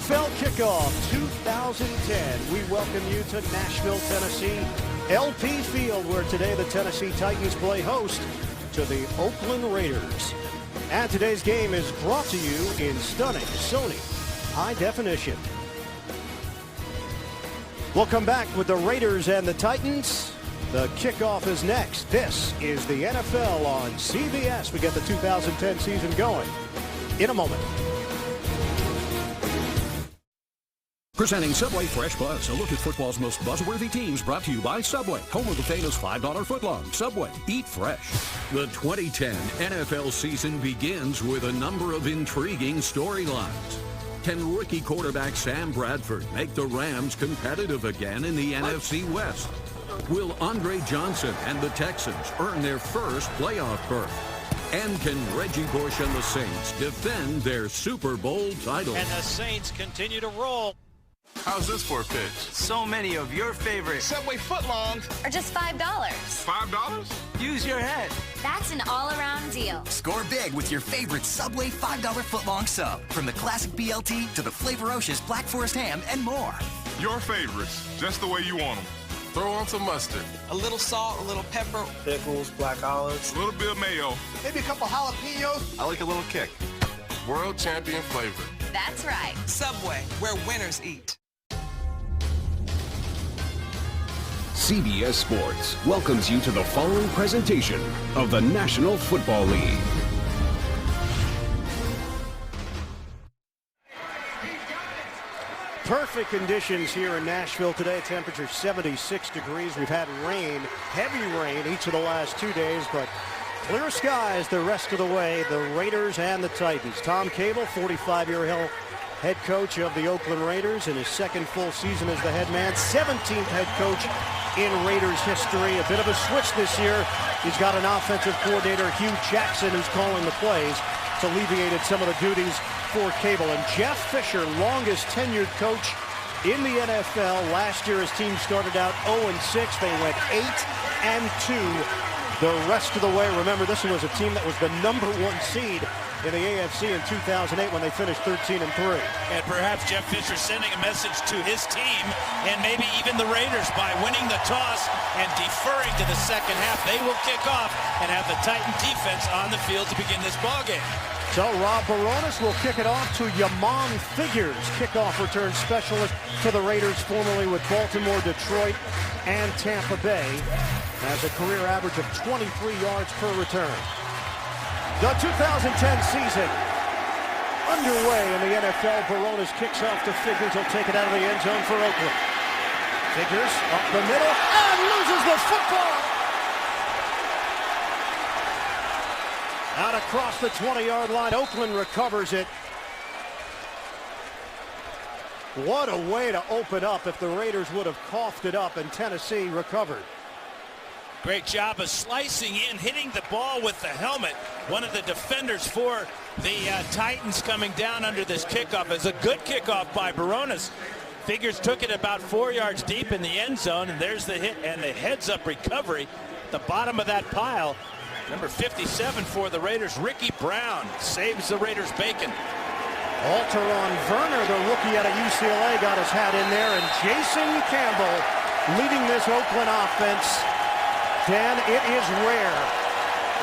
NFL kickoff 2010. We welcome you to Nashville, Tennessee. LP Field, where today the Tennessee Titans play host to the Oakland Raiders. And today's game is brought to you in stunning Sony high definition. We'll come back with the Raiders and the Titans. The kickoff is next. This is the NFL on CBS. We get the 2010 season going in a moment. Presenting Subway Fresh Buzz, a look at football's most buzzworthy teams, brought to you by Subway, home of the famous $5 footlong. Subway, eat fresh. The 2010 NFL season begins with a number of intriguing storylines. Can rookie quarterback Sam Bradford make the Rams competitive again in the NFC West? Will Andre Johnson and the Texans earn their first playoff berth? And can Reggie Bush and the Saints defend their Super Bowl title? And the Saints continue to roll. How's this for a pitch? So many of your favorite Subway footlongs are just $5. $5? Use your head. That's an all-around deal. Score big with your favorite Subway $5 footlong sub. From the classic BLT to the Flavorocious Black Forest ham and more. Your favorites, just the way you want them. Throw on some mustard. A little salt, a little pepper. Pickles, black olives. A little bit of mayo. Maybe a couple jalapenos. I like a little kick. World champion flavor. That's right. Subway, where winners eat. CBS Sports welcomes you to the following presentation of the National Football League. Perfect conditions here in Nashville today. Temperature 76 degrees. We've had rain, heavy rain each of the last 2 days, but clear skies the rest of the way. The Raiders and the Titans. Tom Cable, 45-year head coach of the Oakland Raiders in his second full season as the head man, 17th head coach in Raiders history. A bit of a switch this year. He's got an offensive coordinator, Hugh Jackson, who's calling the plays. It's alleviated some of the duties for Cable. And Jeff Fisher, longest tenured coach in the NFL. Last year his team started out 0-6. They went 8-2 the rest of the way. Remember, this was a team that was the #1 seed in the AFC in 2008 when they finished 13-3. And perhaps Jeff Fisher sending a message to his team and maybe even the Raiders by winning the toss and deferring to the second half. They will kick off and have the Titan defense on the field to begin this ballgame. So Rob Baronis will kick it off to Yaman Figures, kickoff return specialist for the Raiders, formerly with Baltimore, Detroit, and Tampa Bay. Has a career average of 23 yards per return. The 2010 season underway in the NFL. Baronis kicks off to Figures. He'll take it out of the end zone for Oakland. Figures up the middle and loses the football. Out across the 20-yard line. Oakland recovers it. What a way to open up if the Raiders would have coughed it up and Tennessee recovered. Great job of slicing in, hitting the ball with the helmet. One of the defenders for the Titans coming down under this kickoff. It's a good kickoff by Baronis. Figures took it about 4 yards deep in the end zone, and there's the hit and the heads-up recovery. The bottom of that pile, number 57 for the Raiders, Ricky Brown, saves the Raiders bacon. Alteron Verner, the rookie out of UCLA, got his hat in there, and Jason Campbell leading this Oakland offense. Dan, it is rare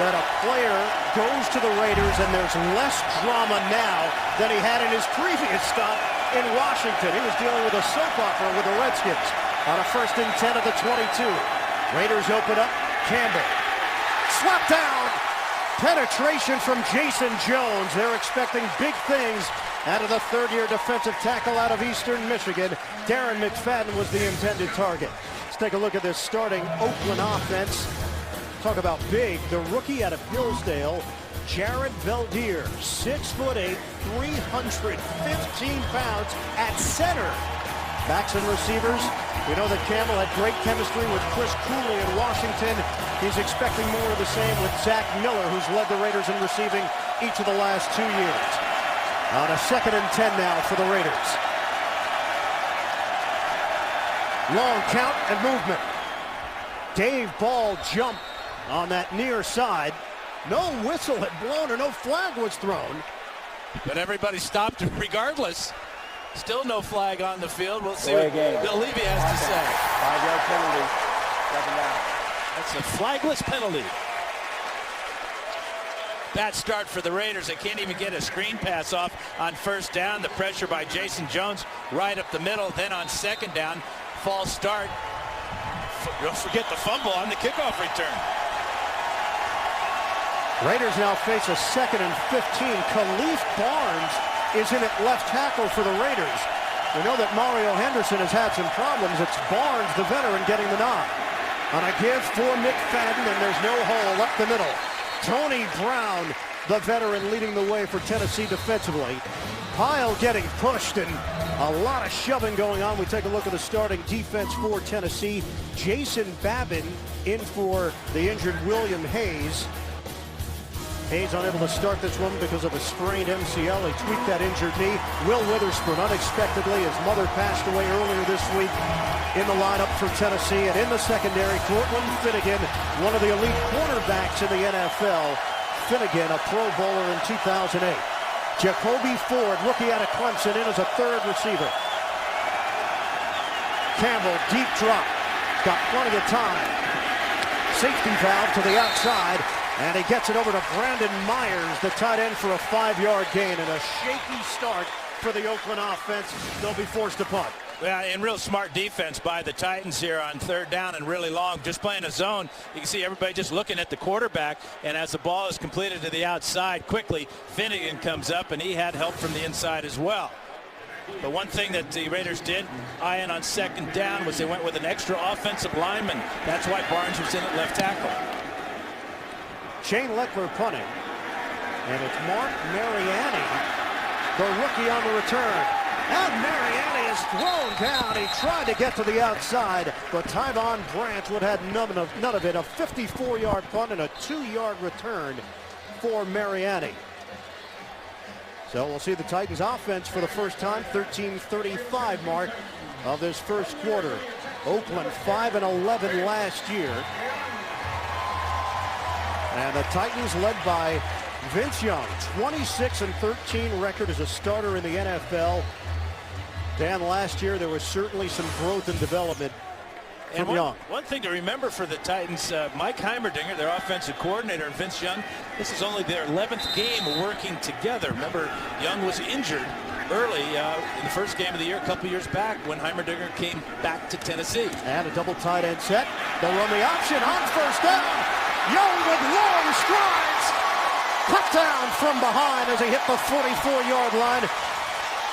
that a player goes to the Raiders and there's less drama now than he had in his previous stop in Washington. He was dealing with a soap opera with the Redskins on a 1st and 10 of the 22. Raiders open up. Campbell slapped down. Penetration from Jason Jones. They're expecting big things out of the third-year defensive tackle out of Eastern Michigan. Darren McFadden was the intended target. Let's take a look at this starting Oakland offense. Talk about big. The rookie out of Hillsdale, Jared Veldier, 6'8", 315 pounds at center. Backs and receivers. We know that Campbell had great chemistry with Chris Cooley in Washington. He's expecting more of the same with Zach Miller, who's led the Raiders in receiving each of the last 2 years. On a 2nd and 10 now for the Raiders. Long count and movement. Dave Ball jumped on that near side. No whistle had blown or no flag was thrown. But everybody stopped regardless. Still no flag on the field. We'll see what Bill Levy has to say. 5-yard penalty. Second down. That's a flagless penalty. Bad start for the Raiders. They can't even get a screen pass off on first down. The pressure by Jason Jones right up the middle. Then on second down, false start. Don't forget the fumble on the kickoff return. Raiders now face a 2nd and 15. Khalif Barnes is in at left tackle for the Raiders. We know that Mario Henderson has had some problems. It's Barnes, the veteran, getting the nod. On a give for McFadden, and there's no hole up the middle. Tony Brown, the veteran, leading the way for Tennessee defensively. Pyle getting pushed and a lot of shoving going on. We take a look at the starting defense for Tennessee. Jason Babin in for the injured William Hayes. Hayes unable to start this one because of a sprained MCL. He tweaked that injured knee. Will Witherspoon unexpectedly, his mother passed away earlier this week, in the lineup for Tennessee. And in the secondary, Cortland Finnegan, one of the elite cornerbacks in the NFL. Finnegan, a Pro Bowler in 2008. Jacoby Ford, rookie out of Clemson, in as a third receiver. Campbell, deep drop. Got plenty of time. Safety valve to the outside. And he gets it over to Brandon Myers, the tight end, for a 5-yard gain. And a shaky start for the Oakland offense. They'll be forced to punt. Yeah, and real smart defense by the Titans here on third down and really long. Just playing a zone. You can see everybody just looking at the quarterback. And as the ball is completed to the outside quickly, Finnegan comes up, and he had help from the inside as well. But one thing that the Raiders did, eyeing on second down, was they went with an extra offensive lineman. That's why Barnes was in at left tackle. Shane Leckler punting. And it's Mark Mariani, the rookie, on the return. And Mariani is thrown down. He tried to get to the outside, but Tyvon Branch would have none of it. A 54-yard punt and a 2-yard return for Mariani. So we'll see the Titans offense for the first time, 13:35 mark of this first quarter. Oakland 5-11 last year. And the Titans led by Vince Young, 26-13 record as a starter in the NFL. Dan, last year there was certainly some growth and development from Young. One thing to remember for the Titans, Mike Heimerdinger, their offensive coordinator, and Vince Young, this is only their 11th game working together. Remember, Young was injured early in the first game of the year a couple years back when Heimerdinger came back to Tennessee. And a double tight end set. They'll run the option on first down. Young with long strides. Cut down from behind as he hit the 44-yard line.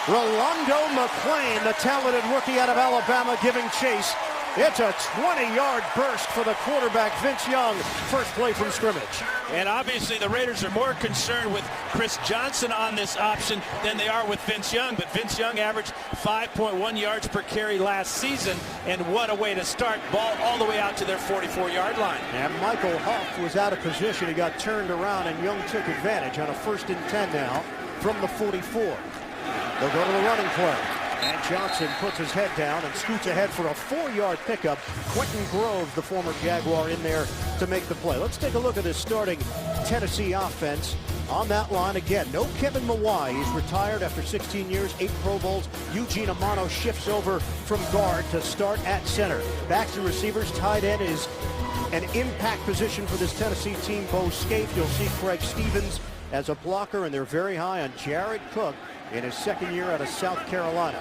Rolando McClain, the talented rookie out of Alabama, giving chase. It's a 20-yard burst for the quarterback, Vince Young. First play from scrimmage. And obviously the Raiders are more concerned with Chris Johnson on this option than they are with Vince Young. But Vince Young averaged 5.1 yards per carry last season. And what a way to start. Ball all the way out to their 44-yard line. And Michael Huff was out of position. He got turned around, and Young took advantage on a 1st and 10 now from the 44. They'll go to the running play. And Johnson puts his head down and scoots ahead for a 4-yard pickup. Quentin Groves, the former Jaguar, in there to make the play. Let's take a look at this starting Tennessee offense. On that line again, no Kevin Mawai. He's retired after 16 years, 8 Pro Bowls. Eugene Amano shifts over from guard to start at center. Back to receivers. Tight end is an impact position for this Tennessee team. Bo Scaife. You'll see Craig Stevens as a blocker, and they're very high on Jared Cook in his second year out of South Carolina.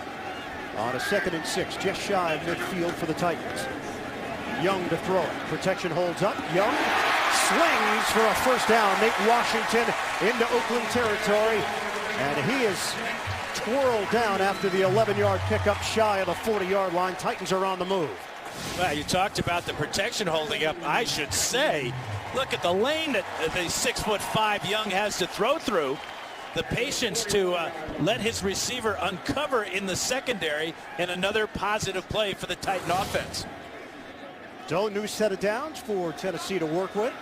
On a 2nd and 6, just shy of midfield for the Titans. Young to throw it. Protection holds up. Young slings for a first down. Nate Washington into Oakland territory. And he is twirled down after the 11-yard pickup shy of the 40-yard line. Titans are on the move. Well, you talked about the protection holding up. I should say, look at the lane that the 6'5" Young has to throw through. The patience to let his receiver uncover in the secondary, and another positive play for the Titan offense. So, new set of downs for Tennessee to work with.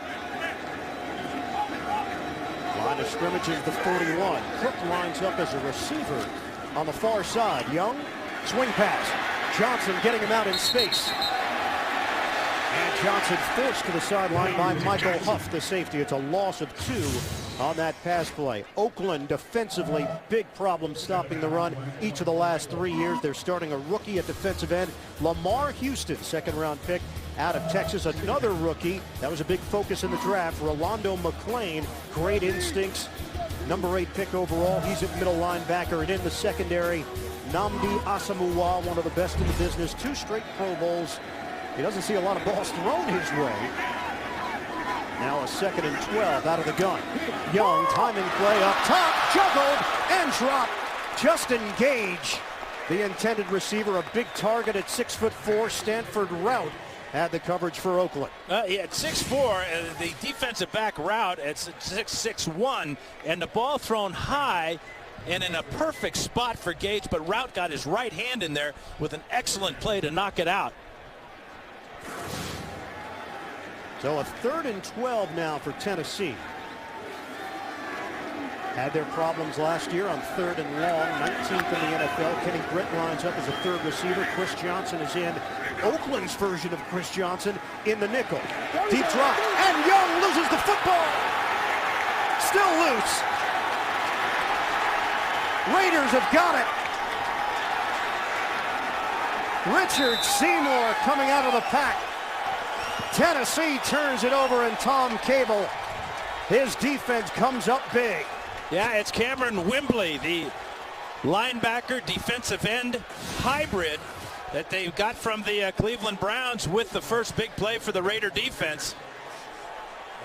Line of scrimmage is the 41. Cook lines up as a receiver on the far side. Young, swing pass. Johnson getting him out in space. And Johnson forced to the sideline by Michael Huff, the safety. It's a loss of 2 on that pass play. Oakland defensively, big problem stopping the run each of the last 3 years. They're starting a rookie at defensive end, Lamar Houston, second-round pick out of Texas. Another rookie that was a big focus in the draft, Rolando McClain, great instincts. Number 8 pick overall. He's at middle linebacker, and in the secondary, Nnamdi Asomugha, one of the best in the business. 2 straight Pro Bowls. He doesn't see a lot of balls thrown his way. Now a 2nd and 12 out of the gun. Young, timing play up top, juggled and dropped. Justin Gage, the intended receiver, a big target at 6'4". Stanford Route had the coverage for Oakland. Yeah, at 6'4", the defensive back Route at 6'1", and the ball thrown high and in a perfect spot for Gage, but Route got his right hand in there with an excellent play to knock it out. So a 3rd and 12 now for Tennessee. Had their problems last year on 3rd and long, 19th in the NFL. Kenny Britt lines up as a 3rd receiver. Chris Johnson is in. Oakland's version of Chris Johnson in the nickel. Deep drop, and Young loses the football. Still loose. Raiders have got it. Richard Seymour coming out of the pack. Tennessee turns it over, and Tom Cable, his defense comes up big. Yeah, it's Cameron Wembley, the linebacker, defensive end hybrid that they got from the Cleveland Browns with the first big play for the Raider defense.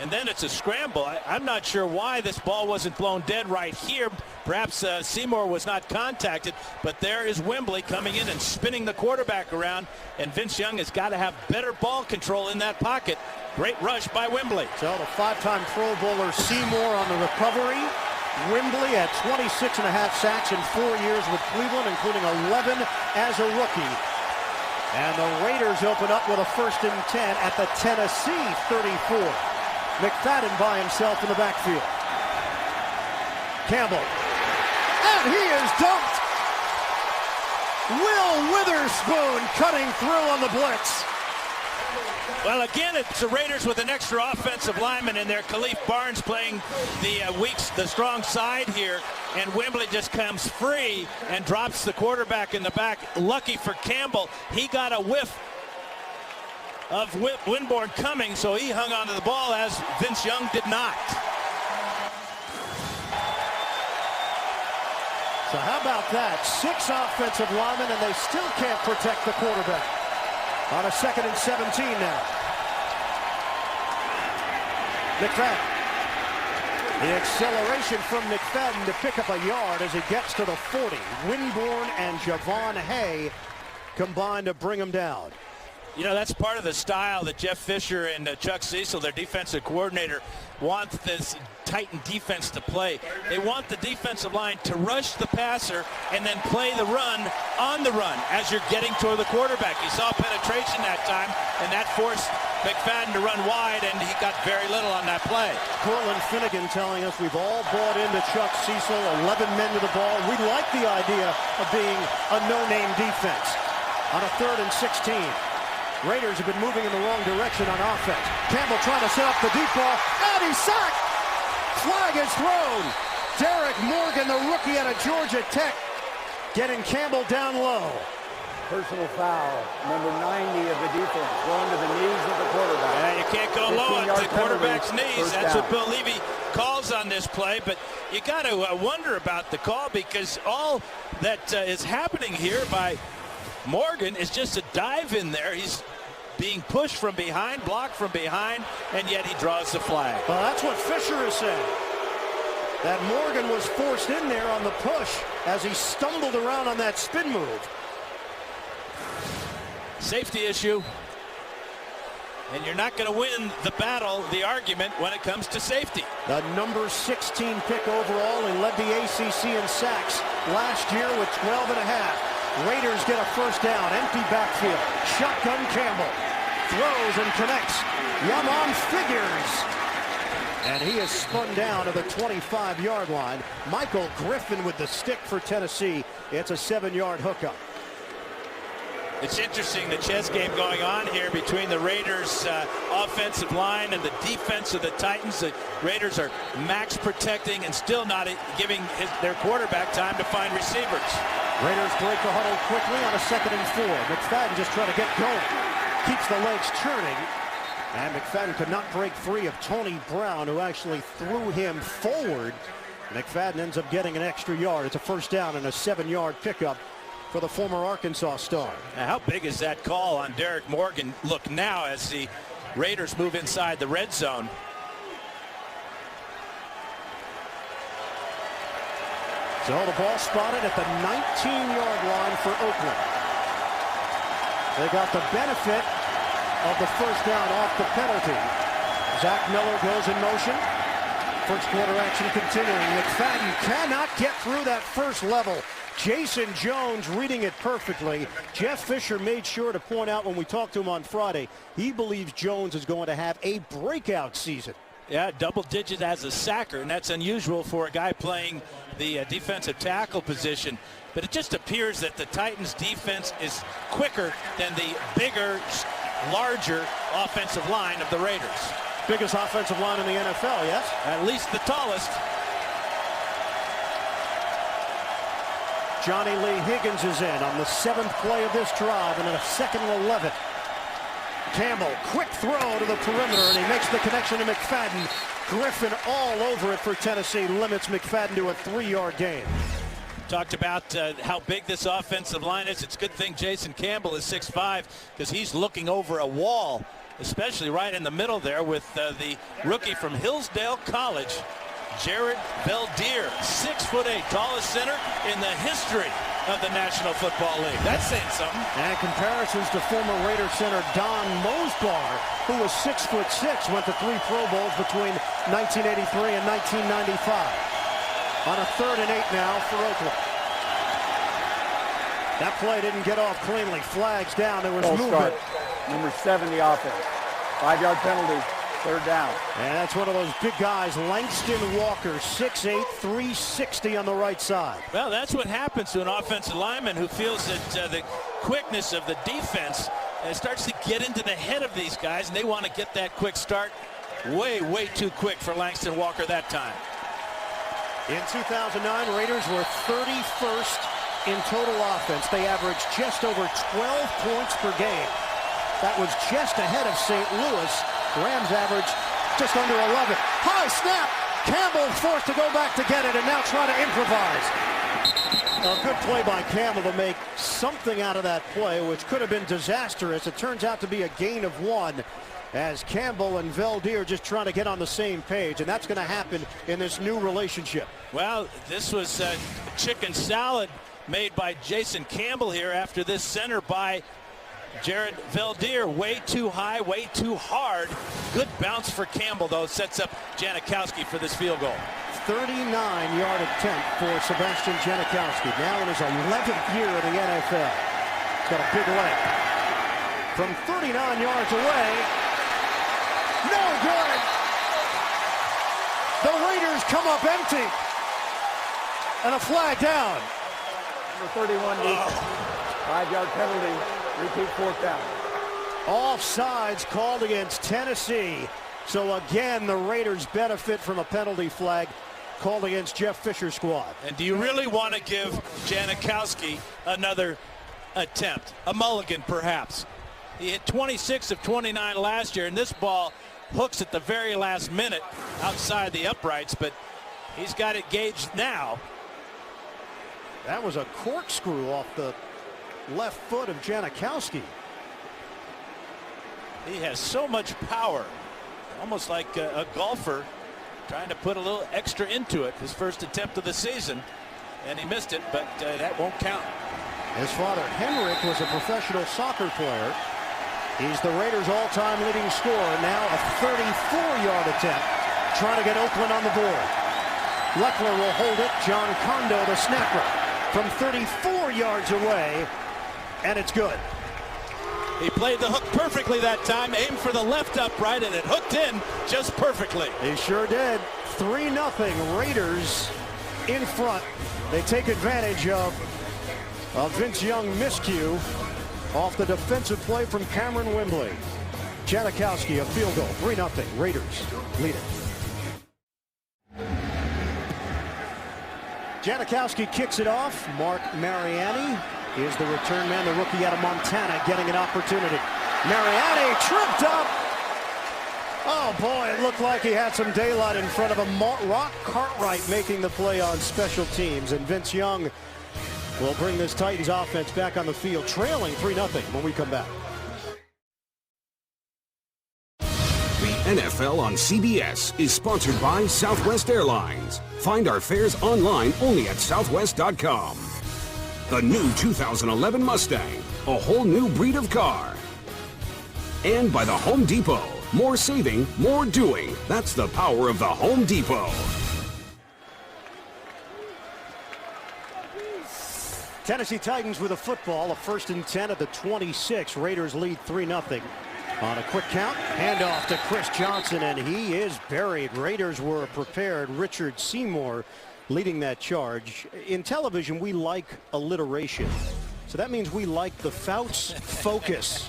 And then it's a scramble. I'm not sure why this ball wasn't blown dead right here. Perhaps Seymour was not contacted, but there is Wembley coming in and spinning the quarterback around, and Vince Young has got to have better ball control in that pocket. Great rush by Wembley. So the 5-time Pro Bowler Seymour on the recovery. Wembley at 26.5 sacks in 4 years with Cleveland, including 11 as a rookie. And the Raiders open up with a 1st and 10 at the Tennessee 34. McFadden by himself in the backfield. Campbell. And he is dumped. Will Witherspoon cutting through on the blitz. Well, again, it's the Raiders with an extra offensive lineman in there. Khalif Barnes playing the strong side here. And Wembley just comes free and drops the quarterback in the back. Lucky for Campbell, he got a whiff of Winborn coming, so he hung onto the ball, as Vince Young did not. So how about that? 6 offensive linemen, and they still can't protect the quarterback. On a 2nd and 17 now. McFadden. The acceleration from McFadden to pick up a yard as he gets to the 40. Winborn and Javon Hay combined to bring him down. You know, that's part of the style that Jeff Fisher and Chuck Cecil, their defensive coordinator, want this Titan defense to play. They want the defensive line to rush the passer and then play the run on the run as you're getting toward the quarterback. You saw penetration that time, and that forced McFadden to run wide, and he got very little on that play. Cortland Finnegan telling us we've all bought into Chuck Cecil, 11 men to the ball. We like the idea of being a no-name defense. On a 3rd and 16. Raiders have been moving in the wrong direction on offense. Campbell trying to set up the deep ball, and he's sacked! Flag is thrown. Derek Morgan, the rookie out of Georgia Tech, getting Campbell down low. Personal foul, number 90 of the defense, going to the knees of the quarterback. Yeah, you can't go low at the quarterback's knees. That's what Bill Levy calls on this play, but you got to wonder about the call, because all that is happening here by Morgan is just a dive in there. He's being pushed from behind, blocked from behind, and yet he draws the flag. Well, that's what Fisher is saying. That Morgan was forced in there on the push as he stumbled around on that spin move. Safety issue. And you're not going to win the battle, the argument, when it comes to safety. The number 16 pick overall, and led the ACC in sacks last year with 12.5. Raiders get a 1st down, empty backfield. Shotgun Campbell. Throws and connects. Yaman figures. And he is spun down to the 25-yard line. Michael Griffin with the stick for Tennessee. It's a 7-yard hookup. It's interesting, the chess game going on here between the Raiders offensive line and the defense of the Titans. The Raiders are max protecting and still not giving their quarterback time to find receivers. Raiders break the huddle quickly on a 2nd and 4. McFadden just trying to get going. Keeps the legs churning. And McFadden could not break free of Tony Brown, who actually threw him forward. McFadden ends up getting an extra yard. It's a 1st down and a 7-yard pickup for the former Arkansas star. Now, how big is that call on Derek Morgan? Look now as the Raiders move inside the red zone. So the ball spotted at the 19-yard line for Oakland. They got the benefit of the 1st down off the penalty. Zach Miller goes in motion. 1st quarter action continuing. McFadden cannot get through that 1st level. Jason Jones reading it perfectly. Jeff Fisher made sure to point out when we talked to him on Friday, he believes Jones is going to have a breakout season. Yeah, double digit as a sacker, and that's unusual for a guy playing the defensive tackle position. But it just appears that the Titans defense is quicker than the bigger, larger offensive line of the Raiders. Biggest offensive line in the NFL, yes? At least the tallest. Johnny Lee Higgins is in on the 7th play of this drive and a 2nd and 11. Campbell, quick throw to the perimeter, and he makes the connection to McFadden. Griffin all over it for Tennessee, limits McFadden to a 3-yard gain. Talked about how big this offensive line is. It's a good thing Jason Campbell is 6'5", because he's looking over a wall, especially right in the middle there with the rookie from Hillsdale College, Jared Beldier, 6'8", tallest center in the history of the National Football League. That's saying something. And comparisons to former Raider center Don Mosbar, who was 6'6", went to 3 Pro Bowls between 1983 and 1995. On a 3rd and 8 now for Oakland. That play didn't get off cleanly. Flags down. There was movement. Number 7, the offense. 5-yard penalty. 3rd down. And that's one of those big guys, Langston Walker, 6'8", 360 on the right side. Well, that's what happens to an offensive lineman who feels that the quickness of the defense starts to get into the head of these guys, and they want to get that quick start. Way too quick for Langston Walker that time. In 2009, Raiders were 31st in total offense. They averaged just over 12 points per game. That was just ahead of St. Louis. Rams averaged just under 11. High snap. Campbell forced to go back to get it and now try to improvise. A good play by Campbell to make something out of that play, which could have been disastrous. It turns out to be a gain of 1. As Campbell and Valdir just trying to get on the same page, and that's going to happen in this new relationship. Well, this was chicken salad made by Jason Campbell here after this center by Jared Valdir. Way too high, way too hard. Good bounce for Campbell, though. Sets up Janikowski for this field goal. 39-yard attempt for Sebastian Janikowski. Now in his 11th year in the NFL. He's got a big leg. From 39 yards away. No good. The Raiders come up empty. And a flag down. Number 31 defense. 5-yard penalty. Repeat 4th down. Offsides called against Tennessee. So again, the Raiders benefit from a penalty flag called against Jeff Fisher's squad. And do you really want to give Janikowski another attempt? A mulligan, perhaps. He hit 26 of 29 last year, and this ball hooks at the very last minute outside the uprights, but he's got it gauged now. That was a corkscrew off the left foot of Janikowski. He has so much power, almost like a golfer trying to put a little extra into it. His first attempt of the season, and he missed it, but that won't count. His father, Henrik, was a professional soccer player. He's the Raiders' all-time leading scorer. Now a 34-yard attempt, trying to get Oakland on the board. Leckler will hold it. John Kondo, the snapper, from 34 yards away, and it's good. He played the hook perfectly that time, aimed for the left upright, and it hooked in just perfectly. He sure did. 3-0 Raiders in front. They take advantage of a Vince Young miscue off the defensive play from Cameron Wembley. Janikowski, a field goal, 3-0. Raiders lead it. Janikowski kicks it off. Mark Mariani is the return man, the rookie out of Montana, getting an opportunity. Mariani tripped up. Oh boy, it looked like he had some daylight in front of him. Rock Cartwright making the play on special teams, and Vince Young will bring this Titans offense back on the field, trailing 3-0 when we come back. The NFL on CBS is sponsored by Southwest Airlines. Find our fares online only at southwest.com. The new 2011 Mustang, a whole new breed of car. And by the Home Depot. More saving, more doing. That's the power of the Home Depot. Tennessee Titans with a football, a 1st and 10 at the 26. Raiders lead 3-0. On a quick count, handoff to Chris Johnson, and he is buried. Raiders were prepared. Richard Seymour leading that charge. In television, we like alliteration. So that means we like the Fouts focus.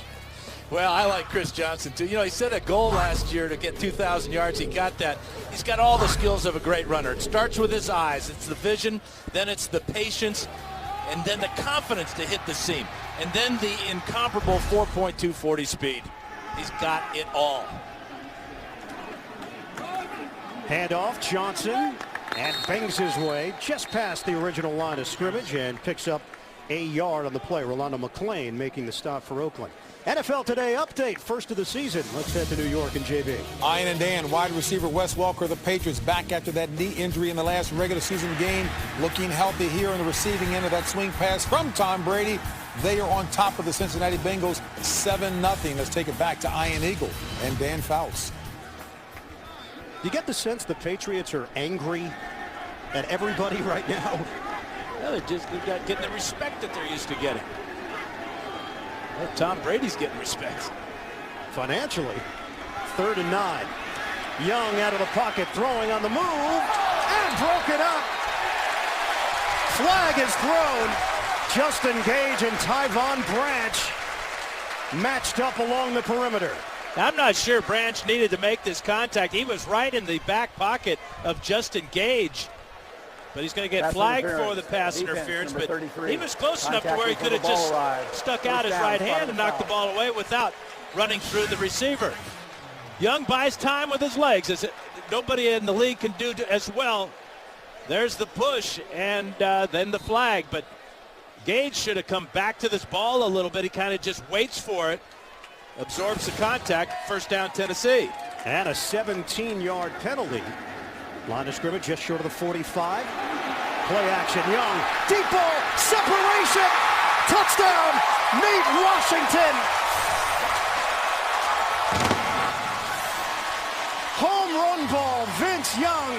Well, I like Chris Johnson, too. You know, he set a goal last year to get 2,000 yards. He got that. He's got all the skills of a great runner. It starts with his eyes. It's the vision, then it's the patience, and then the confidence to hit the seam, and then the incomparable 4.2 40 speed. He's got it all. Handoff, Johnson, and bangs his way just past the original line of scrimmage and picks up a yard on the play. Rolando McClain making the stop for Oakland. NFL Today update, first of the season. Let's head to New York and JB. Ian and Dan, wide receiver Wes Welker, the Patriots, back after that knee injury in the last regular season game. Looking healthy here on the receiving end of that swing pass from Tom Brady. They are on top of the Cincinnati Bengals 7-0. Let's take it back to Ian Eagle and Dan Fouts. You get the sense the Patriots are angry at everybody right now? Well, they're getting the respect that they're used to getting. Well, Tom Brady's getting respect. Financially, 3rd and 9. Young out of the pocket, throwing on the move, and broken up. Flag is thrown. Justin Gage and Tyvon Branch matched up along the perimeter. I'm not sure Branch needed to make this contact. He was right in the back pocket of Justin Gage. But he's going to get flagged for the pass interference. But he was close enough to where he could have just stuck out his right hand and knocked the ball away without running through the receiver. Young buys time with his legs, as nobody in the league can do as well. There's the push and then the flag. But Gage should have come back to this ball a little bit. He kind of just waits for it, absorbs the contact. First down, Tennessee. And a 17-yard penalty. Line of scrimmage just short of the 45. Play action, Young. Deep ball, separation. Touchdown, Nate Washington. Home run ball, Vince Young.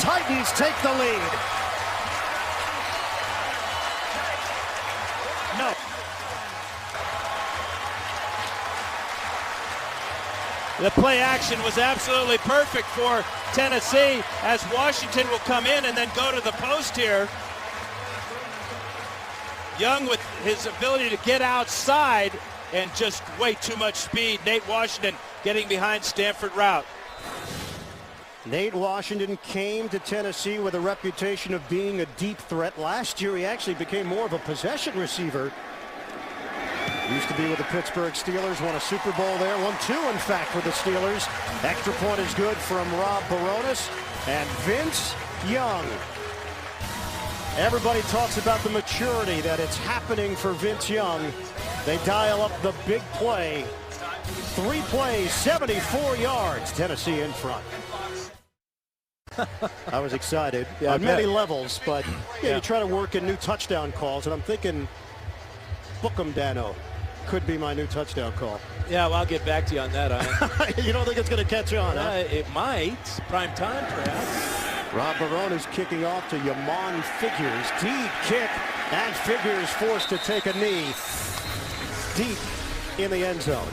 Titans take the lead. No. The play action was absolutely perfect for Tennessee, as Washington will come in and then go to the post here. Young with his ability to get outside and just way too much speed. Nate Washington getting behind Stanford route. Nate Washington came to Tennessee with a reputation of being a deep threat. Last year he actually became more of a possession receiver. Used to be with the Pittsburgh Steelers, won a Super Bowl there, won 2 in fact with the Steelers. Extra point is good from Rob Baronis and Vince Young. Everybody talks about the maturity that it's happening for Vince Young. They dial up the big play. 3 plays, 74 yards, Tennessee in front. I was excited on many levels, but you try to work in new touchdown calls, and I'm thinking book 'em, Dano. Could be my new touchdown call. Yeah, well, I'll get back to you on that, Ian. You don't think it's going to catch on, huh? It might. Prime time, perhaps. Rob Barone is kicking off to Yamon Figures. Deep kick, and Figures forced to take a knee deep in the end zone.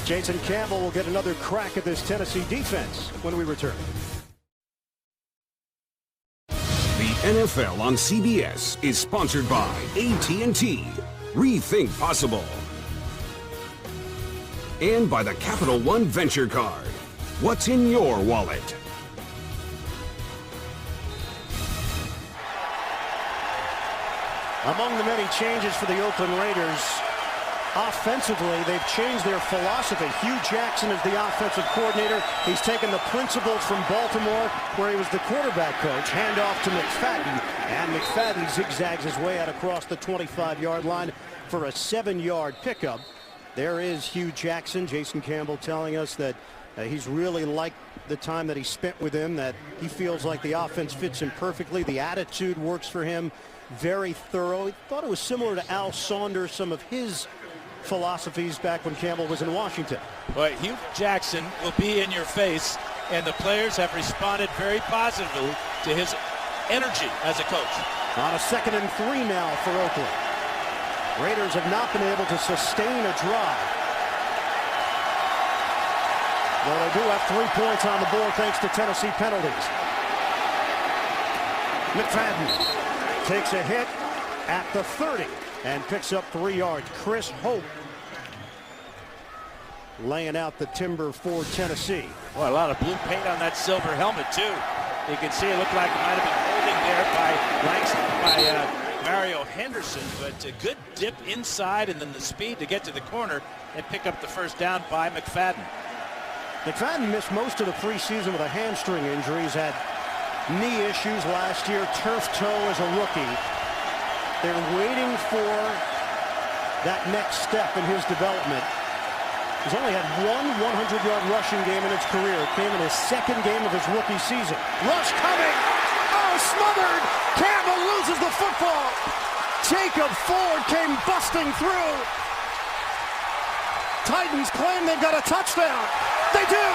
Jason Campbell will get another crack at this Tennessee defense when we return. The NFL on CBS is sponsored by AT&T. Rethink possible. And by the Capital One Venture Card. What's in your wallet? Among the many changes for the Oakland Raiders, offensively, they've changed their philosophy. Hugh Jackson is the offensive coordinator. He's taken the principles from Baltimore, where he was the quarterback coach, handoff to McFadden, and McFadden zigzags his way out across the 25-yard line for a 7-yard pickup. There is Hugh Jackson. Jason Campbell telling us that he's really liked the time that he spent with him, that he feels like the offense fits him perfectly. The attitude works for him. Very thorough. He thought it was similar to Al Saunders, some of his philosophies back when Campbell was in Washington. But Hugh Jackson will be in your face, and the players have responded very positively to his energy as a coach. On a 2nd and 3 now for Oakland. Raiders have not been able to sustain a drive. Well, they do have 3 points on the board thanks to Tennessee penalties. McFadden takes a hit at the 30 and picks up 3 yards. Chris Hope laying out the timber for Tennessee. Well, a lot of blue paint on that silver helmet, too. You can see it looked like it might have been holding there by Mario Henderson, but a good dip inside and then the speed to get to the corner and pick up the first down by McFadden. McFadden missed most of the preseason with a hamstring injury. He's had knee issues last year, turf toe as a rookie. They're waiting for that next step in his development. He's only had one 100-yard rushing game in his career. It came in his 2nd game of his rookie season. Rush coming! Oh, smothered! Campbell loses the football! Jacob Ford came busting through. Titans claim they've got a touchdown. They do!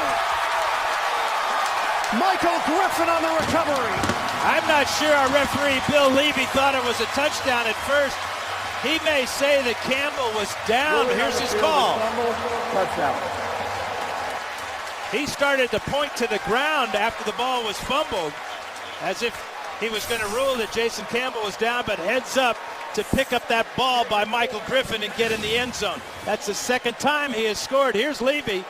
Michael Griffin on the recovery. I'm not sure our referee, Bill Levy, thought it was a touchdown at first. He may say that Campbell was down. Here's his call. Touchdown. He started to point to the ground after the ball was fumbled, as if he was going to rule that Jason Campbell was down, but heads up to pick up that ball by Michael Griffin and get in the end zone. That's the 2nd time he has scored. Here's Levy.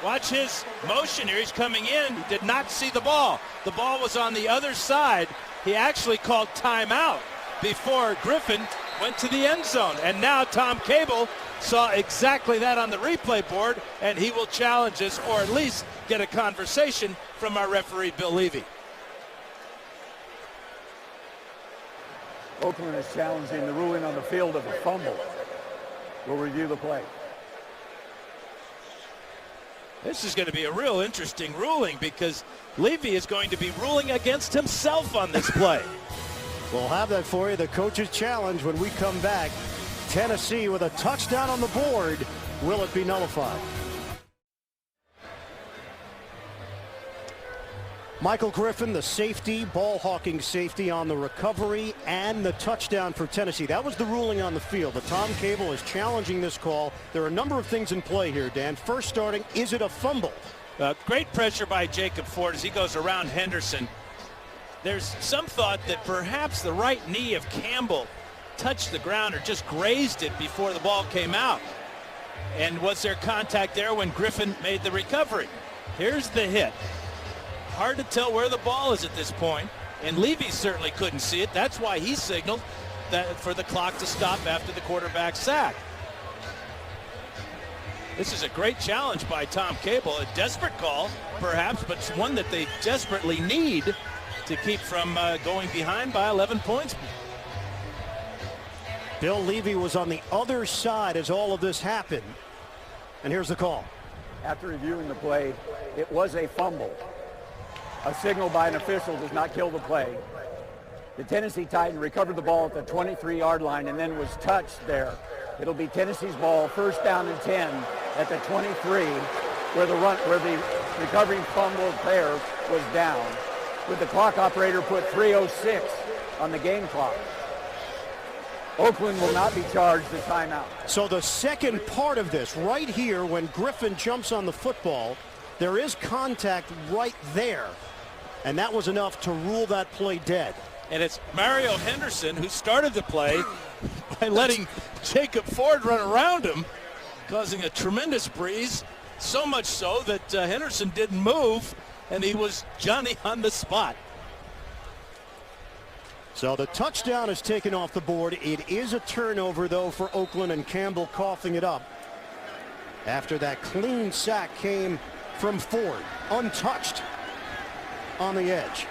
Watch his motion here. He's coming in. He did not see the ball. The ball was on the other side. He actually called timeout before Griffin went to the end zone. And now Tom Cable saw exactly that on the replay board, and he will challenge this, or at least get a conversation from our referee, Bill Levy. Oakland is challenging the ruling on the field of a fumble. We'll review the play. This is going to be a real interesting ruling because Levy is going to be ruling against himself on this play. We'll have that for you, the coach's challenge, when we come back. Tennessee with a touchdown on the board. Will it be nullified? Michael Griffin, the safety, ball-hawking safety on the recovery and the touchdown for Tennessee. That was the ruling on the field. But Tom Cable is challenging this call. There are a number of things in play here, Dan. First starting, is it a fumble? Great pressure by Jacob Ford as he goes around Henderson. There's some thought that perhaps the right knee of Campbell touched the ground or just grazed it before the ball came out. And was there contact there when Griffin made the recovery? Here's the hit. Hard to tell where the ball is at this point, and Levy certainly couldn't see it. That's why he signaled that for the clock to stop after the quarterback sack. This is a great challenge by Tom Cable. A desperate call, perhaps, but it's one that they desperately need to keep from going behind by 11 points. Bill Levy was on the other side as all of this happened. And here's the call. After reviewing the play, it was a fumble. A signal by an official does not kill the play. The Tennessee Titan recovered the ball at the 23-yard line and then was touched there. It'll be Tennessee's ball, 1st down and 10 at the 23, where the recovering fumble player was down. With the clock operator put 3:06 on the game clock. Oakland will not be charged the timeout. So the second part of this, right here, when Griffin jumps on the football, there is contact right there. And that was enough to rule that play dead. And it's Mario Henderson who started the play, by letting Jacob Ford run around him, causing a tremendous breeze. So much so that Henderson didn't move, and he was Johnny on the spot. So the touchdown is taken off the board. It is a turnover, though, for Oakland, and Campbell coughing it up after that clean sack came from Ford, untouched on the edge.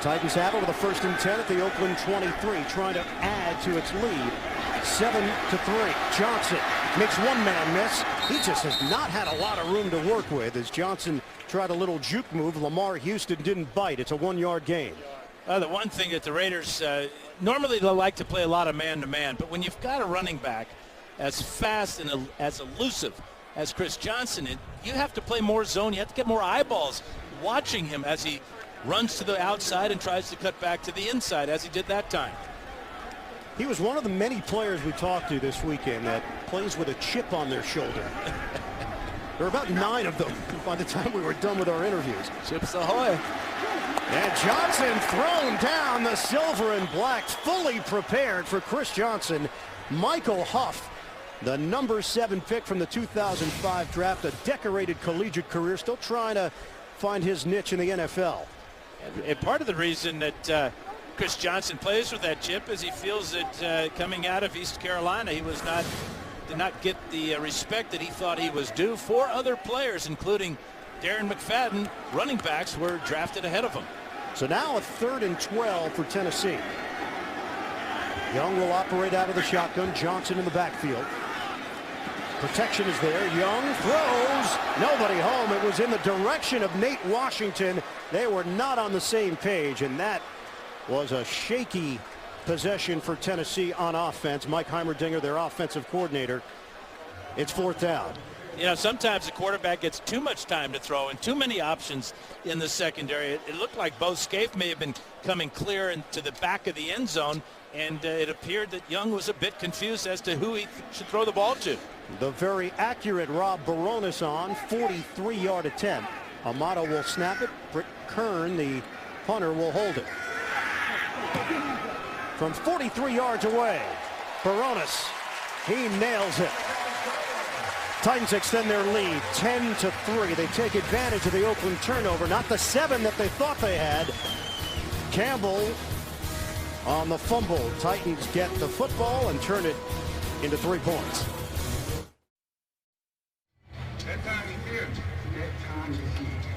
Titans have it with a 1st and 10 at the Oakland 23, trying to add to its lead. 7-3. Johnson makes one man miss. He just has not had a lot of room to work with as Johnson tried a little juke move. Lamar Houston didn't bite. It's a 1-yard gain. The one thing that the Raiders, normally they like to play a lot of man-to-man, but when you've got a running back as fast and as elusive as Chris Johnson, you have to play more zone. You have to get more eyeballs watching him as he runs to the outside and tries to cut back to the inside, as he did that time. He was one of the many players we talked to this weekend that plays with a chip on their shoulder. There were about 9 of them by the time we were done with our interviews. Chips ahoy. And Johnson thrown down, the silver and black, fully prepared for Chris Johnson. Michael Huff, the number 7 pick from the 2005 draft, a decorated collegiate career, still trying to find his niche in the NFL. And part of the reason that Chris Johnson plays with that chip is he feels that coming out of East Carolina, he did not get the respect that he thought he was due. 4 other players, including Darren McFadden, running backs, were drafted ahead of him. So now a 3rd and 12 for Tennessee. Young will operate out of the shotgun. Johnson in the backfield. Protection is there. Young throws. Nobody home. It was in the direction of Nate Washington. They were not on the same page, and that was a shaky possession for Tennessee on offense. Mike Heimerdinger, their offensive coordinator. It's 4th down. You know, sometimes the quarterback gets too much time to throw and too many options in the secondary. It looked like Bo Scaife may have been coming clear into the back of the end zone, and it appeared that Young was a bit confused as to who he should throw the ball to. The very accurate Rob Baronis on 43-yard attempt. Amato will snap it. Britt Kern, the punter, will hold it. From 43 yards away, Baronis, he nails it. Titans extend their lead 10-3. They take advantage of the Oakland turnover, not the 7 that they thought they had. Campbell on the fumble. Titans get the football and turn it into 3 points.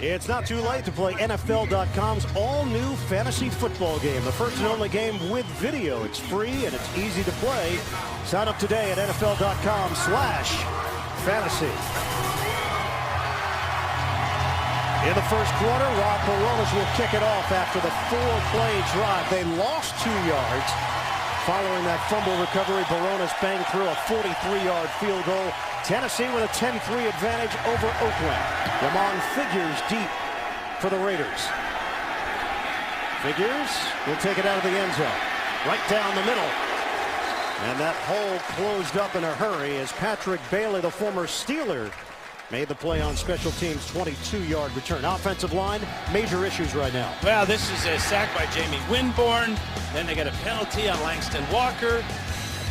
It's not too late to play NFL.com's all-new fantasy football game. The first and only game with video. It's free and it's easy to play. Sign up today at NFL.com/fantasy. In the first quarter, Rob Baronis will kick it off after the 4-play drive. They lost 2 yards. Following that fumble recovery, Baronis banged through a 43-yard field goal. Tennessee with a 10-3 advantage over Oakland. Lamont Figures deep for the Raiders. Figures will take it out of the end zone. Right down the middle. And that hole closed up in a hurry as Patrick Bailey, the former Steeler, made the play on special teams. 22-yard return. Offensive line, major issues right now. Well, this is a sack by Jamie Winborn. Then they get a penalty on Langston Walker. A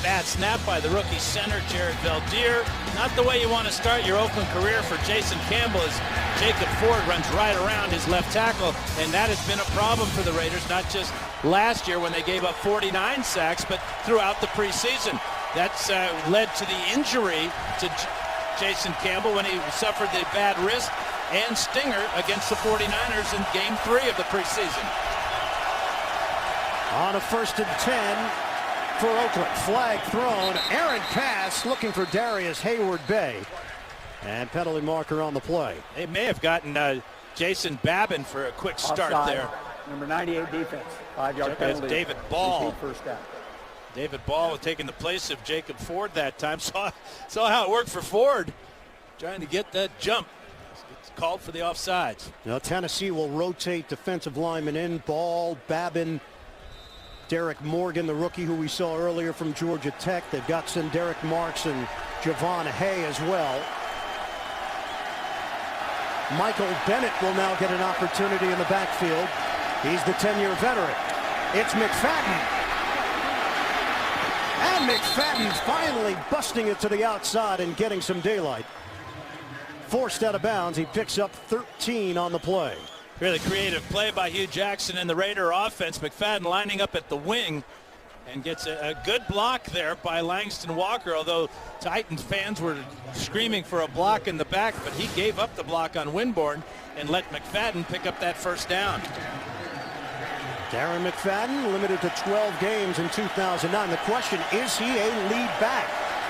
bad snap by the rookie center, Jared Valdir. Not the way you want to start your Oakland career for Jason Campbell as Jacob Ford runs right around his left tackle. And that has been a problem for the Raiders, not just last year when they gave up 49 sacks, but throughout the preseason. That's led to the injury to Jason Campbell when he suffered the bad wrist and stinger against the 49ers in Game 3 of the preseason. On a 1st and 10 for Oakland. Flag thrown. Errant pass looking for Darius Hayward-Bay. And penalty marker on the play. They may have gotten Jason Babin for a quick start Offside. there. Number 98 defense. 5-yard penalty. David Ball. First down. David Ball was taking the place of Jacob Ford that time. Saw how it worked for Ford. Trying to get that jump. It's called for the offsides. Now Tennessee will rotate defensive linemen in. Ball, Babin, Derek Morgan, the rookie who we saw earlier from Georgia Tech. They've got Derek Marks and Javon Hay as well. Michael Bennett will now get an opportunity in the backfield. He's the 10-year veteran. It's McFadden. And McFadden finally busting it to the outside and getting some daylight. Forced out of bounds. He picks up 13 on the play. Really creative play by Hugh Jackson and the Raider offense. McFadden lining up at the wing and gets a good block there by Langston Walker, although Titans fans were screaming for a block in the back, but he gave up the block on Winborn and let McFadden pick up that first down. Darren McFadden limited to 12 games in 2009. The question, is he a lead back?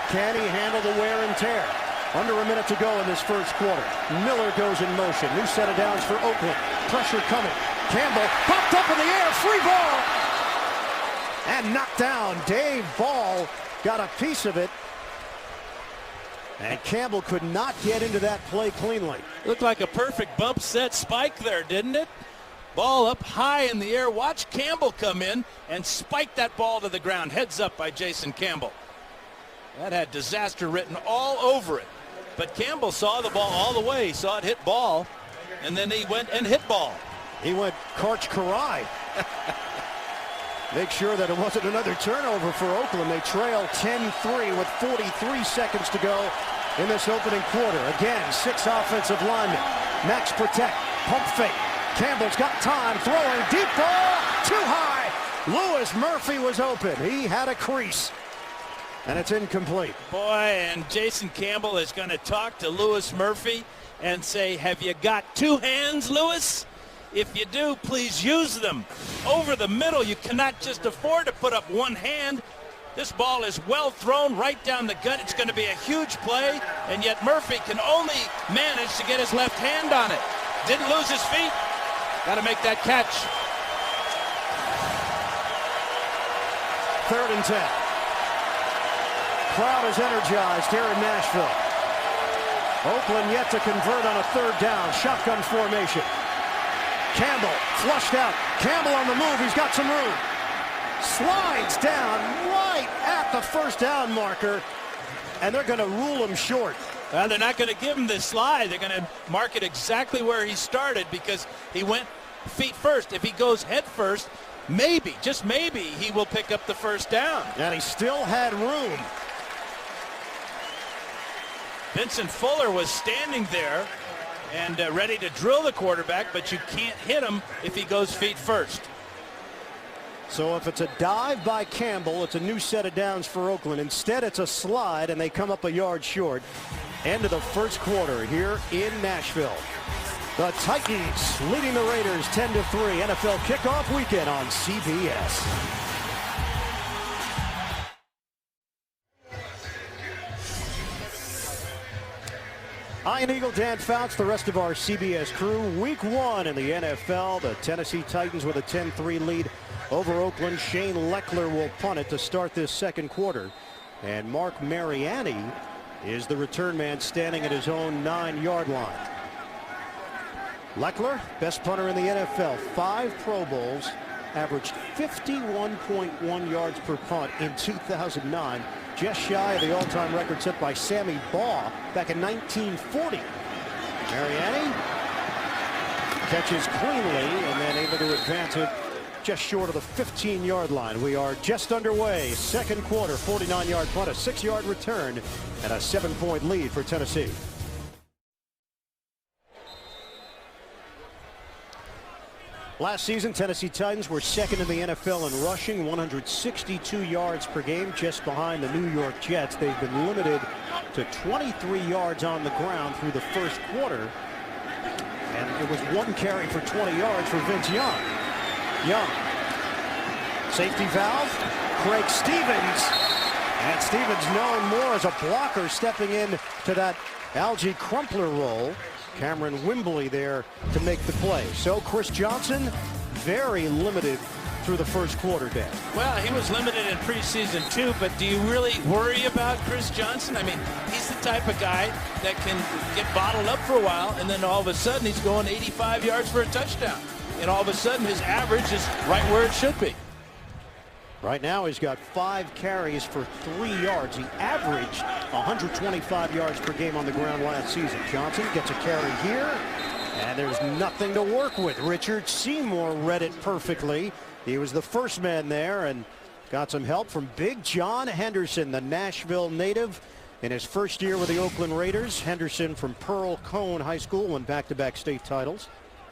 Can he handle the wear and tear? Under a minute to go in this first quarter. Miller goes in motion. New set of downs for Oakland. Pressure coming. Campbell popped up in the air. Free ball. And knocked down. Dave Ball got a piece of it. And Campbell could not get into that play cleanly. Looked like a perfect bump set spike there, didn't it? Ball up high in the air. Watch Campbell come in and spike that ball to the ground. Heads up by Jason Campbell. That had disaster written all over it. But Campbell saw the ball all the way. He saw it hit Ball, and then he went and hit Ball. He went Karch Karai. Make sure that it wasn't another turnover for Oakland. They trail 10-3 with 43 seconds to go in this opening quarter. Again, 6 offensive linemen. Max protect. Pump fake. Campbell's got time. Throwing deep ball. Too high. Lewis Murphy was open. He had a crease. And it's incomplete. Boy, and Jason Campbell is going to talk to Lewis Murphy and say, have you got 2 hands, Lewis? If you do, please use them. Over the middle, you cannot just afford to put up 1 hand. This ball is well thrown right down the gut. It's going to be a huge play, and yet Murphy can only manage to get his left hand on it. Didn't lose his feet. Got to make that catch. 3rd and 10. Crowd is energized here in Nashville. Oakland yet to convert on a 3rd down. Shotgun formation. Campbell flushed out. Campbell on the move. He's got some room. Slides down right at the 1st down marker. And they're going to rule him short. Well, they're not going to give him this slide. They're going to mark it exactly where he started because he went feet first. If he goes head first, maybe, just maybe, he will pick up the 1st down. And he still had room. Vincent Fuller was standing there and ready to drill the quarterback, but you can't hit him if he goes feet first. So if it's a dive by Campbell, it's a new set of downs for Oakland. Instead, it's a slide, and they come up a yard short. End of the first quarter here in Nashville. The Titans leading the Raiders 10-3. NFL kickoff weekend on CBS. Ian Eagle, Dan Fouts, the rest of our CBS crew. Week 1 in the NFL. The Tennessee Titans with a 10-3 lead over Oakland. Shane Lechler will punt it to start this second quarter. And Mark Mariani is the return man standing at his own 9-yard line. Lechler, best punter in the NFL. 5 Pro Bowls. Averaged 51.1 yards per punt in 2009. Just shy of the all-time record set by Sammy Baugh back in 1940. Mariani catches cleanly and then able to advance it just short of the 15-yard line. We are just underway. Second quarter, 49-yard punt, a 6-yard return, and a 7-point lead for Tennessee. Last season, Tennessee Titans were second in the NFL in rushing, 162 yards per game, just behind the New York Jets. They've been limited to 23 yards on the ground through the first quarter. And it was 1 carry for 20 yards for Vince Young. Young. Safety valve. Craig Stevens. And Stevens known more as a blocker, stepping in to that Algie Crumpler role. Cameron Wimbley there to make the play. So Chris Johnson, very limited through the first quarter, Dan. Well, he was limited in preseason too, but do you really worry about Chris Johnson? I mean, he's the type of guy that can get bottled up for a while, and then all of a sudden he's going 85 yards for a touchdown. And all of a sudden his average is right where it should be. Right now he's got 5 carries for 3 yards. He averaged 125 yards per game on the ground last season. Johnson gets a carry here, and there's nothing to work with. Richard Seymour read it perfectly. He was the first man there, and Got some help from Big John Henderson, the Nashville native. In his first year with the Oakland Raiders, Henderson from Pearl Cone High School won back-to-back state titles.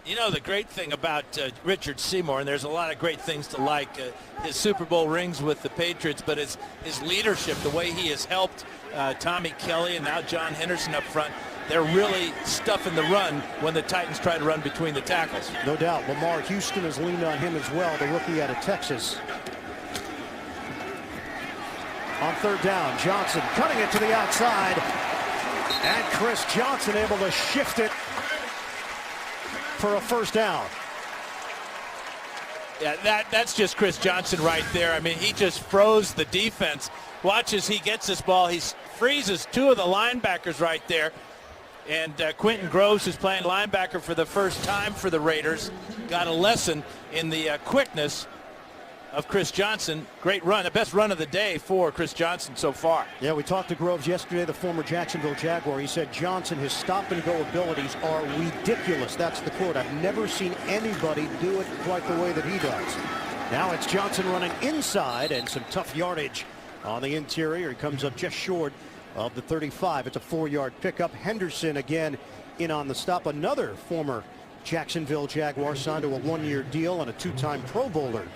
You know, the great thing about Richard Seymour, and there's a lot of great things to like, his Super Bowl rings with the Patriots, but his leadership, the way he has helped Tommy Kelly and now John Henderson up front, they're really stuffing the run when the Titans try to run between the tackles. No doubt. Lamar Houston has leaned on him as well, the rookie out of Texas. On third down, Johnson cutting it to the outside. And Chris Johnson able to shift it for a first down. Yeah, that's just Chris Johnson right there. I mean, he just froze the defense. Watch as he gets this ball. He freezes two of the linebackers right there. And Quentin Groves, who's playing linebacker for the first time for the Raiders, got a lesson in the quickness of Chris Johnson. Great run, the best run of the day for Chris Johnson so far. Yeah, we talked to Groves yesterday, the former Jacksonville Jaguar. He said Johnson, his stop-and-go abilities are ridiculous. That's the quote. I've never seen anybody do it quite the way that he does. Now it's Johnson running inside and some tough yardage on the interior. He comes up just short of the 35. It's a 4-yard pickup. Henderson again in on the stop. Another former Jacksonville Jaguar signed to a 1-year deal and a 2-time Pro Bowler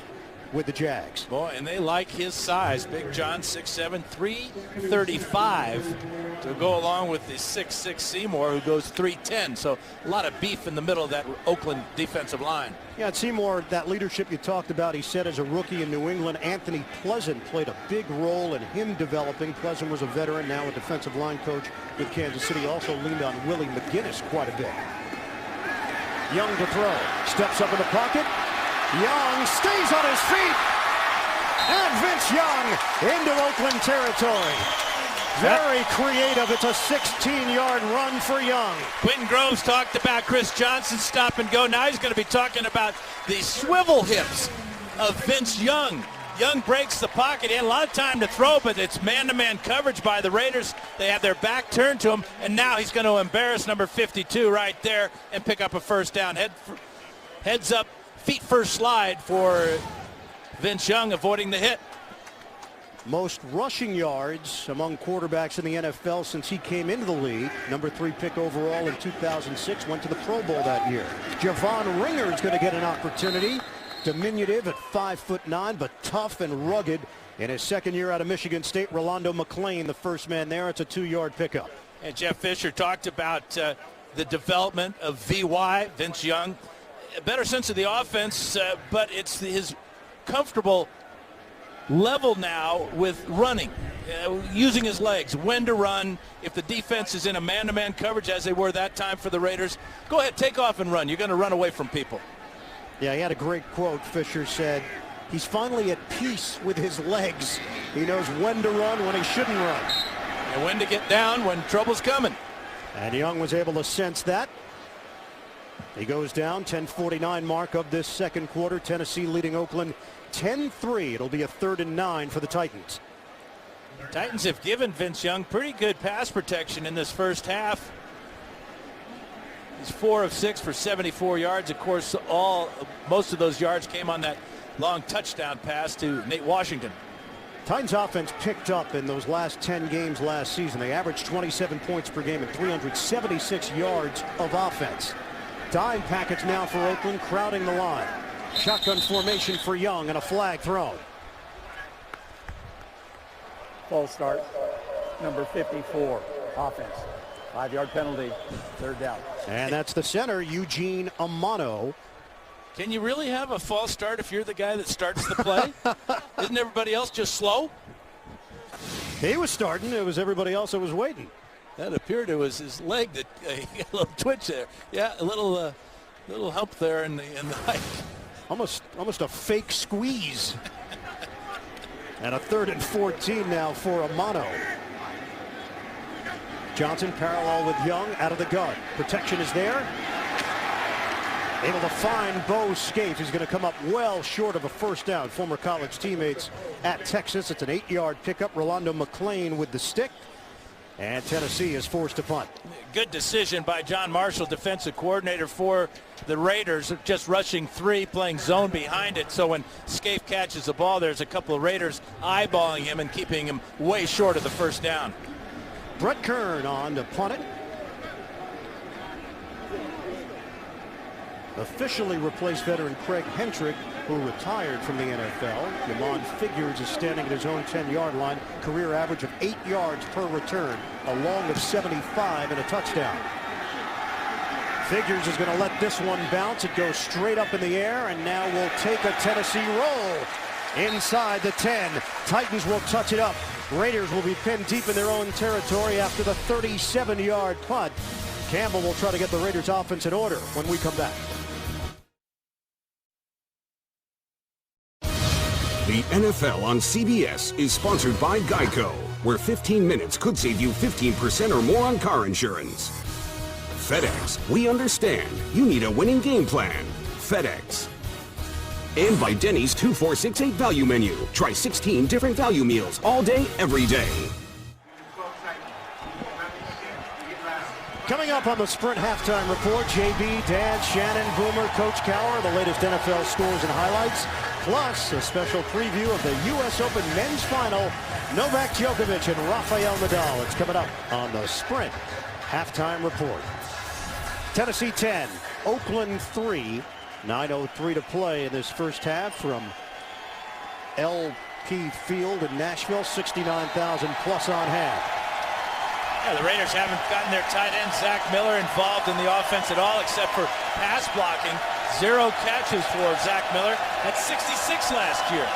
with the Jags. Boy, and they like his size. Big John, 6'7", 335 to go along with the 6'6" Seymour, who goes 310. So a lot of beef in the middle of that Oakland defensive line. Yeah, and Seymour, that leadership you talked about, he said as a rookie in New England, Anthony Pleasant played a big role in him developing. Pleasant was a veteran, now a defensive line coach with Kansas City. Also leaned on Willie McGinnis quite a bit. Young to throw. Steps up in the pocket. Young stays on his feet. And Vince Young into Oakland territory. Very creative. It's a 16-yard run for Young. Quentin Groves talked about Chris Johnson's stop and go. Now he's going to be talking about the swivel hips of Vince Young. Young breaks the pocket in. A lot of time to throw, but it's man-to-man coverage by the Raiders. They have their back turned to him, and now he's going to embarrass number 52 right there and pick up a first down. Heads up, feet first slide for Vince Young, avoiding the hit. Most rushing yards among quarterbacks in the NFL since he came into the league. Number 3 pick overall in 2006. Went to the Pro Bowl that year. Javon Ringer is going to get an opportunity. Diminutive at 5'9", but tough and rugged. In his second year out of Michigan State, Rolando McClain, the first man there. It's a 2-yard pickup. And Jeff Fisher talked about the development of VY, Vince Young. A better sense of the offense, but it's his comfortable level now with running, using his legs, when to run. If the defense is in a man-to-man coverage, as they were that time for the Raiders, go ahead, take off and run. You're going to run away from people. Yeah, he had a great quote. Fisher said, he's finally at peace with his legs. He knows when to run, when he shouldn't run. And when to get down when trouble's coming. And Young was able to sense that. He goes down, 10:49 mark of this second quarter. Tennessee leading Oakland 10-3. It'll be a 3rd and 9 for the Titans. Titans have given Vince Young pretty good pass protection in this first half. He's 4 of 6 for 74 yards. Of course, most of those yards came on that long touchdown pass to Nate Washington. Titans offense picked up in those last 10 games last season. They averaged 27 points per game and 376 yards of offense. Dime packets now for Oakland, crowding the line. Shotgun formation for Young and a flag thrown. False start, number 54, offense. 5-yard penalty, 3rd down. And that's the center, Eugene Amano. Can you really have a false start if you're the guy that starts the play? Isn't everybody else just slow? He was starting. It was everybody else that was waiting. That appeared it was his leg that he got a little twitch there. Yeah, a little hump there in the hike. Almost a fake squeeze. And a 3rd and 14 now for Amano. Johnson parallel with Young out of the gun. Protection is there. Able to find Bo Scaife. He's going to come up well short of a first down. Former college teammates at Texas. It's an 8-yard pickup. Rolando McClain with the stick. And Tennessee is forced to punt. Good decision by John Marshall, defensive coordinator for the Raiders, just rushing 3, playing zone behind it. So when Scaife catches the ball, there's a couple of Raiders eyeballing him and keeping him way short of the first down. Brett Kern on to punt it. Officially replaced veteran Craig Hendrick, who retired from the NFL. Yamon Figures is standing at his own 10-yard line. Career average of 8 yards per return, a long of 75 and a touchdown. Figures is going to let this one bounce. It goes straight up in the air, and now will take a Tennessee roll inside the 10. Titans will touch it up. Raiders will be pinned deep in their own territory after the 37-yard punt. Campbell will try to get the Raiders offense in order when we come back. The NFL on CBS is sponsored by Geico, where 15 minutes could save you 15% or more on car insurance. FedEx, we understand. You need a winning game plan. FedEx. And by Denny's 2468 value menu. Try 16 different value meals all day, every day. Coming up on the Sprint halftime report, JB, Dan, Shannon, Boomer, Coach Cower, the latest NFL scores and highlights, plus a special preview of the U.S. Open men's final, Novak Djokovic and Rafael Nadal. It's coming up on the Sprint halftime report. Tennessee 10, Oakland 3, 9:03 to play in this first half from LP Field in Nashville, 69,000 plus on hand. Yeah, the Raiders haven't gotten their tight end Zach Miller involved in the offense at all except for pass blocking. 0 catches for Zach Miller. That's 66 last year.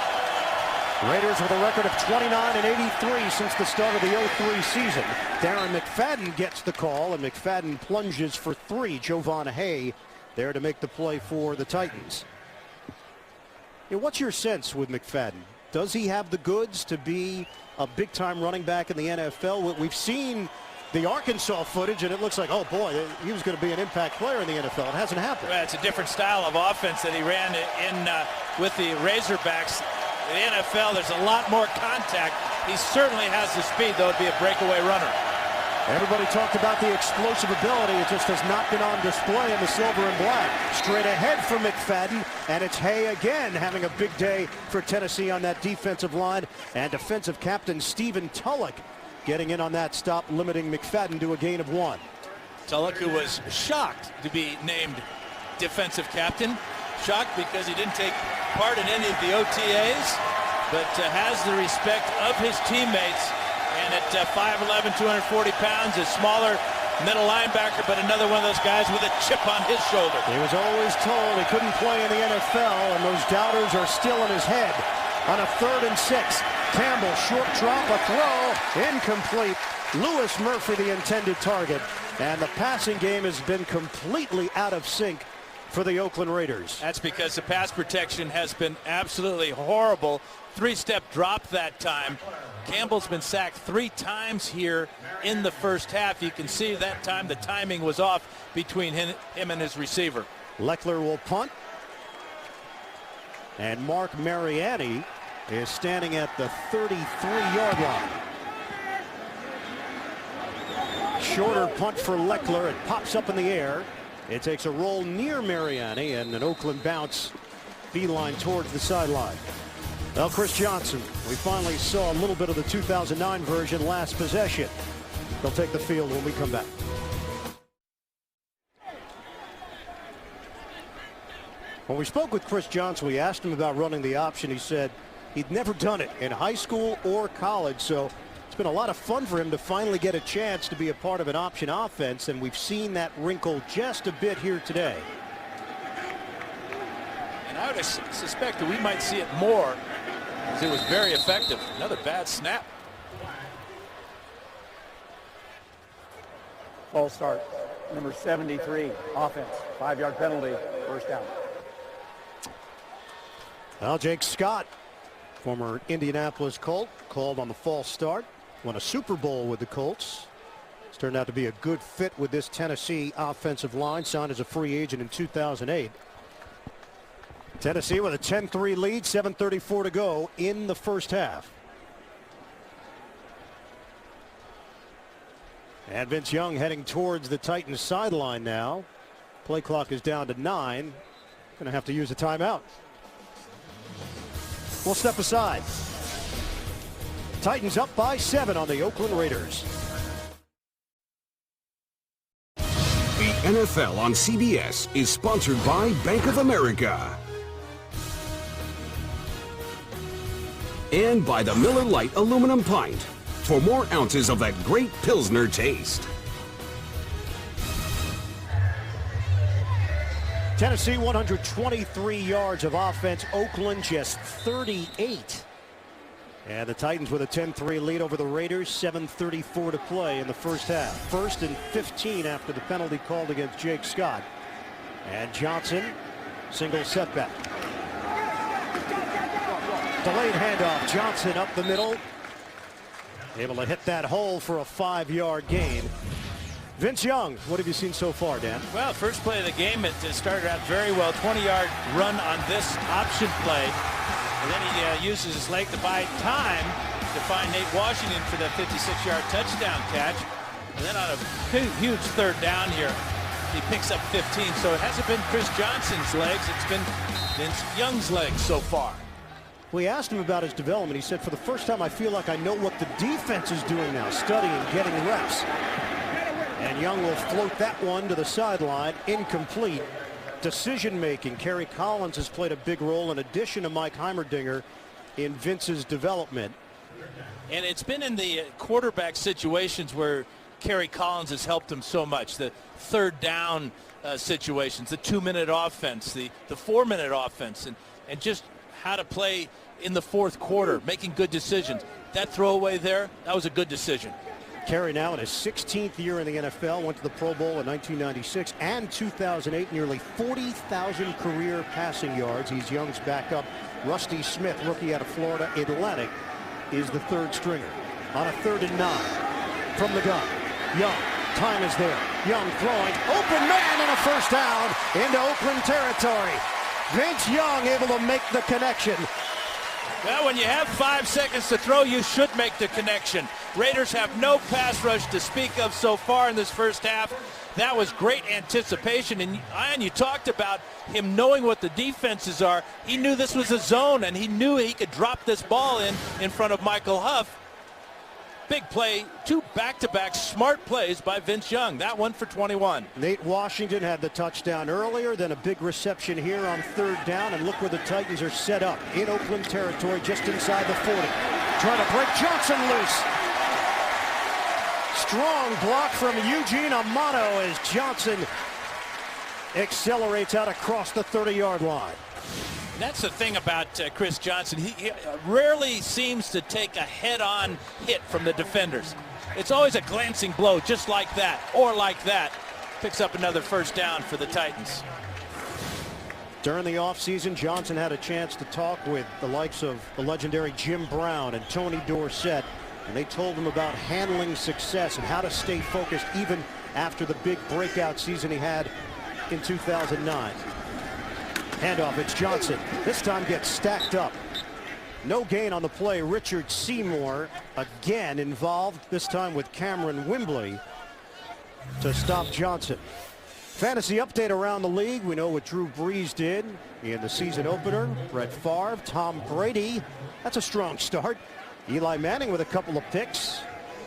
Raiders with a record of 29-83 since the start of the 03 season. Darren McFadden gets the call, and McFadden plunges for 3. Jovan Hay there to make the play for the Titans. Yeah, what's your sense with McFadden? Does he have the goods to be a big-time running back in the NFL? We've seen the Arkansas footage, and it looks like, oh boy, he was going to be an impact player in the NFL. It hasn't happened. Well, it's a different style of offense that he ran in with the Razorbacks. In the NFL, there's a lot more contact. He certainly has the speed, though, to be a breakaway runner. Everybody talked about the explosive ability. It just has not been on display in the silver and black. Straight ahead for McFadden, and it's Hay again having a big day for Tennessee on that defensive line. And defensive captain Stephen Tulloch getting in on that stop, limiting McFadden to a gain of 1. Tulloch, who was shocked to be named defensive captain. Shocked because he didn't take part in any of the OTAs, but has the respect of his teammates. And at 5'11", 240 pounds, a smaller middle linebacker, but another one of those guys with a chip on his shoulder. He was always told he couldn't play in the NFL, and those doubters are still in his head. On a 3rd and 6, Campbell, short drop, a throw, incomplete. Lewis Murphy, the intended target, and the passing game has been completely out of sync for the Oakland Raiders. That's because the pass protection has been absolutely horrible. 3-step drop that time. Campbell's been sacked 3 times here in the first half. You can see that time the timing was off between him and his receiver. Leckler will punt. And Mark Mariani is standing at the 33-yard line. Shorter punt for Leckler. It pops up in the air. It takes a roll near Mariani, and an Oakland bounce beeline towards the sideline. Well, Chris Johnson, we finally saw a little bit of the 2009 version last possession. They'll take the field when we come back. When we spoke with Chris Johnson, we asked him about running the option. He said he'd never done it in high school or college, so it's been a lot of fun for him to finally get a chance to be a part of an option offense, and we've seen that wrinkle just a bit here today. And I would suspect that we might see it more, as it was very effective. Another bad snap. False start. Number 73, offense. 5-yard penalty, first down. Well, Jake Scott, former Indianapolis Colt, called on the false start. Won a Super Bowl with the Colts. It's turned out to be a good fit with this Tennessee offensive line. Signed as a free agent in 2008. Tennessee with a 10-3 lead, 7:34 to go in the first half. And Vince Young heading towards the Titans sideline now. Play clock is down to 9. Going to have to use a timeout. We'll step aside. Titans up by 7 on the Oakland Raiders. The NFL on CBS is sponsored by Bank of America. And by the Miller Lite aluminum pint. For more ounces of that great Pilsner taste. Tennessee 123 yards of offense. Oakland just 38. And the Titans with a 10-3 lead over the Raiders. 7:34 to play in the first half. 1st and 15 after the penalty called against Jake Scott. And Johnson, single setback. Delayed handoff. Johnson up the middle. Able to hit that hole for a 5-yard gain. Vince Young, what have you seen so far, Dan? Well, first play of the game, it started out very well. 20-yard run on this option play. And then he uses his leg to buy time to find Nate Washington for that 56-yard touchdown catch. And then on a huge third down here, he picks up 15. So it hasn't been Chris Johnson's legs. It's been Vince Young's legs so far. We asked him about his development. He said, for the first time, I feel like I know what the defense is doing now, studying, getting reps. And Young will float that one to the sideline, incomplete. Decision-making. Kerry Collins has played a big role in addition to Mike Heimerdinger in Vince's development. And it's been in the quarterback situations where Kerry Collins has helped him so much. The third down situations, the 2-minute offense, the 4-minute offense, and just how to play in the fourth quarter, making good decisions. That throwaway there, that was a good decision. Kerry now in his 16th year in the NFL, went to the Pro Bowl in 1996 and 2008, nearly 40,000 career passing yards. He's Young's backup. Rusty Smith, rookie out of Florida Atlantic, is the third stringer. On a 3rd and 9 from the gun. Young, time is there. Young throwing, open man, and a first down into Oakland territory. Vince Young able to make the connection. Well, when you have 5 seconds to throw, you should make the connection. Raiders have no pass rush to speak of so far in this first half. That was great anticipation. And Ian, you talked about him knowing what the defenses are. He knew this was a zone, and he knew he could drop this ball in front of Michael Huff. Big play, 2 back-to-back smart plays by Vince Young. That one for 21. Nate Washington had the touchdown earlier, then a big reception here on 3rd down, and look where the Titans are set up in Oakland territory, just inside the 40. Trying to break Johnson loose. Strong block from Eugene Amato as Johnson accelerates out across the 30-yard line. That's the thing about Chris Johnson. He rarely seems to take a head-on hit from the defenders. It's always a glancing blow just like that or like that. Picks up another first down for the Titans. During the offseason, Johnson had a chance to talk with the likes of the legendary Jim Brown and Tony Dorsett, and they told him about handling success and how to stay focused even after the big breakout season he had in 2009. Handoff, it's Johnson. This time gets stacked up. No gain on the play. Richard Seymour again involved, this time with Cameron Wimbley to stop Johnson. Fantasy update around the league. We know what Drew Brees did in the season opener. Brett Favre, Tom Brady. That's a strong start. Eli Manning with a couple of picks.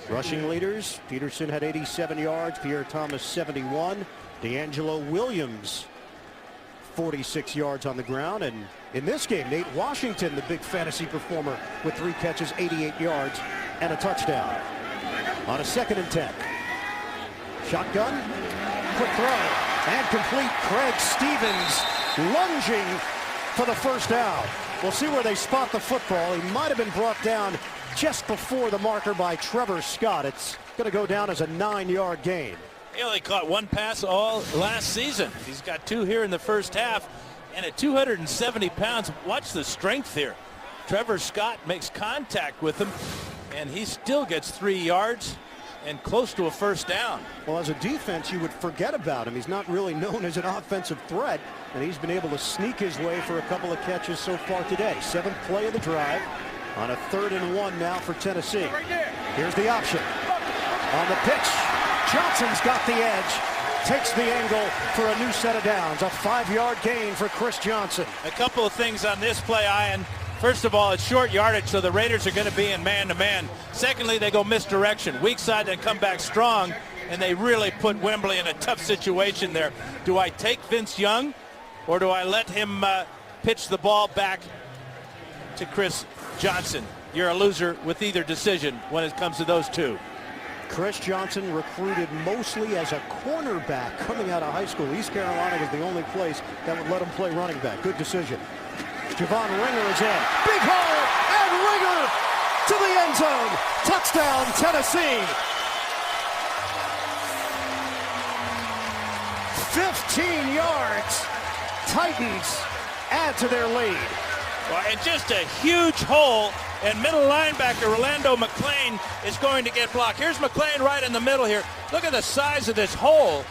Rushing leaders. Peterson had 87 yards. Pierre Thomas 71. DeAngelo Williams 46 yards on the ground. And in this game, Nate Washington, the big fantasy performer, with 3 catches, 88 yards, and a touchdown. On a 2nd and 10. Shotgun. Quick throw. And complete. Craig Stevens lunging for the first down. We'll see where they spot the football. He might have been brought down just before the marker by Trevor Scott. It's going to go down as a 9-yard gain. He only caught 1 pass all last season. He's got 2 here in the first half. And at 270 pounds, watch the strength here. Trevor Scott makes contact with him, and he still gets 3 yards and close to a first down. Well, as a defense, you would forget about him. He's not really known as an offensive threat, and he's been able to sneak his way for a couple of catches so far today. 7th play of the drive on a 3rd and 1 now for Tennessee. Here's the option. On the pitch, Johnson's got the edge. Takes the angle for a new set of downs. A 5-yard gain for Chris Johnson. A couple of things on this play, Ian. First of all, it's short yardage, so the Raiders are going to be in man-to-man. Secondly, they go misdirection. Weak side and come back strong, and they really put Wembley in a tough situation there. Do I take Vince Young, or do I let him pitch the ball back to Chris Johnson? You're a loser with either decision when it comes to those two. Chris Johnson recruited mostly as a cornerback coming out of high school. East Carolina was the only place that would let him play running back. Good decision. Javon Ringer is in. Big hole, and Ringer to the end zone. Touchdown, Tennessee. 15 yards. Titans add to their lead. Well, and just a huge hole, and middle linebacker Rolando McClain is going to get blocked. Here's McClain right in the middle here. Look at the size of this hole,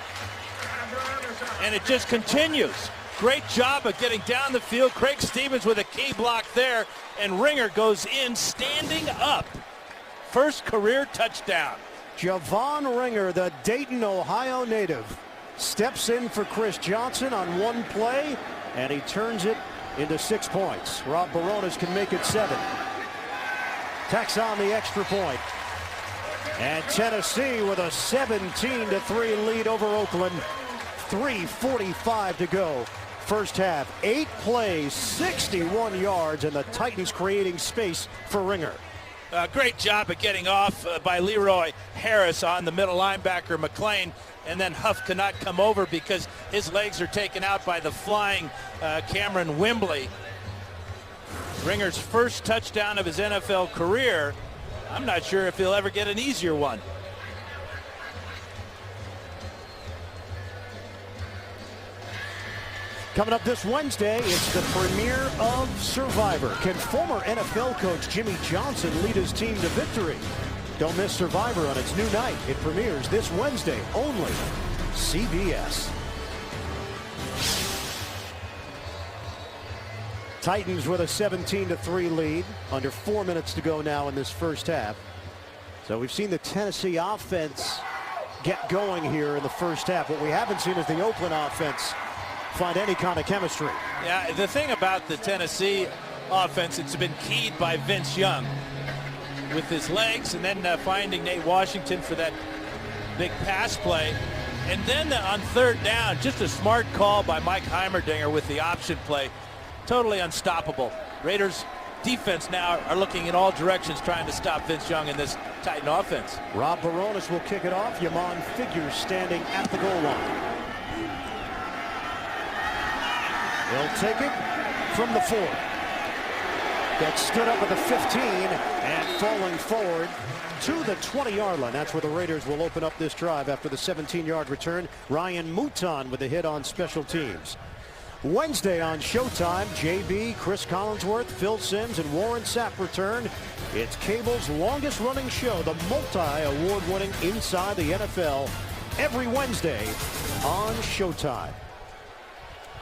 and it just continues. Great job of getting down the field. Craig Stevens with a key block there, and Ringer goes in standing up. First career touchdown. Javon Ringer, the Dayton, Ohio native, steps in for Chris Johnson on one play, and he turns it into 6 points. Rob Barones can make it 7. Tacks on the extra point. And Tennessee with a 17-3 lead over Oakland. 3:45 to go. First half, 8 plays, 61 yards, and the Titans creating space for Ringer. Great job of getting off by Leroy Harris on the middle linebacker McClain, and then Huff cannot come over because his legs are taken out by the flying Cameron Wembley. Ringer's first touchdown of his NFL career. I'm not sure if he'll ever get an easier one. Coming up this Wednesday, it's the premiere of Survivor. Can former NFL coach Jimmy Johnson lead his team to victory? Don't miss Survivor on its new night. It premieres this Wednesday, only CBS. Titans with a 17-3 lead. Under 4 minutes to go now in this first half. So we've seen the Tennessee offense get going here in the first half. What we haven't seen is the Oakland offense find any kind of chemistry. Yeah, the thing about the Tennessee offense, it's been keyed by Vince Young with his legs, and then finding Nate Washington for that big pass play. And then on third down, just a smart call by Mike Heimerdinger with the option play. Totally unstoppable. Raiders defense now are looking in all directions trying to stop Vince Young in this Titan offense. Rob Barones will kick it off. Yamon Figures standing at the goal line. They'll take it from the 4. That stood up at the 15 and falling forward to the 20-yard line. That's where the Raiders will open up this drive after the 17-yard return. Ryan Mouton with a hit on special teams. Wednesday on Showtime, JB, Chris Collinsworth, Phil Simms, and Warren Sapp return. It's cable's longest-running show, the multi-award-winning Inside the NFL, every Wednesday on Showtime.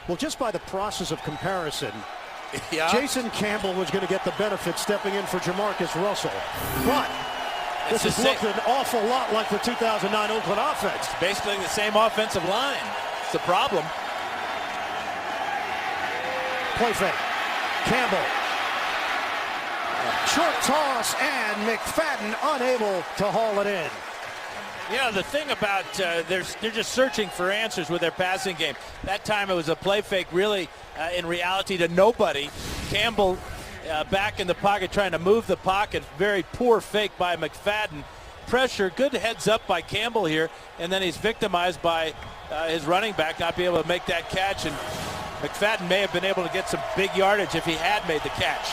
Well, just by the process of comparison, yeah, Jason Campbell was going to get the benefit stepping in for Jamarcus Russell. But this has looked an awful lot like the 2009 Oakland offense. It's basically the same offensive line. It's the problem. Play fake. Campbell. Short toss, and McFadden unable to haul it in. Yeah, the thing about they're just searching for answers with their passing game. That time it was a play fake, really, in reality, to nobody. Campbell back in the pocket trying to move the pocket. Very poor fake by McFadden. Pressure, good heads up by Campbell here, and then he's victimized by his running back not being able to make that catch. And McFadden may have been able to get some big yardage if he had made the catch.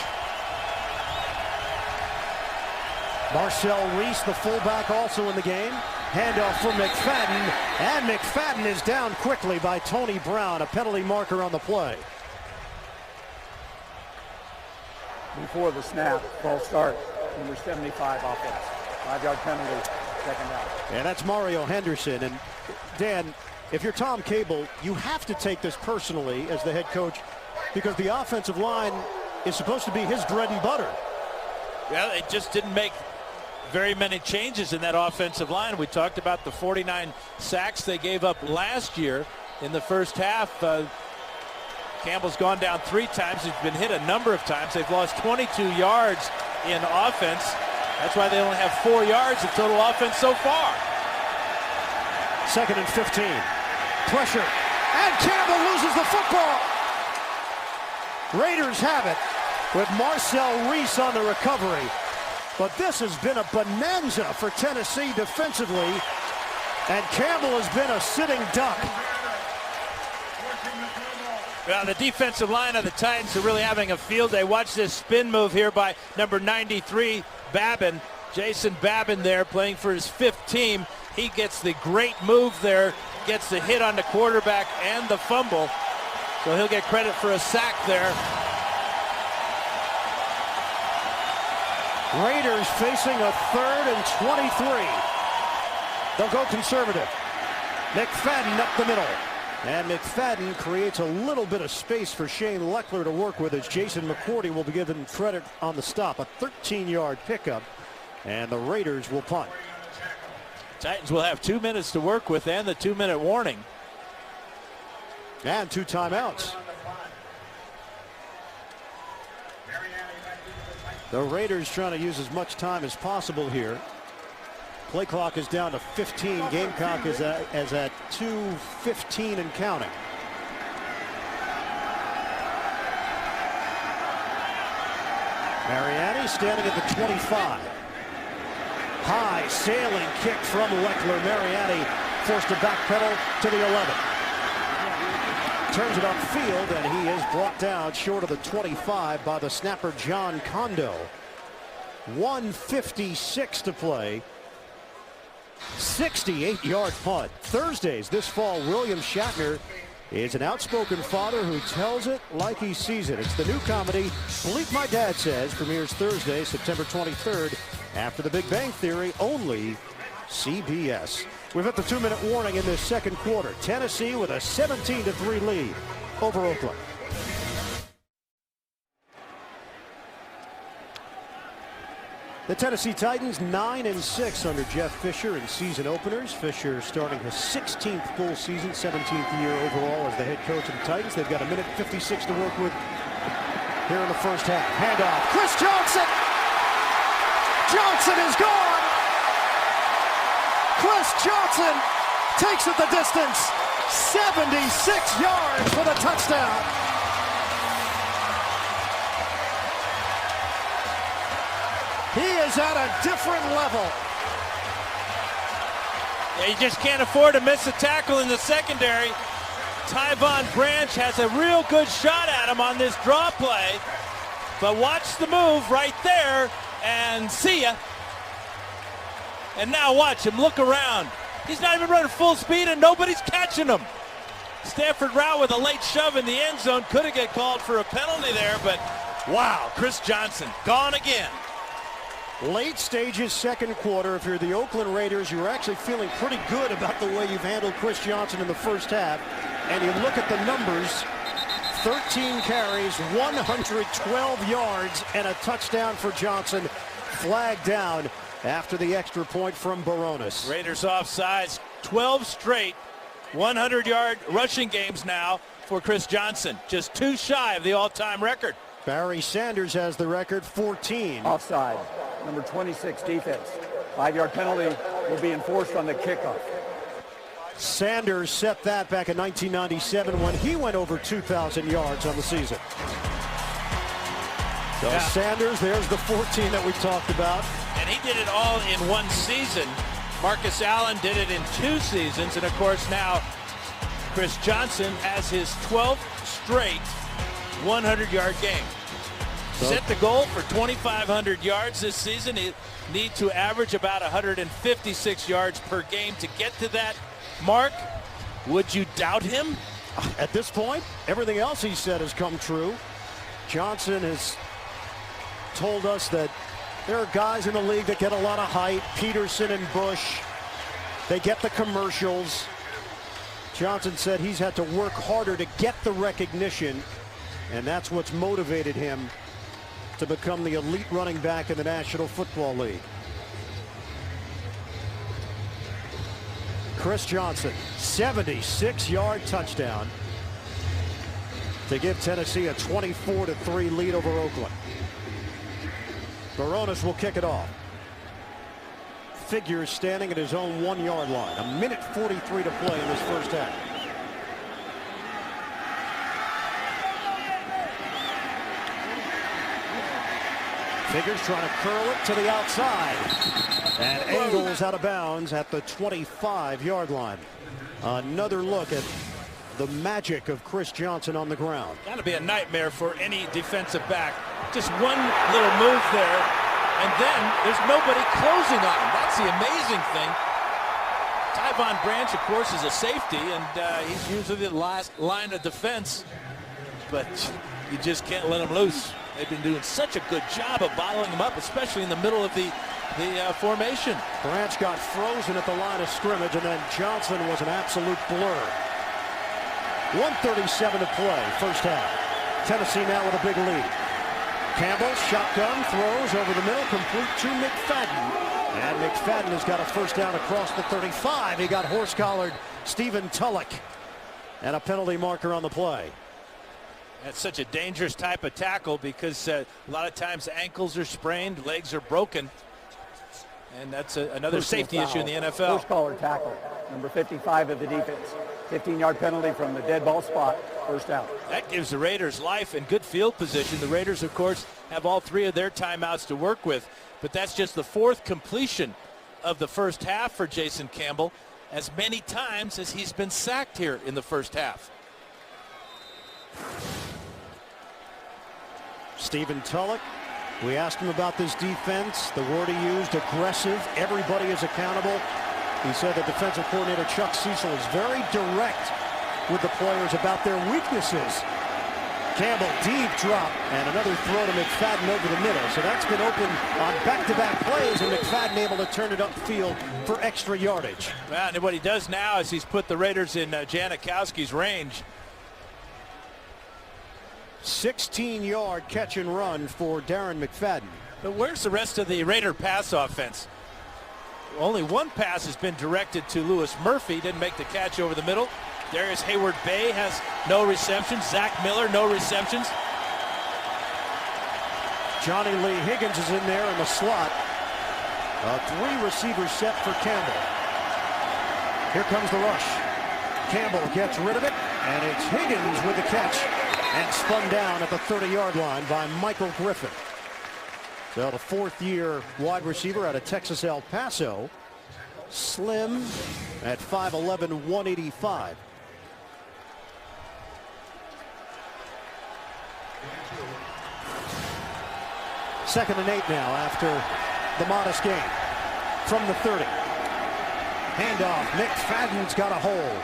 Marcel Reese, the fullback, also in the game. Handoff for McFadden, and McFadden is down quickly by Tony Brown, a penalty marker on the play. Before the snap, false start, number 75 offense. 5-yard penalty, second down. And that's Mario Henderson. And Dan, if you're Tom Cable, you have to take this personally as the head coach because the offensive line is supposed to be his bread and butter. Well, it just didn't make very many changes in that offensive line. We talked about the 49 sacks they gave up last year in the first half. Campbell's gone down 3 times. He's been hit a number of times. They've lost 22 yards in offense. That's why they only have 4 yards of total offense so far. 2nd and 15. Pressure. And Campbell loses the football. Raiders have it with Marcel Reese on the recovery. But this has been a bonanza for Tennessee defensively. And Campbell has been a sitting duck. Well, the defensive line of the Titans are really having a field day. Watch this spin move here by number 93, Babin. Jason Babin there playing for his 5th team. He gets the great move there, gets the hit on the quarterback and the fumble. So he'll get credit for a sack there. Raiders facing a 3rd and 23. They'll go conservative. McFadden up the middle. And McFadden creates a little bit of space for Shane Leckler to work with as Jason McCourty will be given credit on the stop. A 13-yard pickup. And the Raiders will punt. Titans will have 2 minutes to work with and the 2-minute warning. And 2 timeouts. The Raiders trying to use as much time as possible here. Play clock is down to 15. Gamecock is at 2:15 and counting. Mariani standing at the 25. High sailing kick from Leckler. Mariani forced to backpedal to the 11. Turns it upfield, and he is brought down short of the 25 by the snapper John Kondo. 1:56 to play. 68-yard punt. Thursdays this fall, William Shatner is an outspoken father who tells it like he sees it. It's the new comedy, Bleep My Dad Says, premieres Thursday, September 23rd, after The Big Bang Theory, only CBS. We've hit the 2-minute warning in this second quarter. Tennessee with a 17-3 lead over Oakland. The Tennessee Titans 9-6 under Jeff Fisher in season openers. Fisher starting his 16th full season, 17th year overall as the head coach of the Titans. They've got a minute 56 to work with here in the first half. Handoff. Chris Johnson. Johnson is gone. Chris Johnson takes it the distance. 76 yards for the touchdown. He is at a different level. Yeah, you just can't afford to miss a tackle in the secondary. Tyvon Branch has a real good shot at him on this draw play. But watch the move right there and see ya. And now watch him look around. He's not even running full speed and nobody's catching him. Stanford Rao with a late shove in the end zone. Could have get called for a penalty there, but wow, Chris Johnson gone again. Late stages, second quarter. If you're the Oakland Raiders, you're actually feeling pretty good about the way you've handled Chris Johnson in the first half. And you look at the numbers, 13 carries, 112 yards, and a touchdown for Johnson. Flagged down after the extra point from Baronis. Raiders offsides, 12 straight 100-yard rushing games now for Chris Johnson. Just 2 shy of the all-time record. Barry Sanders has the record, 14. Offside. Number 26 defense. 5-yard penalty will be enforced on the kickoff. Sanders set that back in 1997 when he went over 2,000 yards on the season. So yeah. Sanders, there's the 14 that we talked about. And he did it all in one season. Marcus Allen did it in 2 seasons. And of course now Chris Johnson has his 12th straight 100-yard game. Set the goal for 2,500 yards this season. He need to average about 156 yards per game to get to that mark. Would you doubt him? At this point, everything else he said has come true. Johnson has told us that there are guys in the league that get a lot of hype. Peterson and Bush, they get the commercials. Johnson said he's had to work harder to get the recognition, and that's what's motivated him to become the elite running back in the National Football League. Chris Johnson, 76-yard touchdown to give Tennessee a 24-3 lead over Oakland. Barones will kick it off. Figures standing at his own 1-yard line. A minute 43 to play in this first half. Figures trying to curl it to the outside. And angles out of bounds at the 25-yard line. Another look at the magic of Chris Johnson on the ground. Got to be a nightmare for any defensive back. Just one little move there, and then there's nobody closing on him. That's the amazing thing. Tyvon Branch, of course, is a safety, and he's usually the last line of defense, but you just can't let him loose. They've been doing such a good job of bottling him up, especially in the middle of the formation. Branch got frozen at the line of scrimmage, and then Johnson was an absolute blur. 1:37 to play, first half. Tennessee now with a big lead. Campbell, shotgun, throws over the middle, complete to McFadden. And McFadden has got a first down across the 35. He got horse-collared Stephen Tulloch. And a penalty marker on the play. That's such a dangerous type of tackle because a lot of times ankles are sprained, legs are broken. And that's another safety issue in the NFL. Horse-collared tackle, number 55 of the defense. 15-yard penalty from the dead ball spot, first down. That gives the Raiders life and good field position. The Raiders, of course, have all 3 of their timeouts to work with, but that's just the 4th completion of the first half for Jason Campbell, as many times as he's been sacked here in the first half. Stephen Tulloch, we asked him about this defense. The word he used, aggressive. Everybody is accountable. He said that defensive coordinator Chuck Cecil is very direct with the players about their weaknesses. Campbell, deep drop, and another throw to McFadden over the middle. So that's been open on back-to-back plays, and McFadden able to turn it upfield for extra yardage. Well, and what he does now is he's put the Raiders in Janikowski's range. 16-yard catch and run for Darren McFadden. But where's the rest of the Raider pass offense? Only one pass has been directed to Lewis Murphy. Didn't make the catch over the middle. Darius Hayward-Bay has no receptions. Zach Miller, no receptions. Johnny Lee Higgins is in there in the slot. A 3-receiver set for Campbell. Here comes the rush. Campbell gets rid of it, and it's Higgins with the catch, and spun down at the 30-yard line by Michael Griffin. So the 4th-year wide receiver out of Texas El Paso, slim at 5'11", 185. Second and 8 now after the modest gain from the 30. Handoff. McFadden's got a hole.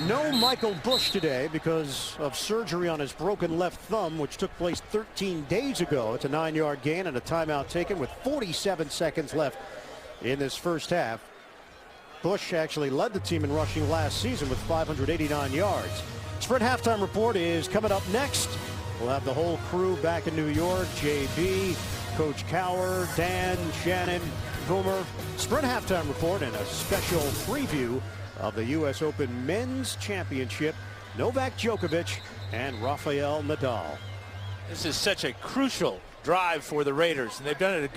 No Michael Bush today because of surgery on his broken left thumb, which took place 13 days ago. It's a 9-yard gain and a timeout taken with 47 seconds left in this first half. Bush actually led the team in rushing last season with 589 yards. Sprint halftime report is coming up next. We'll have the whole crew back in New York. JB, Coach Cower, Dan, Shannon, Boomer. Sprint halftime report and a special preview of the U.S. Open Men's Championship, Novak Djokovic and Rafael Nadal. This is such a crucial drive for the Raiders, and they've done a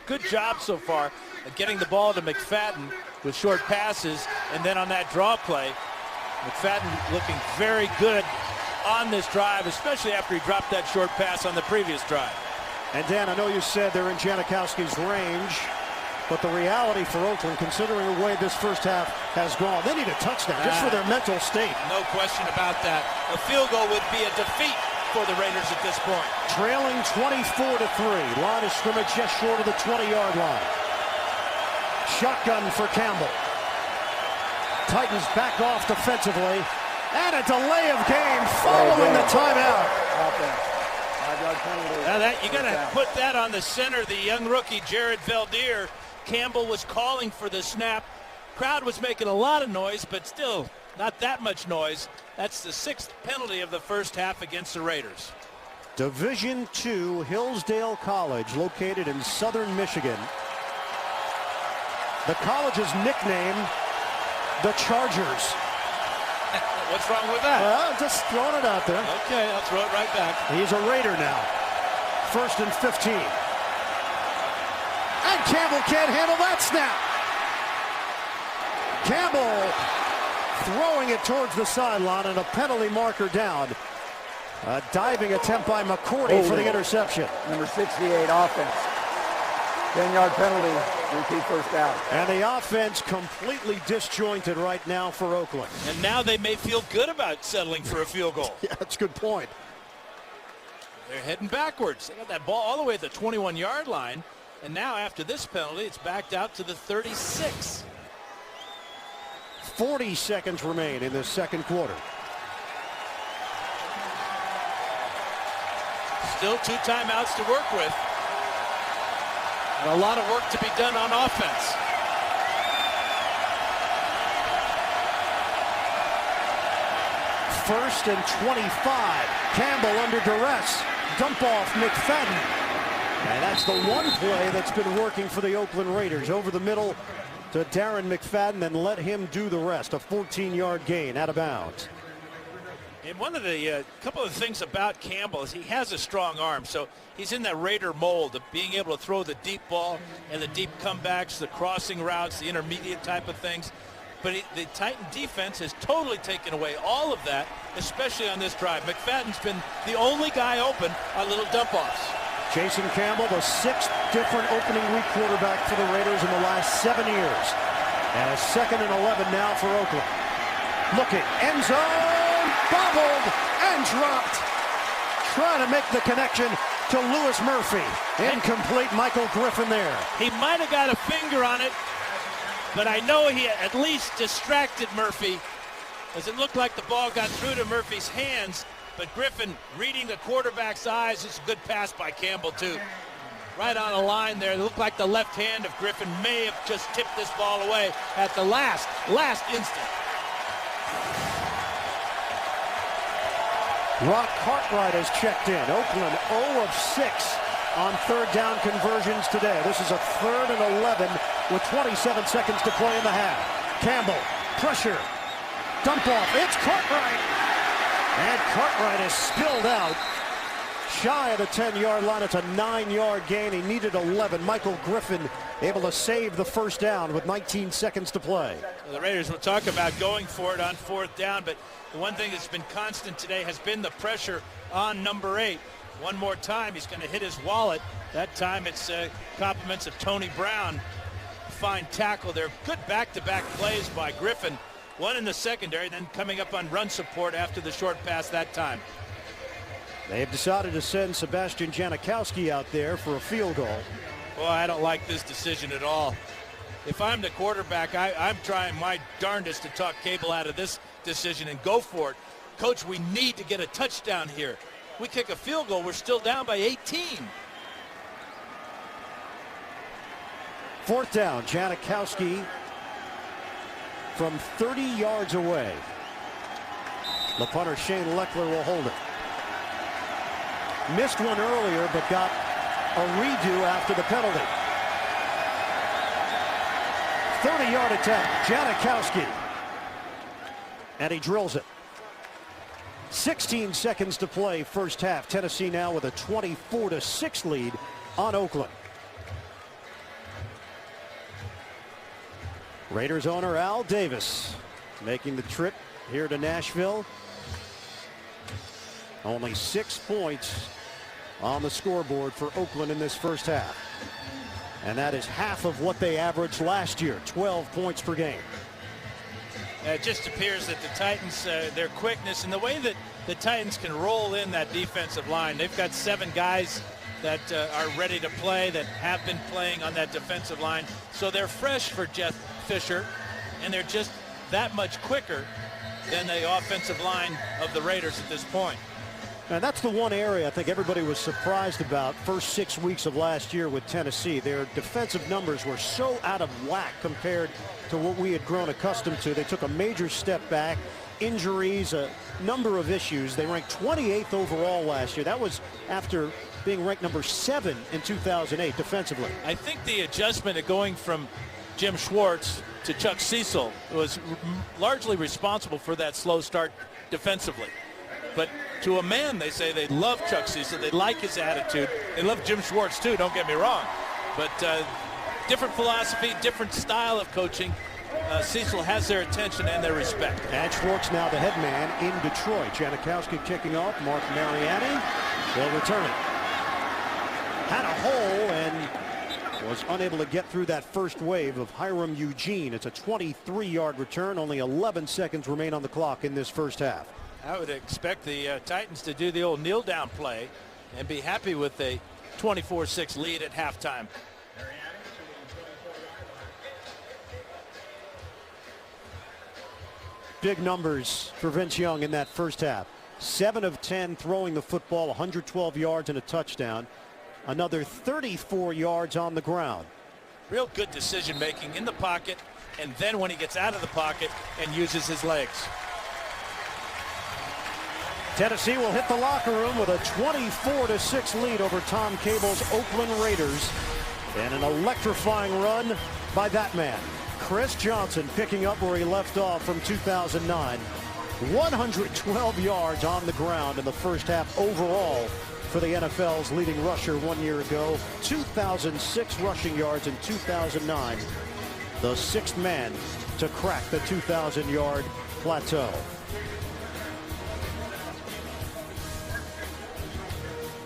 good job so far of getting the ball to McFadden with short passes, and then on that draw play, McFadden looking very good on this drive, especially after he dropped that short pass on the previous drive. And Dan, I know you said they're in Janikowski's range, but the reality for Oakland, considering the way this first half has gone, they need a touchdown just for their mental state. No question about that. A field goal would be a defeat for the Raiders at this point. Trailing 24-3. Line of scrimmage just short of the 20-yard line. Shotgun for Campbell. Titans back off defensively. And a delay of game following the timeout. Now you got to put that on the center. The young rookie, Jared Veldier. Campbell was calling for the snap. Crowd was making a lot of noise, but still not that much noise. That's the 6th penalty of the first half against the Raiders. Division II Hillsdale College, located in southern Michigan. The college's nickname the Chargers. What's wrong with that? Well, just throwing it out there. Okay, I'll throw it right back. He's a Raider now. 1st and 15. And Campbell can't handle that snap. Campbell throwing it towards the sideline and a penalty marker down. A diving attempt by McCourty for the interception. Number 68 offense. 10-yard penalty, repeat first down. And the offense completely disjointed right now for Oakland. And now they may feel good about settling for a field goal. Yeah, that's a good point. They're heading backwards. They got that ball all the way at the 21-yard line. And now after this penalty, it's backed out to the 36. 40 seconds remain in the second quarter. Still 2 timeouts to work with. And a lot of work to be done on offense. First and 25. Campbell under duress. Dump off McFadden. And that's the one play that's been working for the Oakland Raiders. Over the middle to Darren McFadden and let him do the rest. A 14-yard gain out of bounds. And one of the couple of things about Campbell is he has a strong arm, so he's in that Raider mold of being able to throw the deep ball and the deep comebacks, the crossing routes, the intermediate type of things. But the Titan defense has totally taken away all of that, especially on this drive. McFadden's been the only guy open on little dump-offs. Jason Campbell, the 6th different opening week quarterback for the Raiders in the last 7 years. And a 2nd and 11 now for Oakland. Looking, end zone, bobbled and dropped. Trying to make the connection to Lewis Murphy. Incomplete. Michael Griffin there. He might have got a finger on it, but I know he at least distracted Murphy, as it looked like the ball got through to Murphy's hands. But Griffin, reading the quarterback's eyes, it's a good pass by Campbell, too. Right on a line there. It looked like the left hand of Griffin may have just tipped this ball away at the last instant. Rock Cartwright has checked in. Oakland 0 of 6 on 3rd down conversions today. This is a 3rd and 11 with 27 seconds to play in the half. Campbell, pressure, dump off. It's Cartwright. And Cartwright is spilled out shy of the 10-yard line. It's a 9-yard gain. He needed 11. Michael Griffin able to save the first down with 19 seconds to play. The Raiders will talk about going for it on 4th down, but the one thing that's been constant today has been the pressure on number 8. One more time, he's going to hit his wallet. That time it's compliments of Tony Brown. Fine tackle there. Good back-to-back plays by Griffin. One in the secondary, then coming up on run support after the short pass that time. They've decided to send Sebastian Janikowski out there for a field goal. Well, I don't like this decision at all. If I'm the quarterback, I'm trying my darndest to talk Cable out of this decision and go for it. Coach, we need to get a touchdown here. We kick a field goal, we're still down by 18. 4th down, Janikowski from 30 yards away. The punter, Shane Leckler, will hold it. Missed one earlier, but got a redo after the penalty. 30-yard attempt, Janikowski. And he drills it. 16 seconds to play first half. Tennessee now with a 24-6 lead on Oakland. Raiders owner Al Davis making the trip here to Nashville. Only 6 points on the scoreboard for Oakland in this first half. And that is half of what they averaged last year, 12 points per game. It just appears that the Titans, their quickness and the way that the Titans can roll in that defensive line. They've got 7 guys that are ready to play, that have been playing on that defensive line. So they're fresh for Jeff Fisher, and they're just that much quicker than the offensive line of the Raiders at this point. And that's the one area I think everybody was surprised about first 6 weeks of last year with Tennessee. Their defensive numbers were so out of whack compared to what we had grown accustomed to. They took a major step back, injuries, a number of issues. They ranked 28th overall last year. That was after being ranked number 7 in 2008 defensively. I think the adjustment of going from Jim Schwartz to Chuck Cecil, who was largely responsible for that slow start defensively. But to a man, they say they love Chuck Cecil. They like his attitude. They love Jim Schwartz, too, don't get me wrong. But different philosophy, different style of coaching. Cecil has their attention and their respect. And Schwartz now the head man in Detroit. Janikowski kicking off. Mark Mariani will return it. Had a hole and was unable to get through that first wave of Hiram Eugene. It's a 23-yard return. Only 11 seconds remain on the clock in this first half. I would expect the Titans to do the old kneel-down play and be happy with a 24-6 lead at halftime. Big numbers for Vince Young in that first half. 7 of 10 throwing the football, 112 yards and a touchdown. Another 34 yards on the ground. Real good decision making in the pocket, and then when he gets out of the pocket and uses his legs. Tennessee will hit the locker room with a 24-6 lead over Tom Cable's Oakland Raiders. And an electrifying run by that man, Chris Johnson, picking up where he left off from 2009. 112 yards on the ground in the first half overall for the NFL's leading rusher 1 year ago. 2006 rushing yards in 2009. The sixth man to crack the 2,000-yard plateau.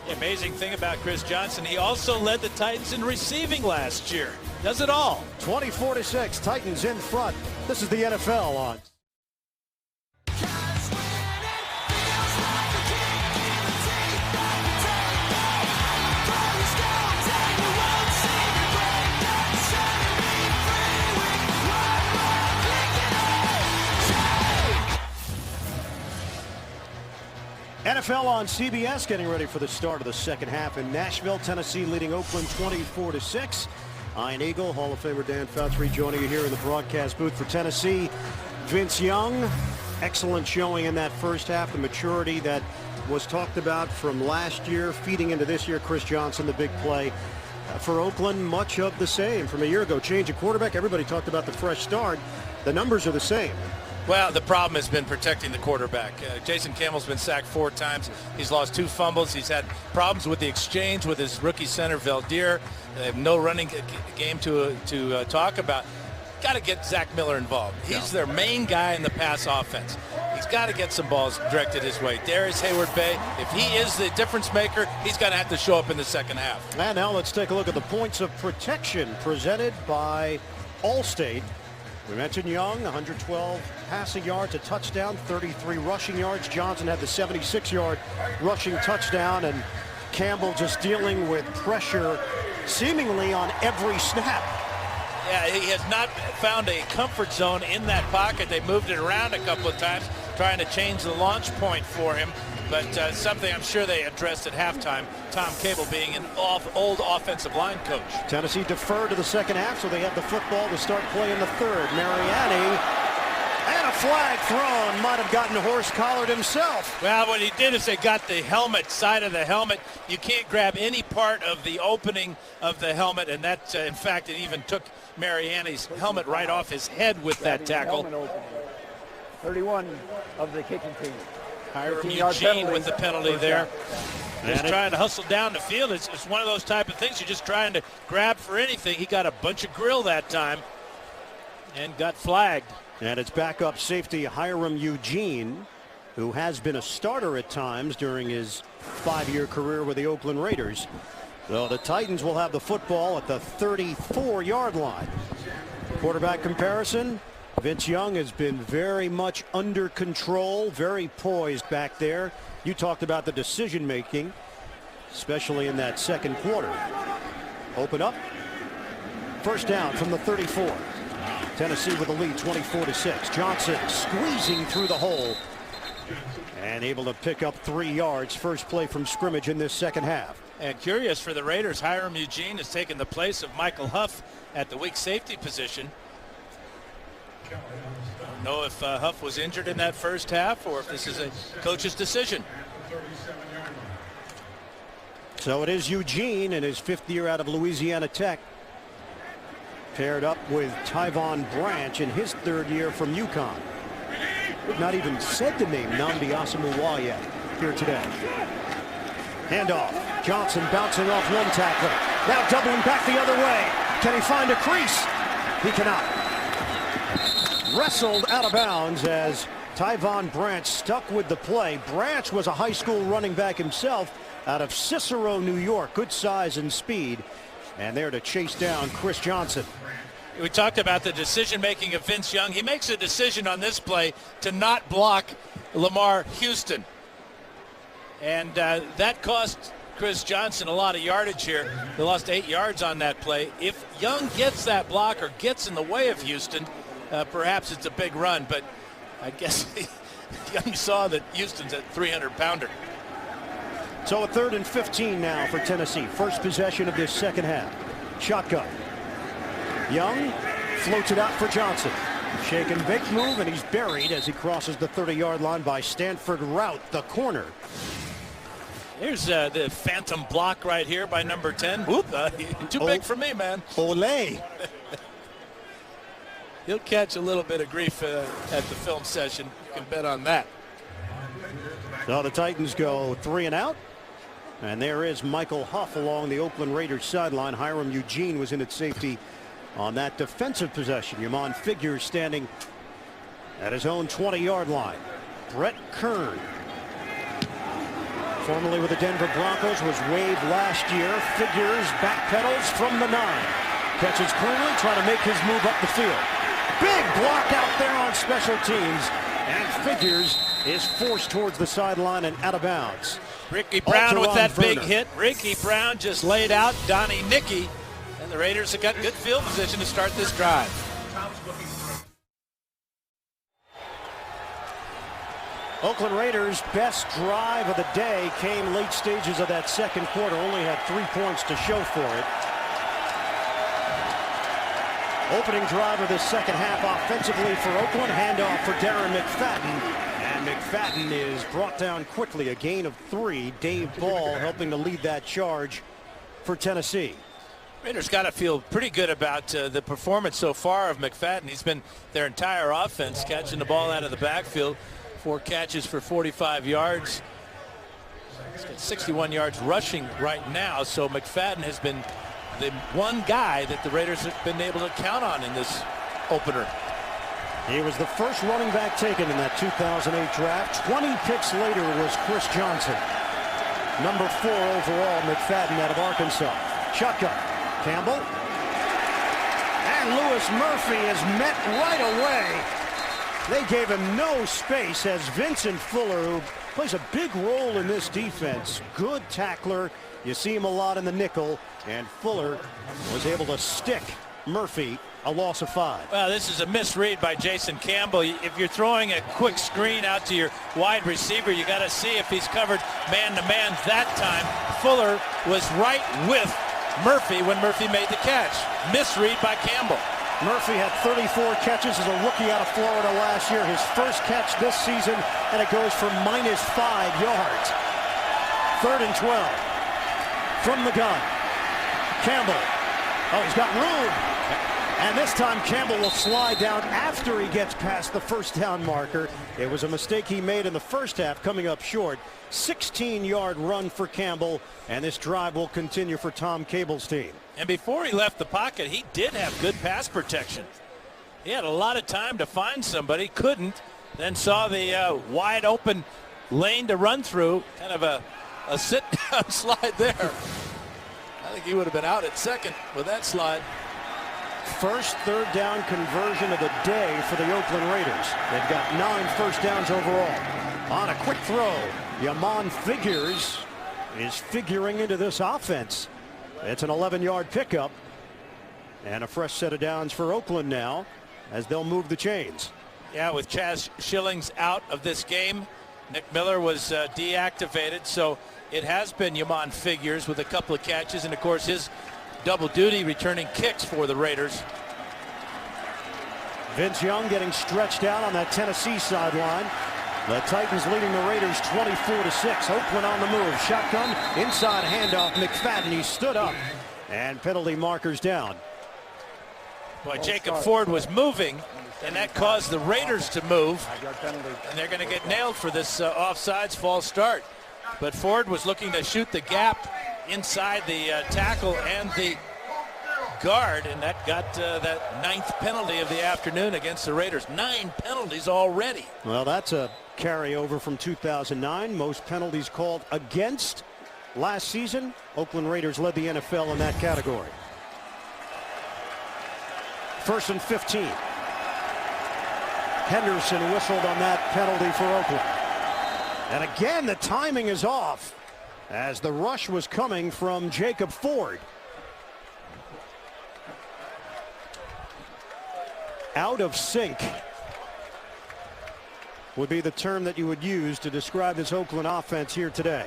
The amazing thing about Chris Johnson, he also led the Titans in receiving last year. Does it all. 24-6, Titans in front. This is the NFL on. NFL on CBS, getting ready for the start of the second half in Nashville, Tennessee, leading Oakland 24-6. Iron Eagle, Hall of Famer Dan Fouts rejoining you here in the broadcast booth for Tennessee. Vince Young, excellent showing in that first half. The maturity that was talked about from last year feeding into this year. Chris Johnson, the big play. For Oakland, much of the same from a year ago. Change of quarterback. Everybody talked about the fresh start. The numbers are the same. Well, the problem has been protecting the quarterback. Jason Campbell's been sacked 4 times. He's lost 2 fumbles. He's had problems with the exchange with his rookie center, Valdir. They have no running game to talk about. Got to get Zach Miller involved. He's their main guy in the pass offense. He's got to get some balls directed his way. Darius Hayward-Bay, if he is the difference maker, he's going to have to show up in the second half. And now let's take a look at the points of protection presented by Allstate. We mentioned Young, 112 passing yards, a touchdown, 33 rushing yards. Johnson had the 76-yard rushing touchdown, and Campbell just dealing with pressure seemingly on every snap. Yeah, he has not found a comfort zone in that pocket. They moved it around a couple of times, trying to change the launch point for him. But something I'm sure they addressed at halftime, Tom Cable being an old offensive line coach. Tennessee deferred to the second half, so they have the football to start playing the third. Mariani, and a flag thrown. Might have gotten horse-collared himself. Well, what he did is they got the helmet, side of the helmet. You can't grab any part of the opening of the helmet, and that, in fact, it even took Mariani's helmet right off his head with that tackle. 31 of the kicking team. Hiram Eugene with the penalty there. Just trying to hustle down the field. It's one of those type of things. You're just trying to grab for anything. He got a bunch of grill that time and got flagged. And it's backup safety Hiram Eugene, who has been a starter at times during his 5-year career with the Oakland Raiders. So the Titans will have the football at the 34-yard line. Quarterback comparison. Vince Young has been very much under control, very poised back there. You talked about the decision making, especially in that second quarter. Open up. First down from the 34. Tennessee with the lead, 24-6. Johnson squeezing through the hole and able to pick up 3 yards. First play from scrimmage in this second half. And curious for the Raiders, Hiram Eugene has taken the place of Michael Huff at the weak safety position. I don't know if Huff was injured in that first half or if this is a coach's decision. So it is Eugene in his 5th year out of Louisiana Tech. paired up with Tyvon Branch in his third year from UConn. We've not even said the name Nnamdi Asomugha yet here today. Handoff. Johnson bouncing off one tackler. Now doubling back the other way. Can he find a crease? He cannot. Wrestled out of bounds as Tyvon Branch stuck with the play. Branch was a high school running back himself out of Cicero, New York. Good size and speed. And there to chase down Chris Johnson. We talked about the decision-making of Vince Young. He makes a decision on this play to not block Lamar Houston. And that cost Chris Johnson a lot of yardage here. They lost 8 yards on that play. If Young gets that block or gets in the way of Houston, perhaps it's a big run. But I guess Young saw that Houston's a 300-pounder. So a 3rd and 15 now for Tennessee. First possession of this second half. Shotgun. Young floats it out for Johnson. Shake and bake move, and he's buried as he crosses the 30-yard line by Stanford Rout, the corner. Here's the phantom block right here by number 10. Whoop, too big for me, man. Olay. He'll catch a little bit of grief at the film session. You can bet on that. So the Titans go 3 and out. And there is Michael Huff along the Oakland Raiders sideline. Hiram Eugene was in at safety on that defensive possession. Yamon Figures standing at his own 20-yard line. Brett Kern, formerly with the Denver Broncos, was waived last year. Figures backpedals from the 9. Catches cleanly, trying to make his move up the field. Big block out there on special teams. And Figures is forced towards the sideline and out of bounds. Ricky Brown with that big hit. Ricky Brown just laid out Donnie Nicky. And the Raiders have got good field position to start this drive. Oakland Raiders' best drive of the day came late stages of that second quarter. Only had 3 points to show for it. Opening drive of the second half offensively for Oakland. Handoff for Darren McFadden. And McFadden is brought down quickly. A gain of 3. Dave Ball helping to lead that charge for Tennessee. Raiders got to feel pretty good about the performance so far of McFadden. He's been their entire offense catching the ball out of the backfield. 4 catches for 45 yards. He's got 61 yards rushing right now. So McFadden has been the one guy that the Raiders have been able to count on in this opener. He was the first running back taken in that 2008 draft. 20 picks later was Chris Johnson. Number 4 overall, McFadden out of Arkansas. Shotgun. Campbell. And Lewis Murphy is met right away. They gave him no space as Vincent Fuller, who plays a big role in this defense. Good tackler. You see him a lot in the nickel. And Fuller was able to stick Murphy. A loss of 5. Well, this is a misread by Jason Campbell. If you're throwing a quick screen out to your wide receiver, you got to see if he's covered man-to-man that time. Fuller was right with Murphy when Murphy made the catch. Misread by Campbell. Murphy had 34 catches as a rookie out of Florida last year. His first catch this season, and it goes for -5 yards. 3rd and 12. From the gun. Campbell. Oh, he's got room. And this time Campbell will slide down after he gets past the first down marker. It was a mistake he made in the first half, coming up short. 16-yard run for Campbell, and this drive will continue for Tom Cable's team. And before he left the pocket, he did have good pass protection. He had a lot of time to find somebody, couldn't, then saw the wide open lane to run through. Kind of a sit-down slide there. I think he would have been out at second with that slide. First 3rd down conversion of the day for the Oakland Raiders. They've got 9 first downs overall. On a quick throw, Yamon Figures is figuring into this offense. It's an 11-yard pickup. And a fresh set of downs for Oakland now as they'll move the chains. Yeah, with Chaz Schillings out of this game, Nick Miller was deactivated, so it has been Yamon Figures with a couple of catches, and of course his double duty returning kicks for the Raiders. Vince Young getting stretched out on that Tennessee sideline. The Titans leading the Raiders 24-6. Oakland on the move. Shotgun, inside handoff. McFadden, he stood up. And penalty markers down. Boy, Jacob Ford was moving, and that caused the Raiders to move. And they're going to get nailed for this offsides false start. But Ford was looking to shoot the gap inside the tackle and the guard, and that got that 9th penalty of the afternoon against the Raiders. 9 penalties already. Well, that's a carryover from 2009. Most penalties called against last season. Oakland Raiders led the NFL in that category. 1st and 15. Henderson whistled on that penalty for Oakland. And again, the timing is off as the rush was coming from Jacob Ford. Out of sync would be the term that you would use to describe this Oakland offense here today.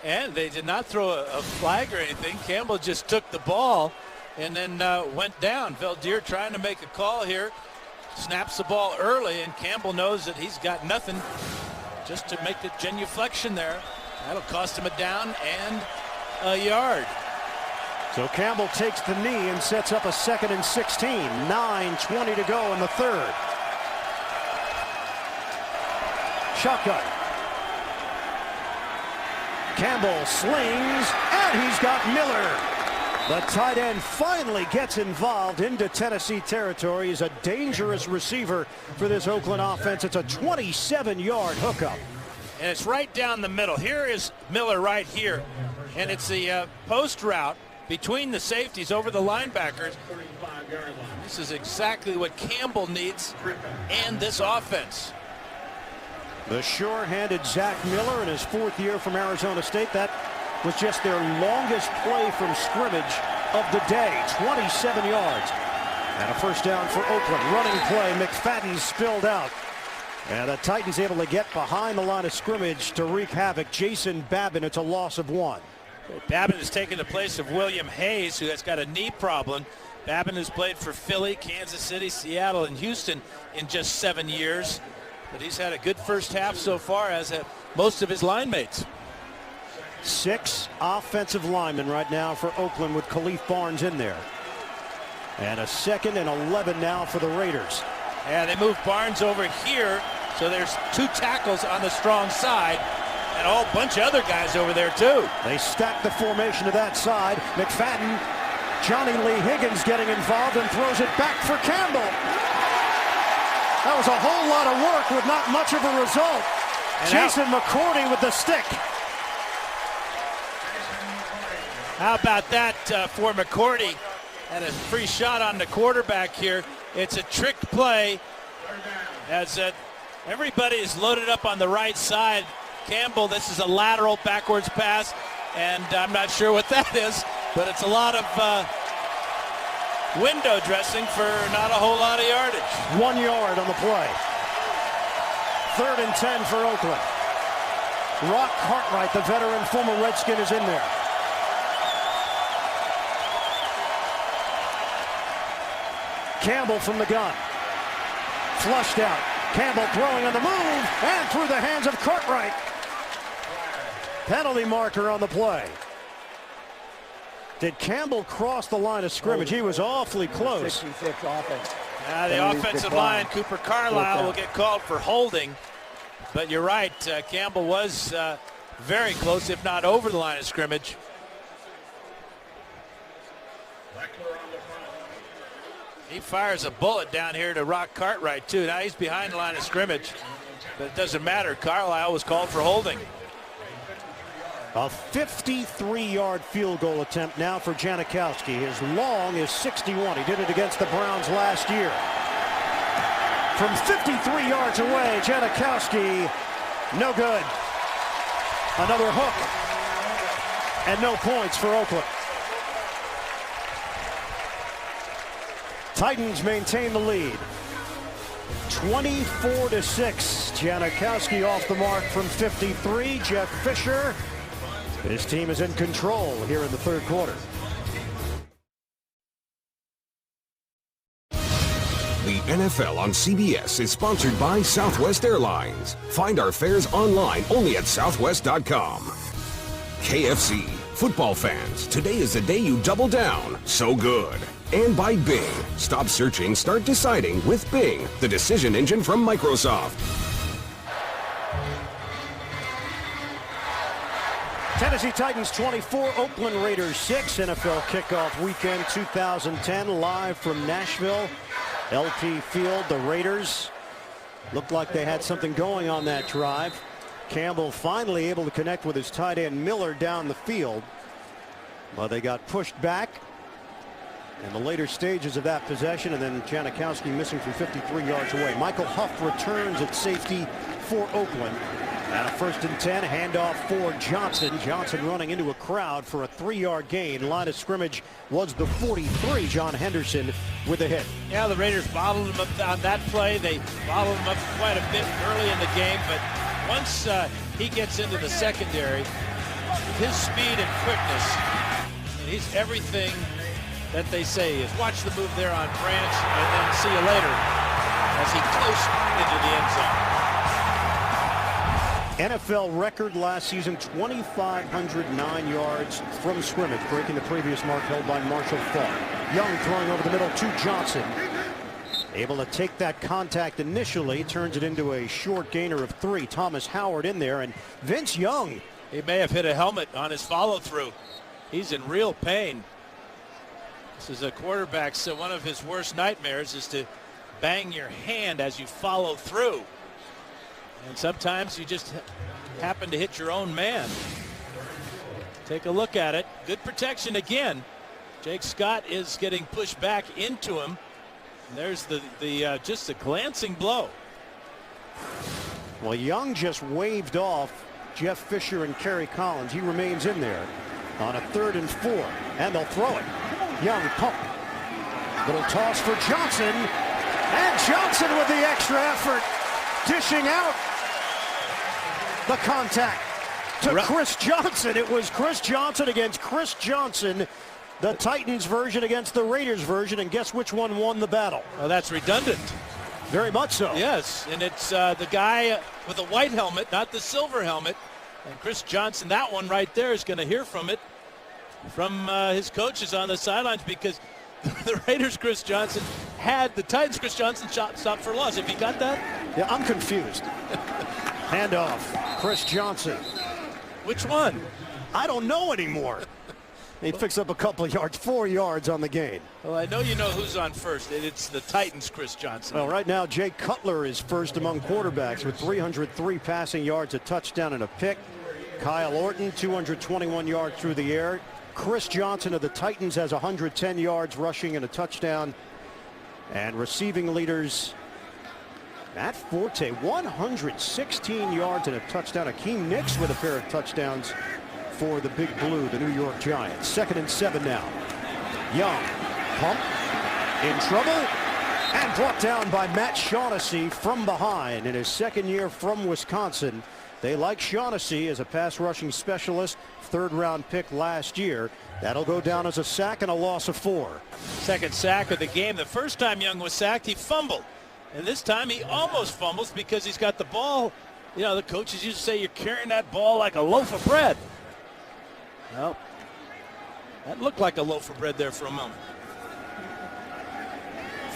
And they did not throw a flag or anything. Campbell just took the ball and then went down. Valdir trying to make a call here. Snaps the ball early, and Campbell knows that he's got nothing just to make the genuflection there. That'll cost him a down and a yard. So Campbell takes the knee and sets up a 2nd and 16. 9:20 to go in the 3rd. Shotgun. Campbell slings, and he's got Miller. The tight end finally gets involved into Tennessee territory. He's a dangerous receiver for this Oakland offense. It's a 27-yard hookup. And it's right down the middle. Here is Miller right here. And it's the post route between the safeties over the linebackers. This is exactly what Campbell needs and this offense. The sure-handed Zach Miller in his 4th year from Arizona State. That was just their longest play from scrimmage of the day. 27 yards. And a first down for Oakland. Running play. McFadden spilled out. And the Titans able to get behind the line of scrimmage to wreak havoc. Jason Babin, it's a loss of 1. Babin has taken the place of William Hayes, who has got a knee problem. Babin has played for Philly, Kansas City, Seattle, and Houston in just 7 years. But he's had a good first half so far, as have most of his line mates. 6 offensive linemen right now for Oakland with Khalif Barnes in there. And a 2nd and 11 now for the Raiders. And they move Barnes over here, so there's 2 tackles on the strong side. And a whole bunch of other guys over there, too. They stack the formation to that side. McFadden, Johnny Lee Higgins getting involved and throws it back for Campbell. That was a whole lot of work with not much of a result. And Jason McCourty with the stick. How about that for McCourty? And a free shot on the quarterback here. It's a trick play as everybody is loaded up on the right side. Campbell, this is a lateral backwards pass, and I'm not sure what that is, but it's a lot of window dressing for not a whole lot of yardage. 1 yard on the play. 3rd and 10 for Oakland. Rock Cartwright, the veteran former Redskin, is in there. Campbell from the gun. Flushed out. Campbell throwing on the move and through the hands of Cartwright. Penalty marker on the play. Did Campbell cross the line of scrimmage? He was awfully close. 66 offense. The offensive line, Cooper Carlisle, will get called for holding. But you're right, Campbell was very close, if not over the line of scrimmage. He fires a bullet down here to Rock Cartwright, too. Now he's behind the line of scrimmage, but it doesn't matter. Carlisle was called for holding. A 53-yard field goal attempt now for Janikowski. His long is 61. He did it against the Browns last year. From 53 yards away, Janikowski, no good. Another hook, and no points for Oakland. Titans maintain the lead. 24-6. Janikowski off the mark from 53. Jeff Fisher. His team is in control here in the 3rd quarter. The NFL on CBS is sponsored by Southwest Airlines. Find our fares online only at southwest.com. KFC. Football fans, today is the day you double down. So good. And by Bing. Stop searching, start deciding with Bing, the decision engine from Microsoft. Tennessee Titans 24, Oakland Raiders 6. NFL kickoff weekend 2010, live from Nashville. LT Field. The Raiders looked like they had something going on that drive. Campbell finally able to connect with his tight end Miller down the field. Well, they got pushed back in the later stages of that possession, and then Janikowski missing from 53 yards away. Michael Huff returns at safety for Oakland. And a 1st and 10, handoff for Johnson. Johnson running into a crowd for a 3-yard gain. Line of scrimmage was the 43. John Henderson with a hit. Yeah, the Raiders bottled him up on that play. They bottled him up quite a bit early in the game, but once he gets into the secondary, his speed and quickness, and he's everything that they say is. Watch the move there on Branch, and then see you later as he coasts into the end zone. NFL record last season, 2,509 yards from scrimmage, breaking the previous mark held by Marshall Faulk. Young throwing over the middle to Johnson. Able to take that contact initially, turns it into a short gainer of 3. Thomas Howard in there, and Vince Young. He may have hit a helmet on his follow-through. He's in real pain. This is a quarterback, so one of his worst nightmares is to bang your hand as you follow through. And sometimes you just happen to hit your own man. Take a look at it. Good protection again. Jake Scott is getting pushed back into him. And there's just a glancing blow. Well, Young just waved off Jeff Fisher and Kerry Collins. He remains in there on a 3rd and 4. And they'll throw it. Young pump. Little toss for Johnson. And Johnson with the extra effort. Dishing out the contact to Chris Johnson. It was Chris Johnson against Chris Johnson. The Titans version against the Raiders version. And guess which one won the battle? Well, that's redundant. Very much so. Yes, and it's the guy with the white helmet, not the silver helmet. And Chris Johnson, that one right there, is going to hear from it from his coaches on the sidelines, because the Raiders' Chris Johnson had the Titans' Chris Johnson stopped for loss. Have you got that? Yeah, I'm confused. Handoff, Chris Johnson. Which one? I don't know anymore. He picks up a couple of yards, 4 yards on the gain. Well, I know you know who's on first. It's the Titans' Chris Johnson. Well, right now, Jay Cutler is first among quarterbacks with 303 passing yards, a touchdown and a pick. Kyle Orton, 221 yards through the air. Chris Johnson of the Titans has 110 yards rushing and a touchdown. And receiving leaders, Matt Forte, 116 yards and a touchdown. Akeem Nicks with a pair of touchdowns for the Big Blue, the New York Giants. 2nd and 7 now. Young, pump, in trouble, and brought down by Matt Shaughnessy from behind in his 2nd year from Wisconsin. They like Shaughnessy as a pass rushing specialist, 3rd round pick last year. That'll go down as a sack and a loss of 4. 2nd sack of the game. The first time Young was sacked, he fumbled. And this time he almost fumbles because he's got the ball. You know, the coaches used to say you're carrying that ball like a loaf of bread. Well, that looked like a loaf of bread there for a moment.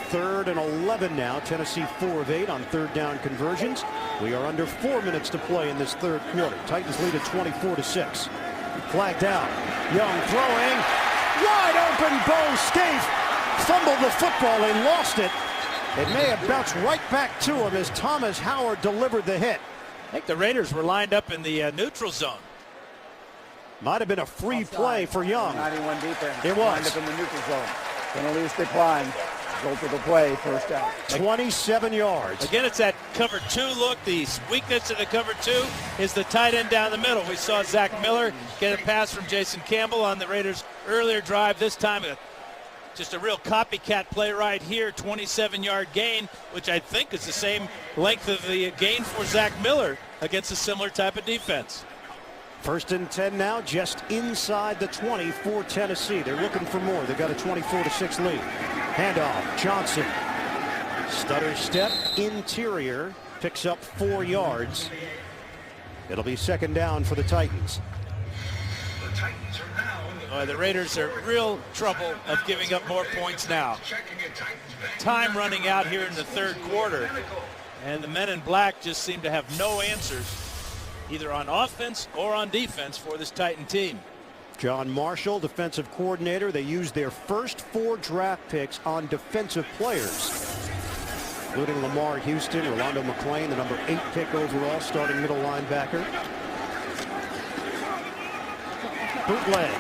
3rd and 11 now. Tennessee 4 of 8 on 3rd down conversions. We are under 4 minutes to play in this 3rd quarter. Titans lead at 24-6. Flag down. Young throwing. Wide open. Bo Scaife fumbled the football and lost it. It may have bounced right back to him as Thomas Howard delivered the hit. I think the Raiders were lined up in the neutral zone. Might have been a free play for Young. 91 defense. It was. Lined up in the neutral zone. Penalties declined. Result of the play, 1st down. 27 yards. Again, it's that cover 2 look. The weakness of the cover 2 is the tight end down the middle. We saw Zach Miller get a pass from Jason Campbell on the Raiders' earlier drive. This time, just a real copycat play right here. 27-yard gain, which I think is the same length of the gain for Zach Miller against a similar type of defense. 1st and 10 now, just inside the 20 for Tennessee. They're looking for more. They've got a 24-6 lead. Handoff, Johnson. Stutter step, interior, picks up 4 yards. It'll be 2nd down for the Titans. The Titans are now in the The Raiders are real trouble of giving up more points now. Time running out here in the third quarter, and the men in black just seem to have no answers, either on offense or on defense, for this Titan team. John Marshall, defensive coordinator. They used their first 4 draft picks on defensive players, including Lamar Houston, Orlando McClain, the number 8 pick overall, starting middle linebacker. Bootleg.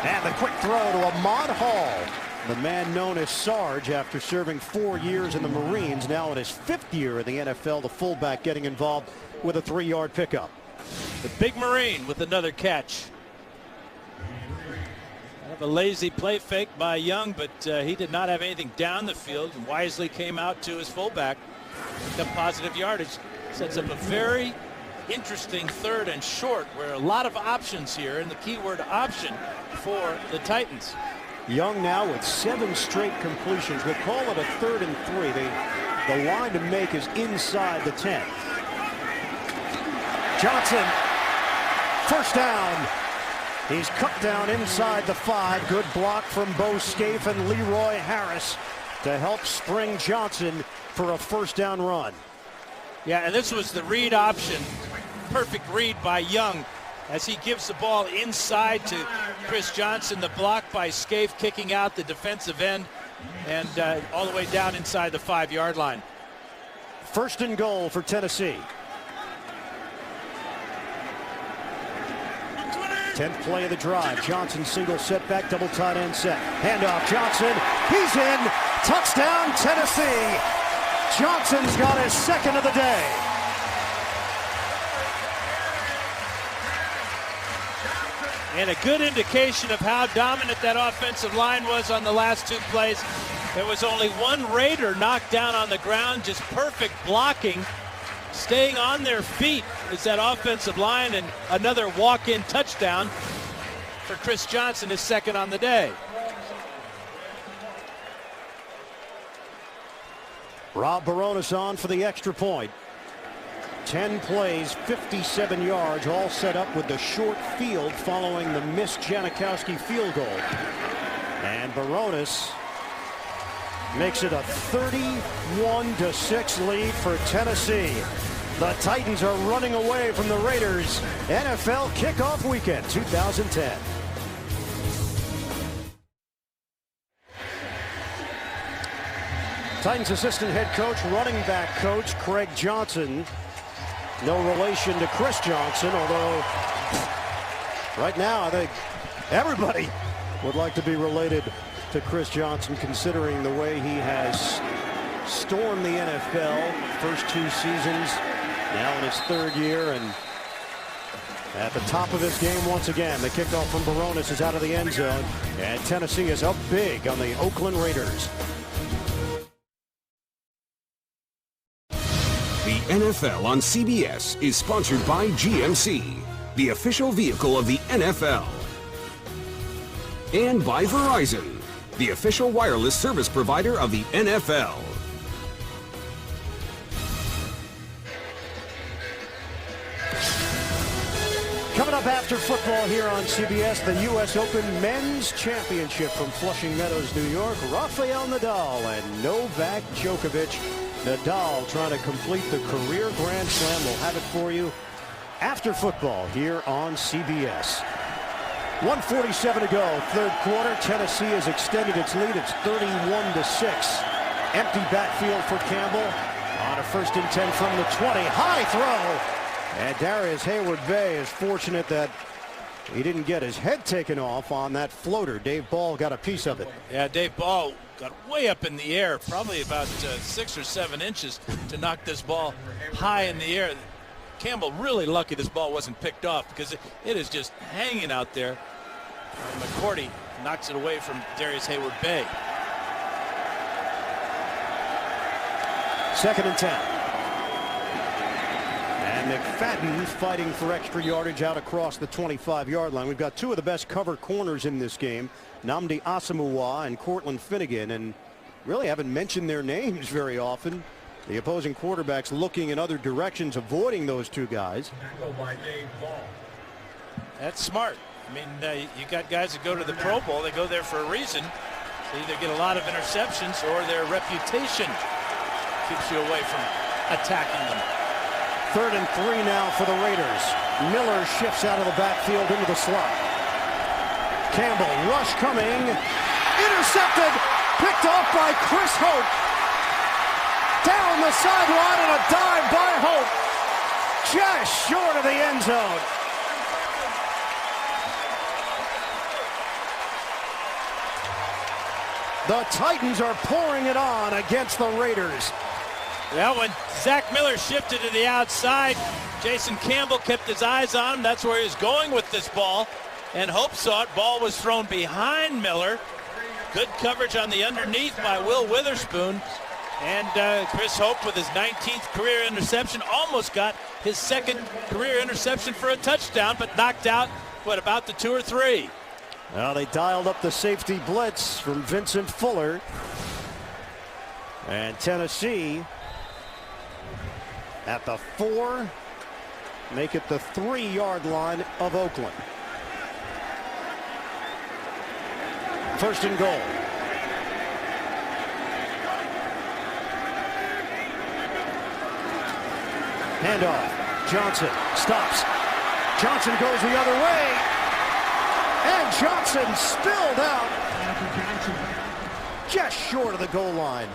And the quick throw to Ahmad Hall, the man known as Sarge after serving 4 years in the Marines, now in his 5th year in the NFL. The fullback getting involved with a 3-yard pickup. The big Marine with another catch. Kind of a lazy play fake by Young, but he did not have anything down the field and wisely came out to his fullback. Picked up positive yardage. Sets up a very interesting 3rd and short, where a lot of options here, and the keyword option for the Titans. Young now with 7 straight completions. We'll call it a 3rd and 3. The line to make is inside the 10. Johnson, first down. He's cut down inside the 5. Good block from Bo Scaife and Leroy Harris to help spring Johnson for a first down run. Yeah, and this was the read option. Perfect read by Young as he gives the ball inside to Chris Johnson. The block by Scaife kicking out the defensive end and all the way down inside the 5-yard line. First and goal for Tennessee. 10th play of the drive. Johnson single setback, double tight end set. Handoff, Johnson. He's in. Touchdown, Tennessee. Johnson's got his 2nd of the day. And a good indication of how dominant that offensive line was on the last 2 plays. There was only 1 Raider knocked down on the ground. Just perfect blocking. Staying on their feet is that offensive line, and another walk-in touchdown for Chris Johnson, his 2nd on the day. Rob Baronis on for the extra point. 10 plays, 57 yards, all set up with the short field following the missed Janikowski field goal. And Baronis makes it a 31-6 lead for Tennessee. The Titans are running away from the Raiders. NFL kickoff weekend 2010. Titans assistant head coach, running back coach Craig Johnson. No relation to Chris Johnson, although right now I think everybody would like to be related to Chris Johnson, considering the way he has stormed the NFL. First 2 seasons, now in his 3rd year, and at the top of his game once again. The kickoff from Baronis is out of the end zone, and Tennessee is up big on the Oakland Raiders. The NFL on CBS is sponsored by GMC, the official vehicle of the NFL. And by Verizon, the official wireless service provider of the NFL. Coming up after football here on CBS, the U.S. Open Men's Championship from Flushing Meadows, New York. Rafael Nadal and Novak Djokovic. Nadal trying to complete the career Grand Slam. We'll have it for you after football here on CBS. 1:47 to go, 3rd quarter. Tennessee has extended its lead. It's 31-6. Empty backfield for Campbell on a 1st and 10 from the 20. High throw. And Darius Hayward-Bay is fortunate that he didn't get his head taken off on that floater. Dave Ball got a piece of it. Yeah, Dave Ball got way up in the air, probably about 6 or 7 inches to knock this ball high in the air. Campbell really lucky this ball wasn't picked off, because it is just hanging out there. And McCourty knocks it away from Darius Hayward-Bay. 2nd and 10. And McFadden fighting for extra yardage out across the 25-yard line. We've got 2 of the best cover corners in this game, Nnamdi Asomugha and Cortland Finnegan, and really haven't mentioned their names very often. The opposing quarterbacks looking in other directions, avoiding those 2 guys. That's smart. I mean, you got guys that go to the Pro Bowl. They go there for a reason. They either get a lot of interceptions or their reputation keeps you away from attacking them. 3rd and 3 now for the Raiders. Miller shifts out of the backfield into the slot. Campbell, rush coming. Intercepted. Picked off by Chris Hope. Down the sideline and a dive by Hope. Just short of the end zone. The Titans are pouring it on against the Raiders. Well, when Zach Miller shifted to the outside, Jason Campbell kept his eyes on him. That's where he was going with this ball. And Hope saw it. Ball was thrown behind Miller. Good coverage on the underneath by Will Witherspoon. And Chris Hope with his 19th career interception almost got his 2nd career interception for a touchdown, but knocked out, about the 2 or 3. Well, they dialed up the safety blitz from Vincent Fuller. And Tennessee at the 4, make it the 3-yard line of Oakland. 1st and goal. Handoff. Johnson stops. Johnson goes the other way. And Johnson spilled out just short of the goal line.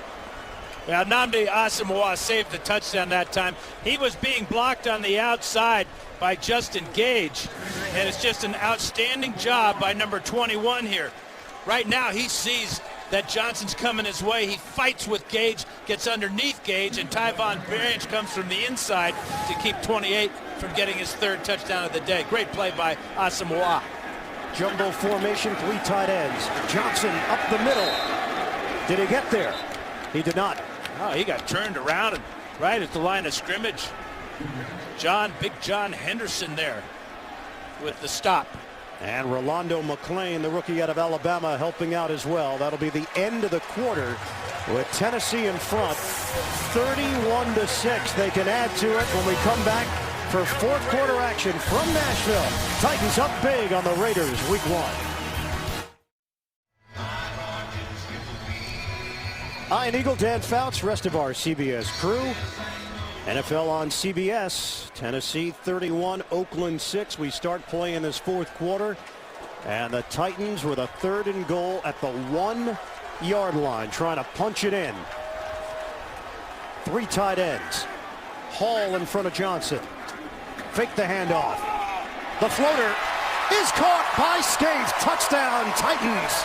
Now, Nnamdi Asamoah saved the touchdown that time. He was being blocked on the outside by Justin Gage. And it's just an outstanding job by number 21 here. Right now, he sees that Johnson's coming his way. He fights with Gage, gets underneath Gage, and Tyvon Branch comes from the inside to keep 28 from getting his 3rd touchdown of the day. Great play by Asamoah. Jumbo formation, 3 tight ends. Johnson up the middle. Did he get there? He did not. Oh, he got turned around and right at the line of scrimmage. Big John Henderson there with the stop. And Rolando McClain, the rookie out of Alabama, helping out as well. That'll be the end of the quarter with Tennessee in front, 31-6. They can add to it when we come back for 4th quarter action from Nashville. Titans up big on the Raiders week 1. Ian Eagle, Dan Fouts, rest of our CBS crew. NFL on CBS. Tennessee 31, Oakland 6. We start playing this 4th quarter. And the Titans with a 3rd and goal at the 1-yard line, trying to punch it in. 3 tight ends. Hall in front of Johnson. Fake the handoff. The floater is caught by Scaife. Touchdown, Titans.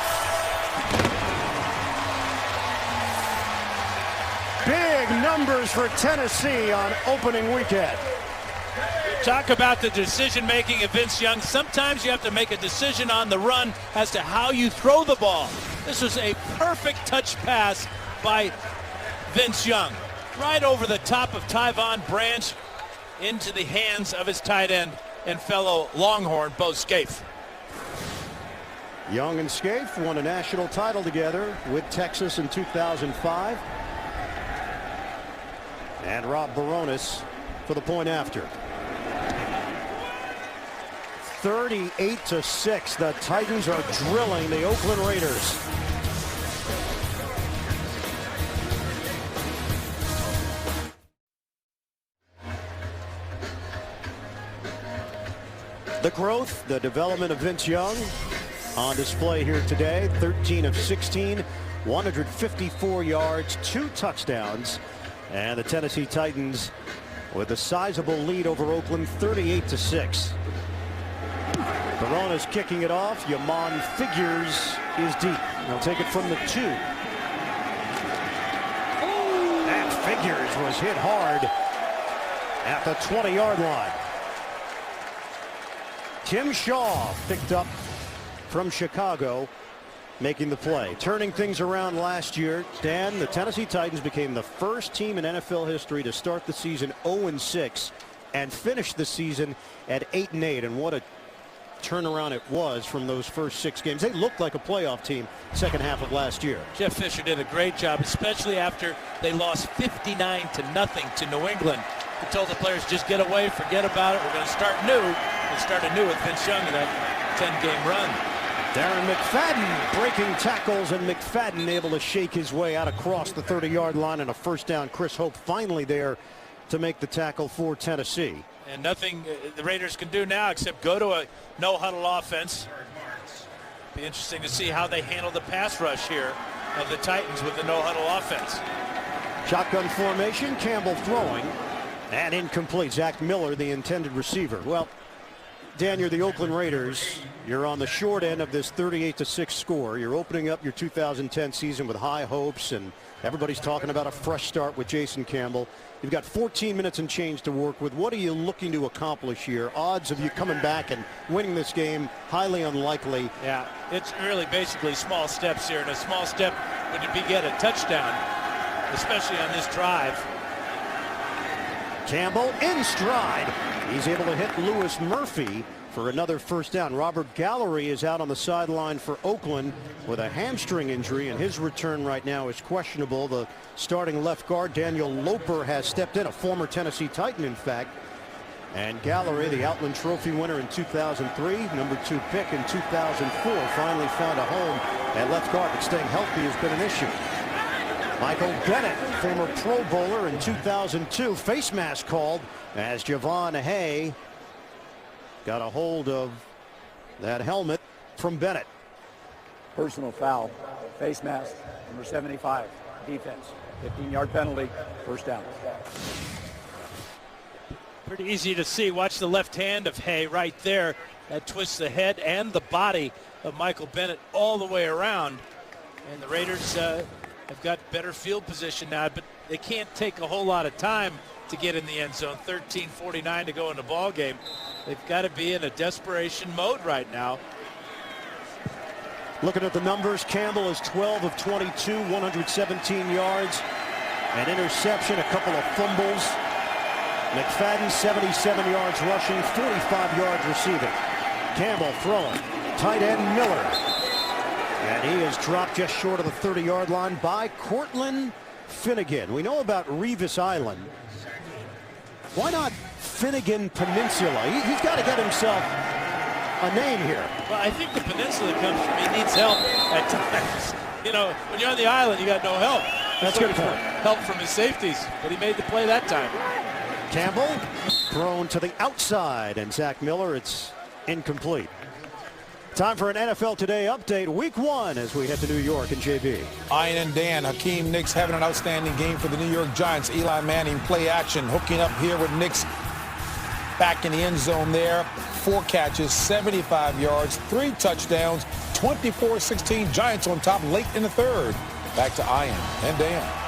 Big numbers for Tennessee on opening weekend. Talk about the decision-making of Vince Young. Sometimes you have to make a decision on the run as to how you throw the ball. This was a perfect touch pass by Vince Young. Right over the top of Tyvon Branch into the hands of his tight end and fellow Longhorn, Bo Scaife. Young and Scaife won a national title together with Texas in 2005. And Rob Baronis for the point after. 38-6. The Titans are drilling the Oakland Raiders. The growth, the development of Vince Young on display here today. 13 of 16, 154 yards, 2 touchdowns. And the Tennessee Titans with a sizable lead over Oakland, 38-6. Barona's kicking it off. Yaman Figures is deep. They'll take it from the 2. And Figures was hit hard at the 20-yard line. Tim Shaw picked up from Chicago, making the play. Turning things around last year, Dan, the Tennessee Titans became the first team in NFL history to start the season 0-6 and finish the season at 8-8. And what a turnaround it was from those first 6 games. They looked like a playoff team second half of last year. Jeff Fisher did a great job, especially after they lost 59-0 to New England. He told the players, just get away, forget about it. We're going to start new. They started new with Vince Young in that 10-game run. Darren McFadden breaking tackles, and McFadden able to shake his way out across the 30-yard line and a first down. Chris Hope finally there to make the tackle for Tennessee. And nothing the Raiders can do now except go to a no-huddle offense. Be interesting to see how they handle the pass rush here of the Titans with the no-huddle offense. Shotgun formation, Campbell throwing, and incomplete. Zach Miller, the intended receiver. Well, Dan, you're the Oakland Raiders. You're on the short end of this 38-6 score. You're opening up your 2010 season with high hopes, and everybody's talking about a fresh start with Jason Campbell. You've got 14 minutes and change to work with. What are you looking to accomplish here? Odds of you coming back and winning this game, highly unlikely. Yeah, it's really basically small steps here, and a small step would be get a touchdown, especially on this drive. Campbell in stride. He's able to hit Lewis Murphy for another first down. Robert Gallery is out on the sideline for Oakland with a hamstring injury, and his return right now is questionable. The starting left guard, Daniel Loper, has stepped in, a former Tennessee Titan, in fact. And Gallery, the Outland Trophy winner in 2003, number 2 pick in 2004, finally found a home at left guard, but staying healthy has been an issue. Michael Bennett, former Pro Bowler in 2002, face mask called as Javon Hay got a hold of that helmet from Bennett. Personal foul, face mask, number 75, defense, 15-yard penalty, first down. Pretty easy to see. Watch the left hand of Hay right there. That twists the head and the body of Michael Bennett all the way around. And the Raiders have got better field position now, but they can't take a whole lot of time to get in the end zone. 13:49 to go in the ball game. They've got to be in a desperation mode right now. Looking at the numbers, Campbell is 12 of 22, 117 yards, an interception, a couple of fumbles. McFadden 77 yards rushing, 45 yards receiving. Campbell throwing, tight end Miller. And he is dropped just short of the 30-yard line by Cortland Finnegan. We know about Revis Island. Why not Finnegan Peninsula? He's got to get himself a name here. Well, I think the peninsula comes from he needs help at times. You know, when you're on the island, you got no help. That's good point. Help from his safeties, but he made the play that time. Campbell thrown to the outside, and Zach Miller, it's incomplete. Time for an NFL Today update, week 1, as we head to New York and JB. Ian and Dan, Hakeem Nicks having an outstanding game for the New York Giants. Eli Manning play action, hooking up here with Nicks back in the end zone there. 4 catches, 75 yards, 3 touchdowns, 24-16. Giants on top late in the third. Back to Ian and Dan.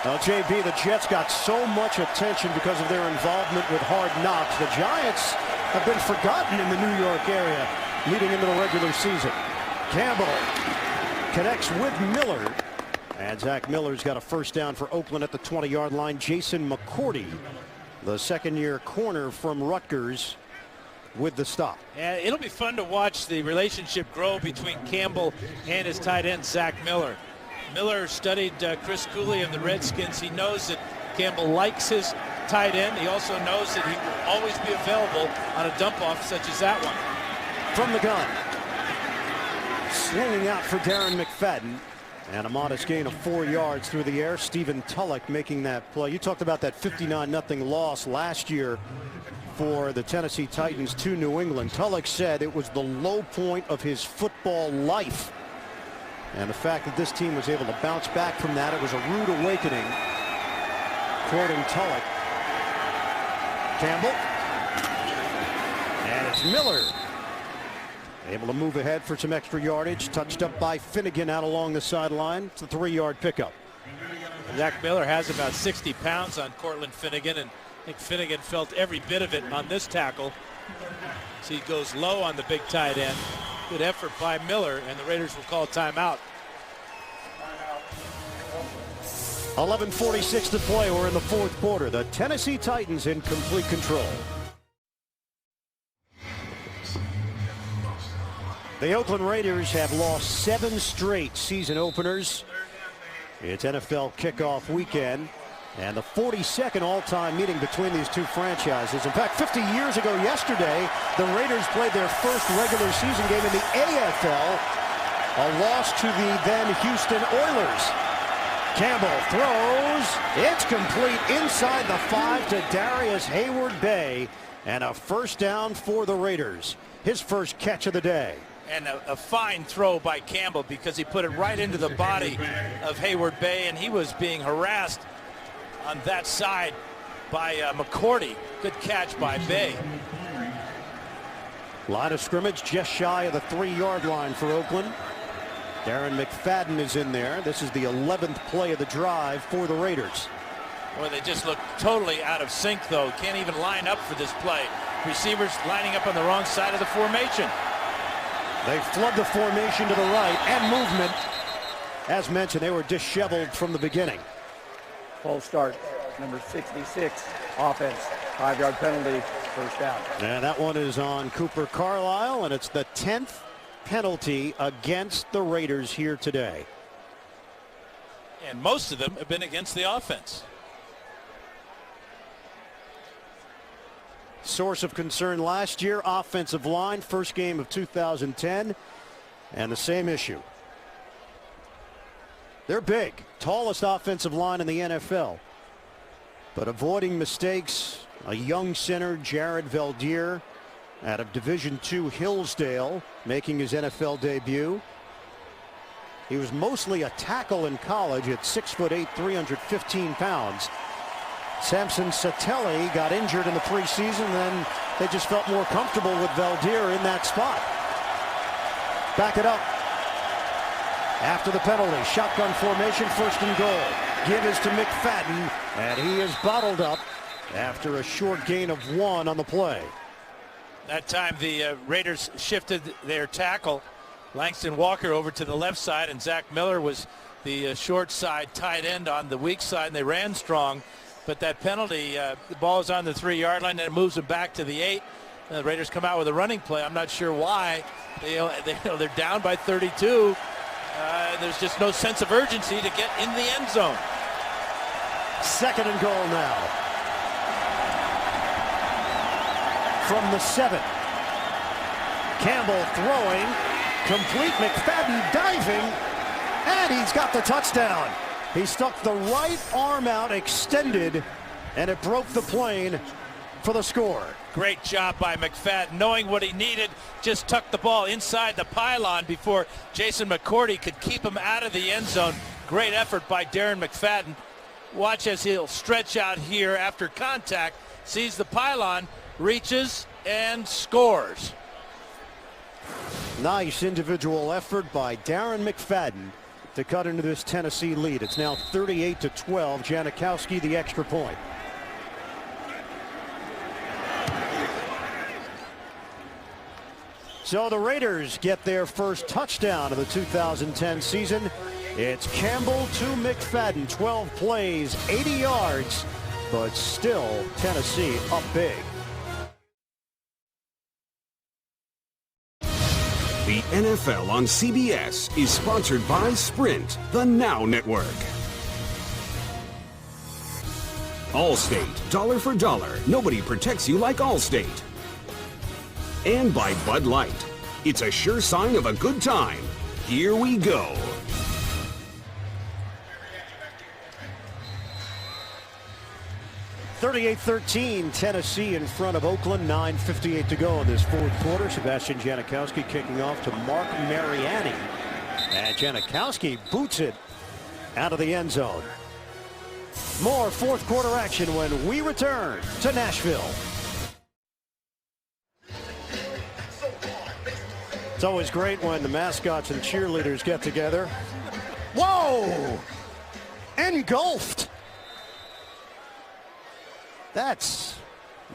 Well, JB, the Jets got so much attention because of their involvement with Hard Knocks. The Giants have been forgotten in the New York area leading into the regular season. Campbell connects with Miller. And Zach Miller's got a first down for Oakland at the 20-yard line. Jason McCourty, the second-year corner from Rutgers, with the stop. And it'll be fun to watch the relationship grow between Campbell and his tight end, Zach Miller. Miller studied Chris Cooley of the Redskins. He knows that Campbell likes his tight end. He also knows that he will always be available on a dump-off such as that one. From the gun. Slinging out for Darren McFadden. And a modest gain of 4 yards through the air. Stephen Tulloch making that play. You talked about that 59-0 loss last year for the Tennessee Titans to New England. Tulloch said it was the low point of his football life. And the fact that this team was able to bounce back from that, it was a rude awakening. Quoting Tulloch. Campbell. And it's Miller. Able to move ahead for some extra yardage. Touched up by Finnegan out along the sideline. It's a 3-yard pickup. Zach Miller has about 60 pounds on Cortland Finnegan, and I think Finnegan felt every bit of it on this tackle. So he goes low on the big tight end. Good effort by Miller, and the Raiders will call timeout. 11:46 to play. We're in the fourth quarter. The Tennessee Titans in complete control. The Oakland Raiders have lost 7 straight season openers. It's NFL kickoff weekend. And the 42nd all-time meeting between these two franchises. In fact, 50 years ago yesterday, the Raiders played their first regular season game in the AFL, a loss to the then Houston Oilers. Campbell throws. It's complete inside the 5 to Darius Hayward-Bay, and a first down for the Raiders. His first catch of the day. And a fine throw by Campbell, because he put it right into the body of Hayward-Bay, and he was being harassed on that side by McCourty. Good catch by Bay. Line of scrimmage just shy of the 3-yard line for Oakland. Darren McFadden is in there. This is the 11th play of the drive for the Raiders. Boy, they just look totally out of sync, though. Can't even line up for this play. Receivers lining up on the wrong side of the formation. They flood the formation to the right, and movement. As mentioned, they were disheveled from the beginning. False start, number 66, offense, 5-yard penalty, first down. And that one is on Cooper Carlisle, and it's the 10th penalty against the Raiders here today. And most of them have been against the offense. Source of concern last year, offensive line, first game of 2010, and the same issue. They're big, tallest offensive line in the NFL. But avoiding mistakes, a young center, Jared Valdir, out of Division II Hillsdale, making his NFL debut. He was mostly a tackle in college at 6'8", 315 pounds. Samson Satelli got injured in the preseason, then they just felt more comfortable with Valdir in that spot. Back it up. After the penalty, shotgun formation, first and goal. Give is to McFadden, and he is bottled up after a short gain of 1 on the play. That time the Raiders shifted their tackle, Langston Walker, over to the left side, and Zach Miller was the short side tight end on the weak side, and they ran strong. But that penalty, the ball is on the 3-yard line, and it moves them back to the 8. The Raiders come out with a running play. I'm not sure why. They're down by 32. There's just no sense of urgency to get in the end zone. Second and goal now. From the 7. Campbell throwing. Complete. McFadden diving. And he's got the touchdown. He stuck the right arm out extended, and it broke the plane for the score. Great job by McFadden, knowing what he needed, just tucked the ball inside the pylon before Jason McCourty could keep him out of the end zone. Great effort by Darren McFadden. Watch as he'll stretch out here after contact, sees the pylon, reaches, and scores. Nice individual effort by Darren McFadden to cut into this Tennessee lead. It's now 38-12. Janikowski the extra point. So the Raiders get their first touchdown of the 2010 season. It's Campbell to McFadden. 12 plays, 80 yards, but still Tennessee up big. The NFL on CBS is sponsored by Sprint, the Now Network. Allstate, dollar for dollar. Nobody protects you like Allstate. And by Bud Light. It's a sure sign of a good time. Here we go. (38-13) Tennessee in front of Oakland. 9:58 to go in this fourth quarter. Sebastian Janikowski kicking off to Mark Mariani. And Janikowski boots it out of the end zone. More fourth quarter action when we return to Nashville. It's always great when the mascots and cheerleaders get together. Whoa! Engulfed. That's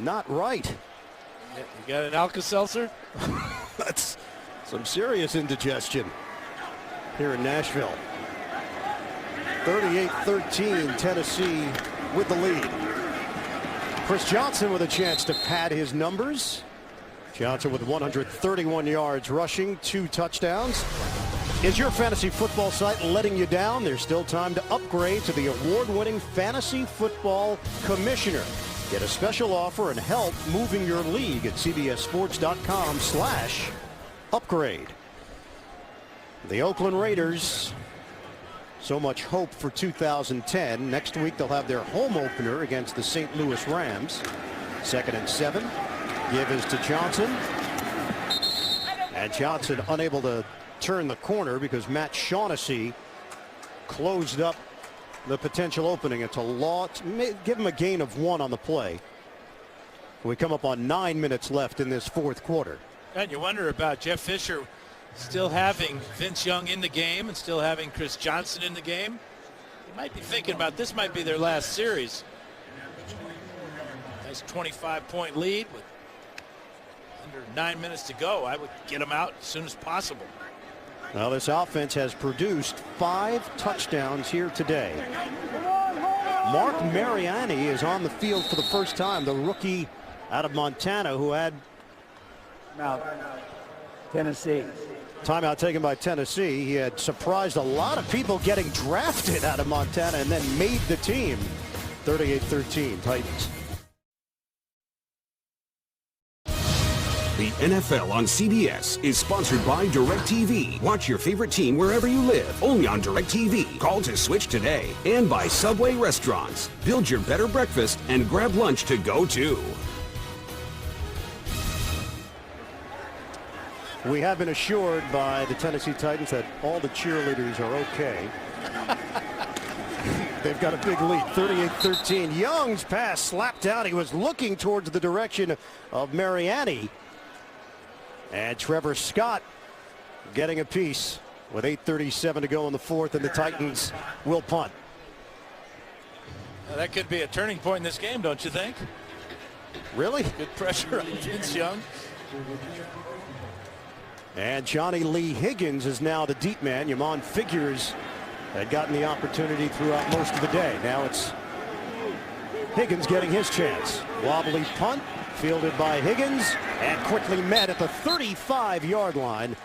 not right. You got an Alka-Seltzer? That's some serious indigestion here in Nashville. 38-13, Tennessee with the lead. Chris Johnson with a chance to pad his numbers. Johnson with 131 yards rushing, 2 touchdowns. Is your fantasy football site letting you down? There's still time to upgrade to the award-winning Fantasy Football Commissioner. Get a special offer and help moving your league at cbssports.com/upgrade. The Oakland Raiders, so much hope for 2010. Next week they'll have their home opener against the St. Louis Rams. 2nd and 7. Give is to Johnson. And Johnson unable to turn the corner because Matt Shaughnessy closed up the potential opening. It's a loss. Give him a gain of 1 on the play. We come up on 9 minutes left in this fourth quarter. And you wonder about Jeff Fisher still having Vince Young in the game and still having Chris Johnson in the game. You might be thinking about this might be their last series. Nice 25-point lead with under 9 minutes to go. I would get them out as soon as possible. Well, this offense has produced 5 touchdowns here today. Mark Mariani is on the field for the first time, the rookie out of Montana who had Tennessee. Timeout taken by Tennessee. He had surprised a lot of people getting drafted out of Montana and then made the team. 38-13 Titans. The NFL on CBS is sponsored by DirecTV. Watch your favorite team wherever you live, only on DirecTV. Call to switch today. And by Subway Restaurants. Build your better breakfast and grab lunch to go too. We have been assured by the Tennessee Titans that all the cheerleaders are okay. They've got a big lead, 38-13. Young's pass slapped out. He was looking towards the direction of Mariani. And Trevor Scott getting a piece with 8:37 to go in the fourth, and the Titans will punt. Now, that could be a turning point in this game, don't you think? Really? Good pressure on Vince Young. And Johnny Lee Higgins is now the deep man. Yamon Figures had gotten the opportunity throughout most of the day. Now it's Higgins getting his chance. Wobbly punt fielded by Higgins and quickly met at the 35-yard line.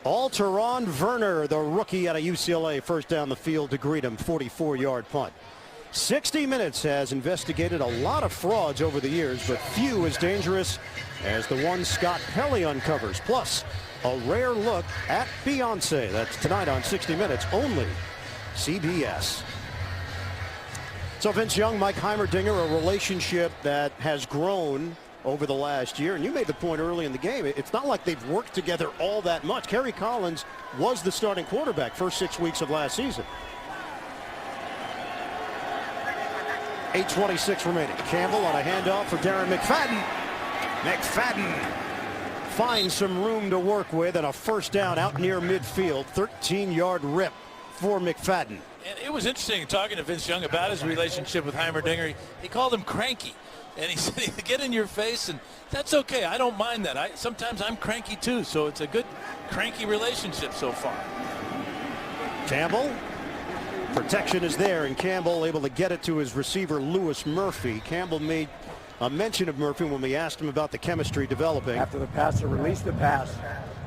Alteron Werner, the rookie out of UCLA, first down the field to greet him. 44-yard punt. 60 Minutes has investigated a lot of frauds over the years, but few as dangerous as the one Scott Pelley uncovers. Plus, a rare look at Beyonce. That's tonight on 60 Minutes, only CBS. So Vince Young, Mike Heimerdinger, a relationship that has grown over the last year. And you made the point early in the game. It's not like they've worked together all that much. Kerry Collins was the starting quarterback first 6 weeks of last season. 8:26 remaining. Campbell on a handoff for Darren McFadden. McFadden finds some room to work with and a first down out near midfield. 13-yard rip for McFadden. And it was interesting talking to Vince Young about his relationship with Heimerdinger. He called him cranky. And he said, get in your face, and that's okay. I don't mind that. Sometimes I'm cranky too, so it's a good cranky relationship so far. Campbell. Protection is there, and Campbell able to get it to his receiver, Lewis Murphy. Campbell made a mention of Murphy when we asked him about the chemistry developing. After the passer released the pass,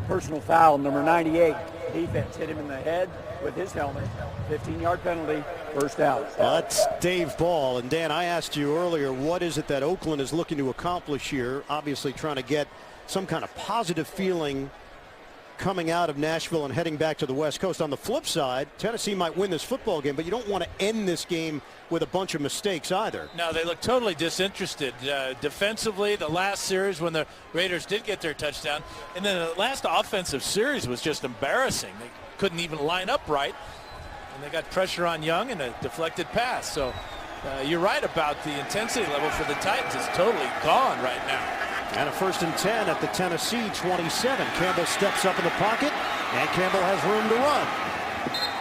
personal foul, number 98. Defense hit him in the head with his helmet. 15-yard penalty, first down. That's Dave Ball. And Dan, I asked you earlier, what is it that Oakland is looking to accomplish here? Obviously trying to get some kind of positive feeling coming out of Nashville and heading back to the West Coast. On the flip side, Tennessee might win this football game, but you don't want to end this game with a bunch of mistakes either. No, they look totally disinterested. Defensively, the last series when the Raiders did get their touchdown, and then the last offensive series was just embarrassing. They couldn't even line up right, and they got pressure on Young and a deflected pass. So you're right about the intensity level for the Titans. It's totally gone right now. And a 1st and 10 at the Tennessee 27. Campbell steps up in the pocket, and Campbell has room to run.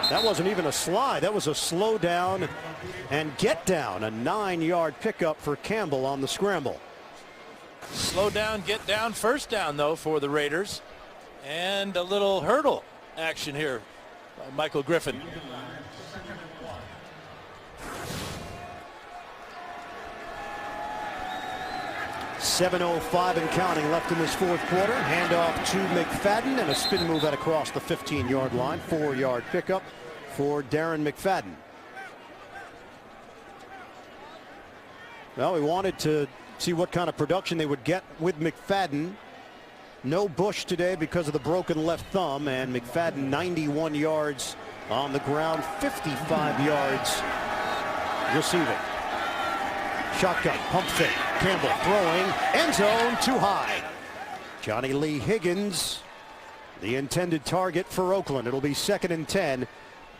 That wasn't even a slide. That was a slow down and get down. A 9-yard pickup for Campbell on the scramble. Slow down, get down, first down, though, for the Raiders. And a little hurdle action here by Michael Griffin. 7:05 and counting left in this fourth quarter. Handoff to McFadden and a spin move out across the 15-yard line. 4-yard pickup for Darren McFadden. Well, we wanted to see what kind of production they would get with McFadden. No Bush today because of the broken left thumb, and McFadden 91 yards on the ground, 55 yards receiving. Shotgun, pump fake, Campbell throwing, end zone too high. Johnny Lee Higgins, the intended target for Oakland. It'll be 2nd and 10,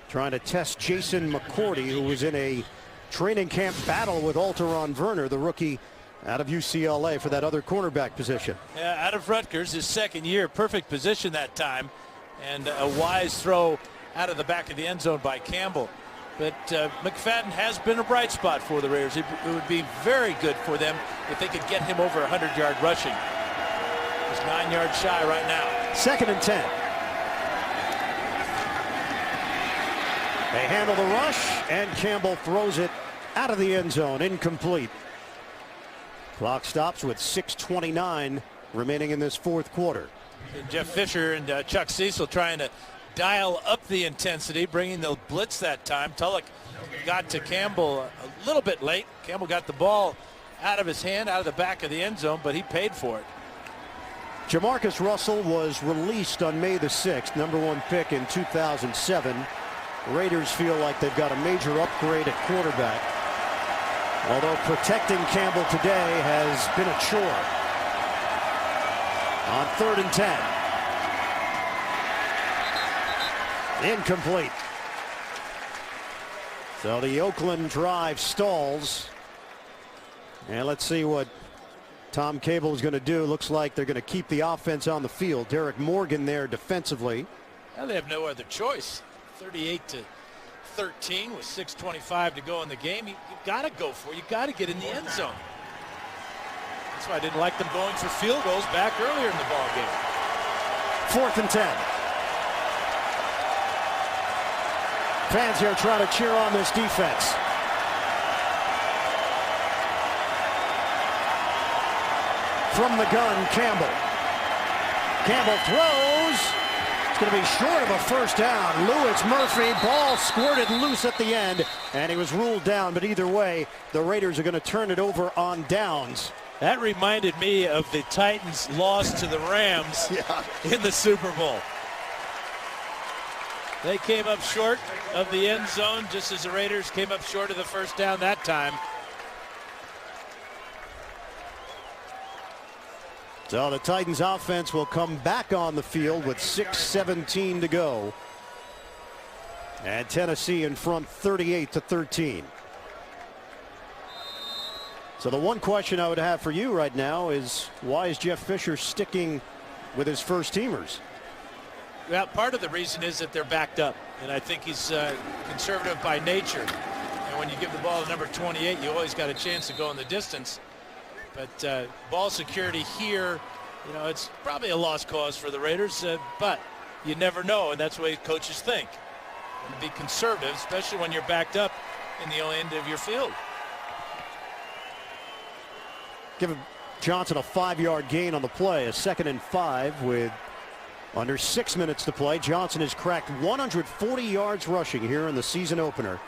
trying to test Jason McCourty, who was in a training camp battle with Alteron Werner, the rookie out of UCLA, for that other cornerback position. Yeah, out of Rutgers, his second year, perfect position that time, and a wise throw out of the back of the end zone by Campbell. But McFadden has been a bright spot for the Raiders. It would be very good for them if they could get him over 100-yard rushing. He's 9 yards shy right now. 2nd and 10. They handle the rush, and Campbell throws it out of the end zone, incomplete. Clock stops with 6:29 remaining in this fourth quarter. And Jeff Fisher and Chuck Cecil trying to dial up the intensity, bringing the blitz that time. Tulloch got to Campbell a little bit late. Campbell got the ball out of his hand, out of the back of the end zone, but he paid for it. Jamarcus Russell was released on May the 6th, #1 pick in 2007. Raiders feel like they've got a major upgrade at quarterback, although protecting Campbell today has been a chore. On 3rd and 10. Incomplete. So the Oakland drive stalls. And let's see what Tom Cable is going to do. Looks like they're going to keep the offense on the field. Derek Morgan there defensively. Now they have no other choice. 38-13 with 6:25 to go in the game. You've got to go for it. You've got to get in the end zone. That's why I didn't like them going for field goals back earlier in the ball game. 4th and 10. Fans here trying to cheer on this defense. From the gun, Campbell. Campbell throws. It's going to be short of a first down. Lewis Murphy, ball squirted loose at the end, and he was ruled down. But either way, the Raiders are going to turn it over on downs. That reminded me of the Titans' loss to the Rams in the Super Bowl. They came up short of the end zone, just as the Raiders came up short of the first down that time. So the Titans offense will come back on the field with 6:17 to go. And Tennessee in front 38-13. So the one question I would have for you right now is, why is Jeff Fisher sticking with his first teamers? Well, part of the reason is that they're backed up, and I think he's conservative by nature. And when you give the ball to number 28, you always got a chance to go in the distance. But ball security here, you know, it's probably a lost cause for the Raiders, but you never know, and that's the way coaches think. And be conservative, especially when you're backed up in the end of your field. Give Johnson a 5-yard gain on the play, a 2nd and 5 with under 6 minutes to play. Johnson has cracked 140 yards rushing here in the season opener.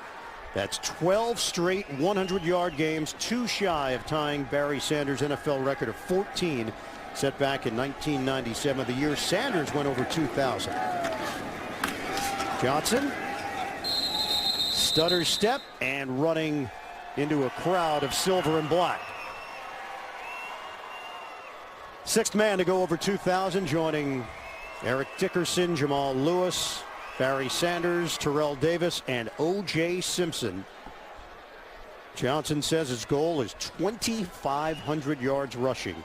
That's 12 straight 100-yard games, 2 shy of tying Barry Sanders' NFL record of 14 set back in 1997, the year Sanders went over 2,000. Johnson, stutter step and running into a crowd of silver and black. Sixth man to go over 2,000, joining Eric Dickerson, Jamal Lewis, Barry Sanders, Terrell Davis, and O.J. Simpson. Johnson says his goal is 2,500 yards rushing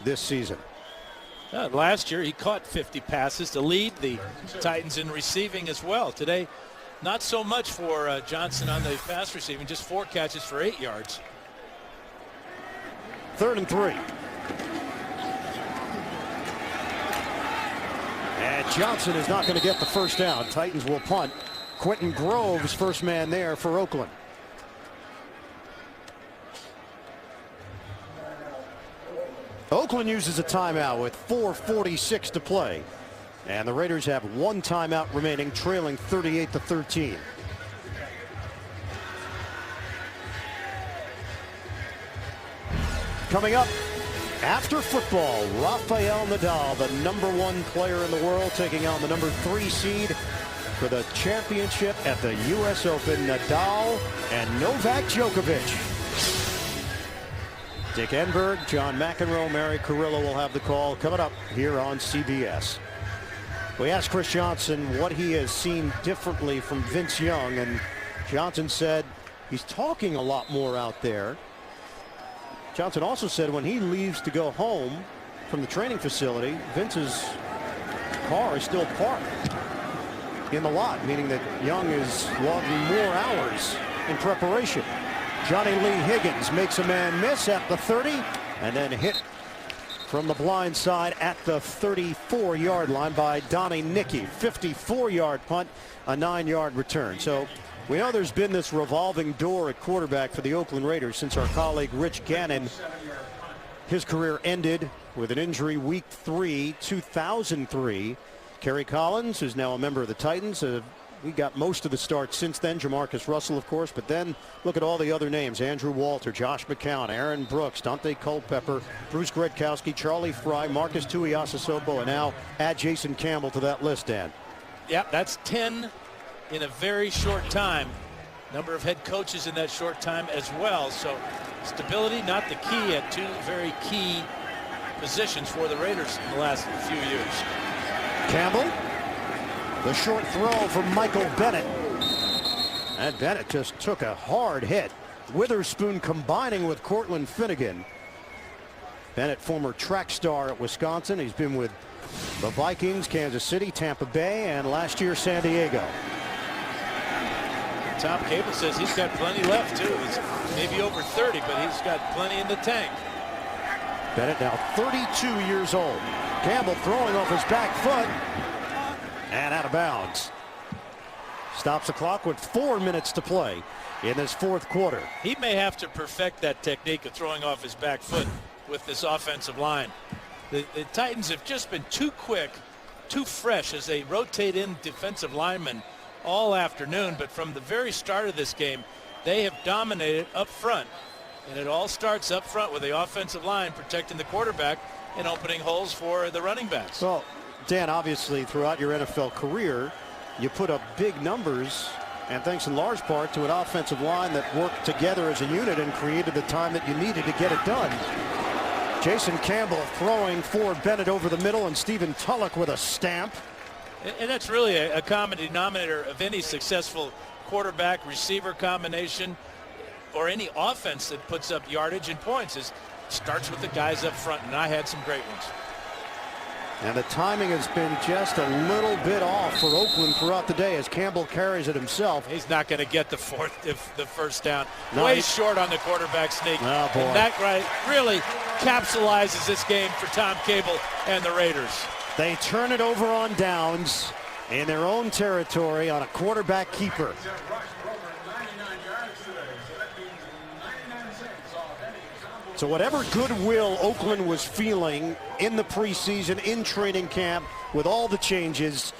this season. Last year he caught 50 passes to lead the Titans in receiving as well. Today, not so much for Johnson on the pass receiving, just 4 catches for 8 yards. 3rd and 3. And Johnson is not going to get the first down. Titans will punt. Quentin Groves, first man there for Oakland. Oakland uses a timeout with 4:46 to play. And the Raiders have one timeout remaining, trailing 38-13. Coming up after football, Rafael Nadal, the #1 player in the world, taking on the #3 seed for the championship at the U.S. Open. Nadal and Novak Djokovic. Dick Enberg, John McEnroe, Mary Carrillo will have the call coming up here on CBS. We asked Chris Johnson what he has seen differently from Vince Young, and Johnson said he's talking a lot more out there. Johnson also said when he leaves to go home from the training facility, Vince's car is still parked in the lot, meaning that Young is logging more hours in preparation. Johnny Lee Higgins makes a man miss at the 30 and then hit from the blind side at the 34-yard line by Donnie Nicky. 54-yard punt, a 9-yard return. So we know there's been this revolving door at quarterback for the Oakland Raiders since our colleague Rich Gannon. His career ended with an injury week 3, 2003. Kerry Collins, who's now a member of the Titans, we got most of the starts since then. Jamarcus Russell, of course, but then look at all the other names. Andrew Walter, Josh McCown, Aaron Brooks, Dante Culpepper, Bruce Gradkowski, Charlie Fry, Marcus Tuiasosopo, and now add Jason Campbell to that list, Dan. Yeah, that's 10 in a very short time. Number of head coaches in that short time as well. So stability, not the key at two very key positions for the Raiders in the last few years. Campbell. The short throw from Michael Bennett. And Bennett just took a hard hit. Witherspoon combining with Cortland Finnegan. Bennett, former track star at Wisconsin. He's been with the Vikings, Kansas City, Tampa Bay, and last year San Diego. Tom Cable says he's got plenty left too. He's maybe over 30, but he's got plenty in the tank. Bennett now 32 years old. Campbell throwing off his back foot. And out of bounds. Stops the clock with 4 minutes to play in this fourth quarter. He may have to perfect that technique of throwing off his back foot with this offensive line. The Titans have just been too quick, too fresh as they rotate in defensive linemen all afternoon. But from the very start of this game, they have dominated up front. And it all starts up front with the offensive line protecting the quarterback and opening holes for the running backs. Well, Dan, obviously throughout your NFL career, you put up big numbers, and thanks in large part to an offensive line that worked together as a unit and created the time that you needed to get it done. Jason Campbell throwing for Bennett over the middle, and Stephen Tulloch with a stamp. And that's really a common denominator of any successful quarterback receiver combination or any offense that puts up yardage and points. It starts with the guys up front, and I had some great ones. And the timing has been just a little bit off for Oakland throughout the day as Campbell carries it himself. He's not going to get the first down. No, Way short on the quarterback sneak. Oh, boy. And that really capsulizes this game for Tom Cable and the Raiders. They turn it over on downs in their own territory on a quarterback keeper. So whatever goodwill Oakland was feeling in the preseason, in training camp, with all the changes,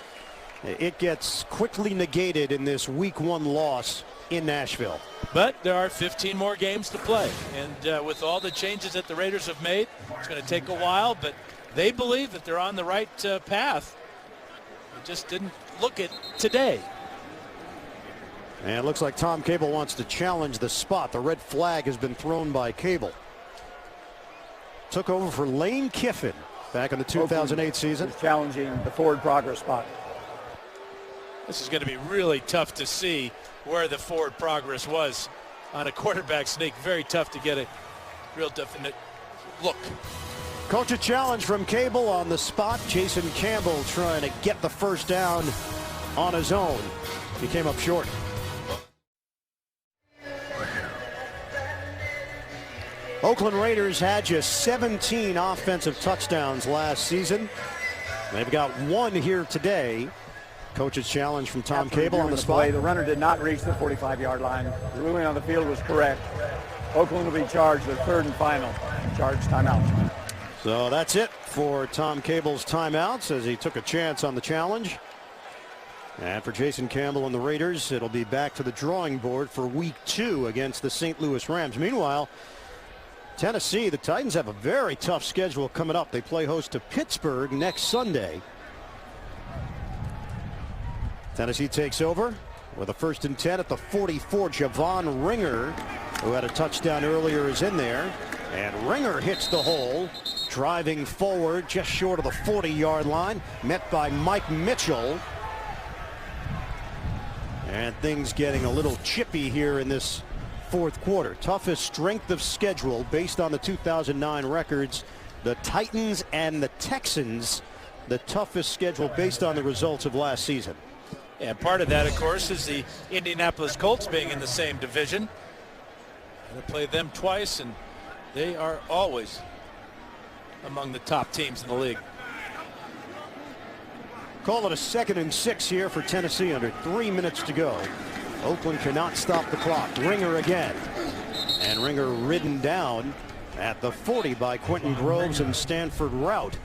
it gets quickly negated in this week 1 loss in Nashville. But there are 15 more games to play. And with all the changes that the Raiders have made, it's going to take a while, but they believe that they're on the right path. It just didn't look it today. And it looks like Tom Cable wants to challenge the spot. The red flag has been thrown by Cable. Took over for Lane Kiffin back in the 2008 season. Challenging the forward progress spot. This is going to be really tough to see where the forward progress was on a quarterback sneak. Very tough to get a real definite look. Coach a challenge from Cable on the spot. Jason Campbell trying to get the first down on his own. He came up short. Oakland Raiders had just 17 offensive touchdowns last season. They've got 1 here today. Coach's challenge from Tom Cable on the spot. The runner did not reach the 45-yard line. The ruling on the field was correct. Oakland will be charged their 3rd and final. Charge timeout. So that's it for Tom Cable's timeouts as he took a chance on the challenge. And for Jason Campbell and the Raiders, it'll be back to the drawing board for week 2 against the St. Louis Rams. Meanwhile, Tennessee, the Titans have a very tough schedule coming up. They play host to Pittsburgh next Sunday. Tennessee takes over with a 1st and 10 at the 44. Javon Ringer, who had a touchdown earlier, is in there. And Ringer hits the hole, driving forward just short of the 40-yard line, met by Mike Mitchell. And things getting a little chippy here in this 4th quarter. Toughest strength of schedule based on the 2009 records. The Titans and the Texans, the toughest schedule based on the results of last season. And part of that, of course, is the Indianapolis Colts being in the same division. They play them twice, and they are always among the top teams in the league. Call it a 2nd and 6 here for Tennessee under 3 minutes to go. Oakland cannot stop the clock. Ringer again. And Ringer ridden down at the 40 by Quentin Groves and Stanford Rout.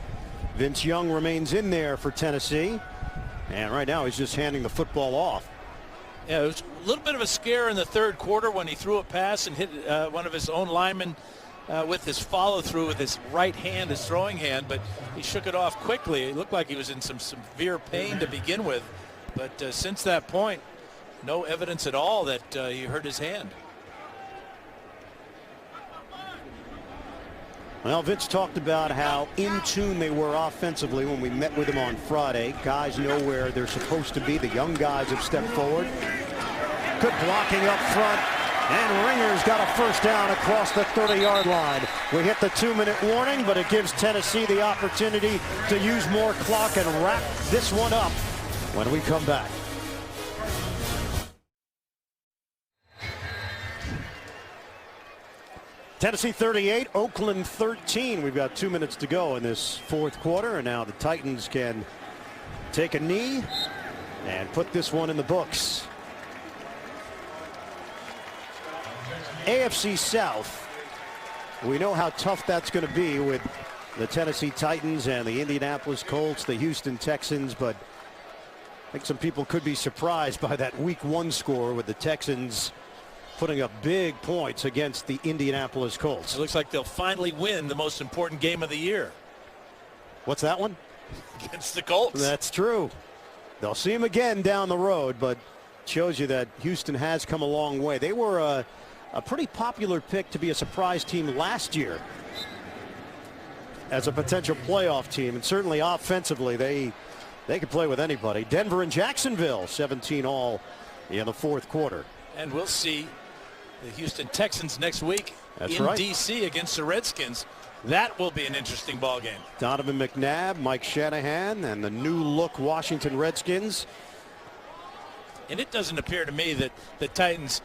Vince Young remains in there for Tennessee. And right now he's just handing the football off. Yeah, it was a little bit of a scare in the 3rd quarter when he threw a pass and hit one of his own linemen with his follow-through with his right hand, his throwing hand, but he shook it off quickly. It looked like he was in some severe pain to begin with, but since that point, no evidence at all that he hurt his hand. Well, Vince talked about how in tune they were offensively when we met with him on Friday. Guys know where they're supposed to be. The young guys have stepped forward. Good blocking up front. And Ringer's got a 1st down across the 30-yard line. We hit the 2-minute warning, but it gives Tennessee the opportunity to use more clock and wrap this one up when we come back. Tennessee 38, Oakland 13. We've got 2 minutes to go in this 4th quarter, and now the Titans can take a knee and put this one in the books. AFC South, we know how tough that's going to be with the Tennessee Titans and the Indianapolis Colts, the Houston Texans, but I think some people could be surprised by that week 1 score with the Texans putting up big points against the Indianapolis Colts. It looks like they'll finally win the most important game of the year. What's that one? Against the Colts. That's true. They'll see him again down the road, but shows you that Houston has come a long way. They were a pretty popular pick to be a surprise team last year as a potential playoff team, and certainly offensively they could play with anybody. Denver and Jacksonville 17 all in the 4th quarter. And we'll see the Houston Texans next week in right. D.C. against the Redskins. That will be an interesting ball game. Donovan McNabb, Mike Shanahan, and the new look Washington Redskins. And it doesn't appear to me that the Titans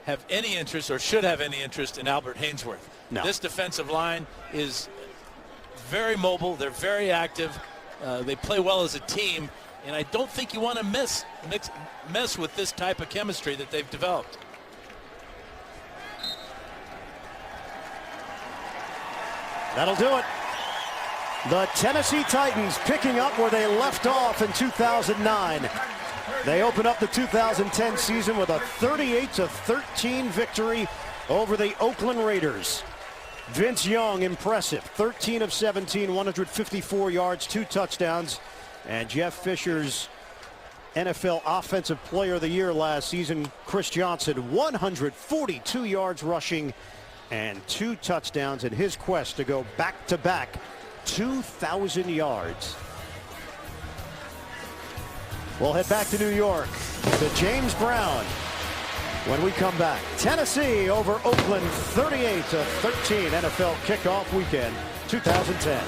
have any interest or should have any interest in Albert Hainsworth. No. This defensive line is very mobile. They're very active. They play well as a team. And I don't think you want to mess with this type of chemistry that they've developed. That'll do it. The Tennessee Titans picking up where they left off in 2009. They open up the 2010 season with a 38-13 victory over the Oakland Raiders. Vince Young, impressive. 13 of 17, 154 yards, 2 touchdowns. And Jeff Fisher's NFL Offensive Player of the Year last season, Chris Johnson, 142 yards rushing and 2 touchdowns in his quest to go back-to-back 2,000 yards. We'll head back to New York to James Brown when we come back. Tennessee over Oakland 38-13, NFL kickoff weekend 2010.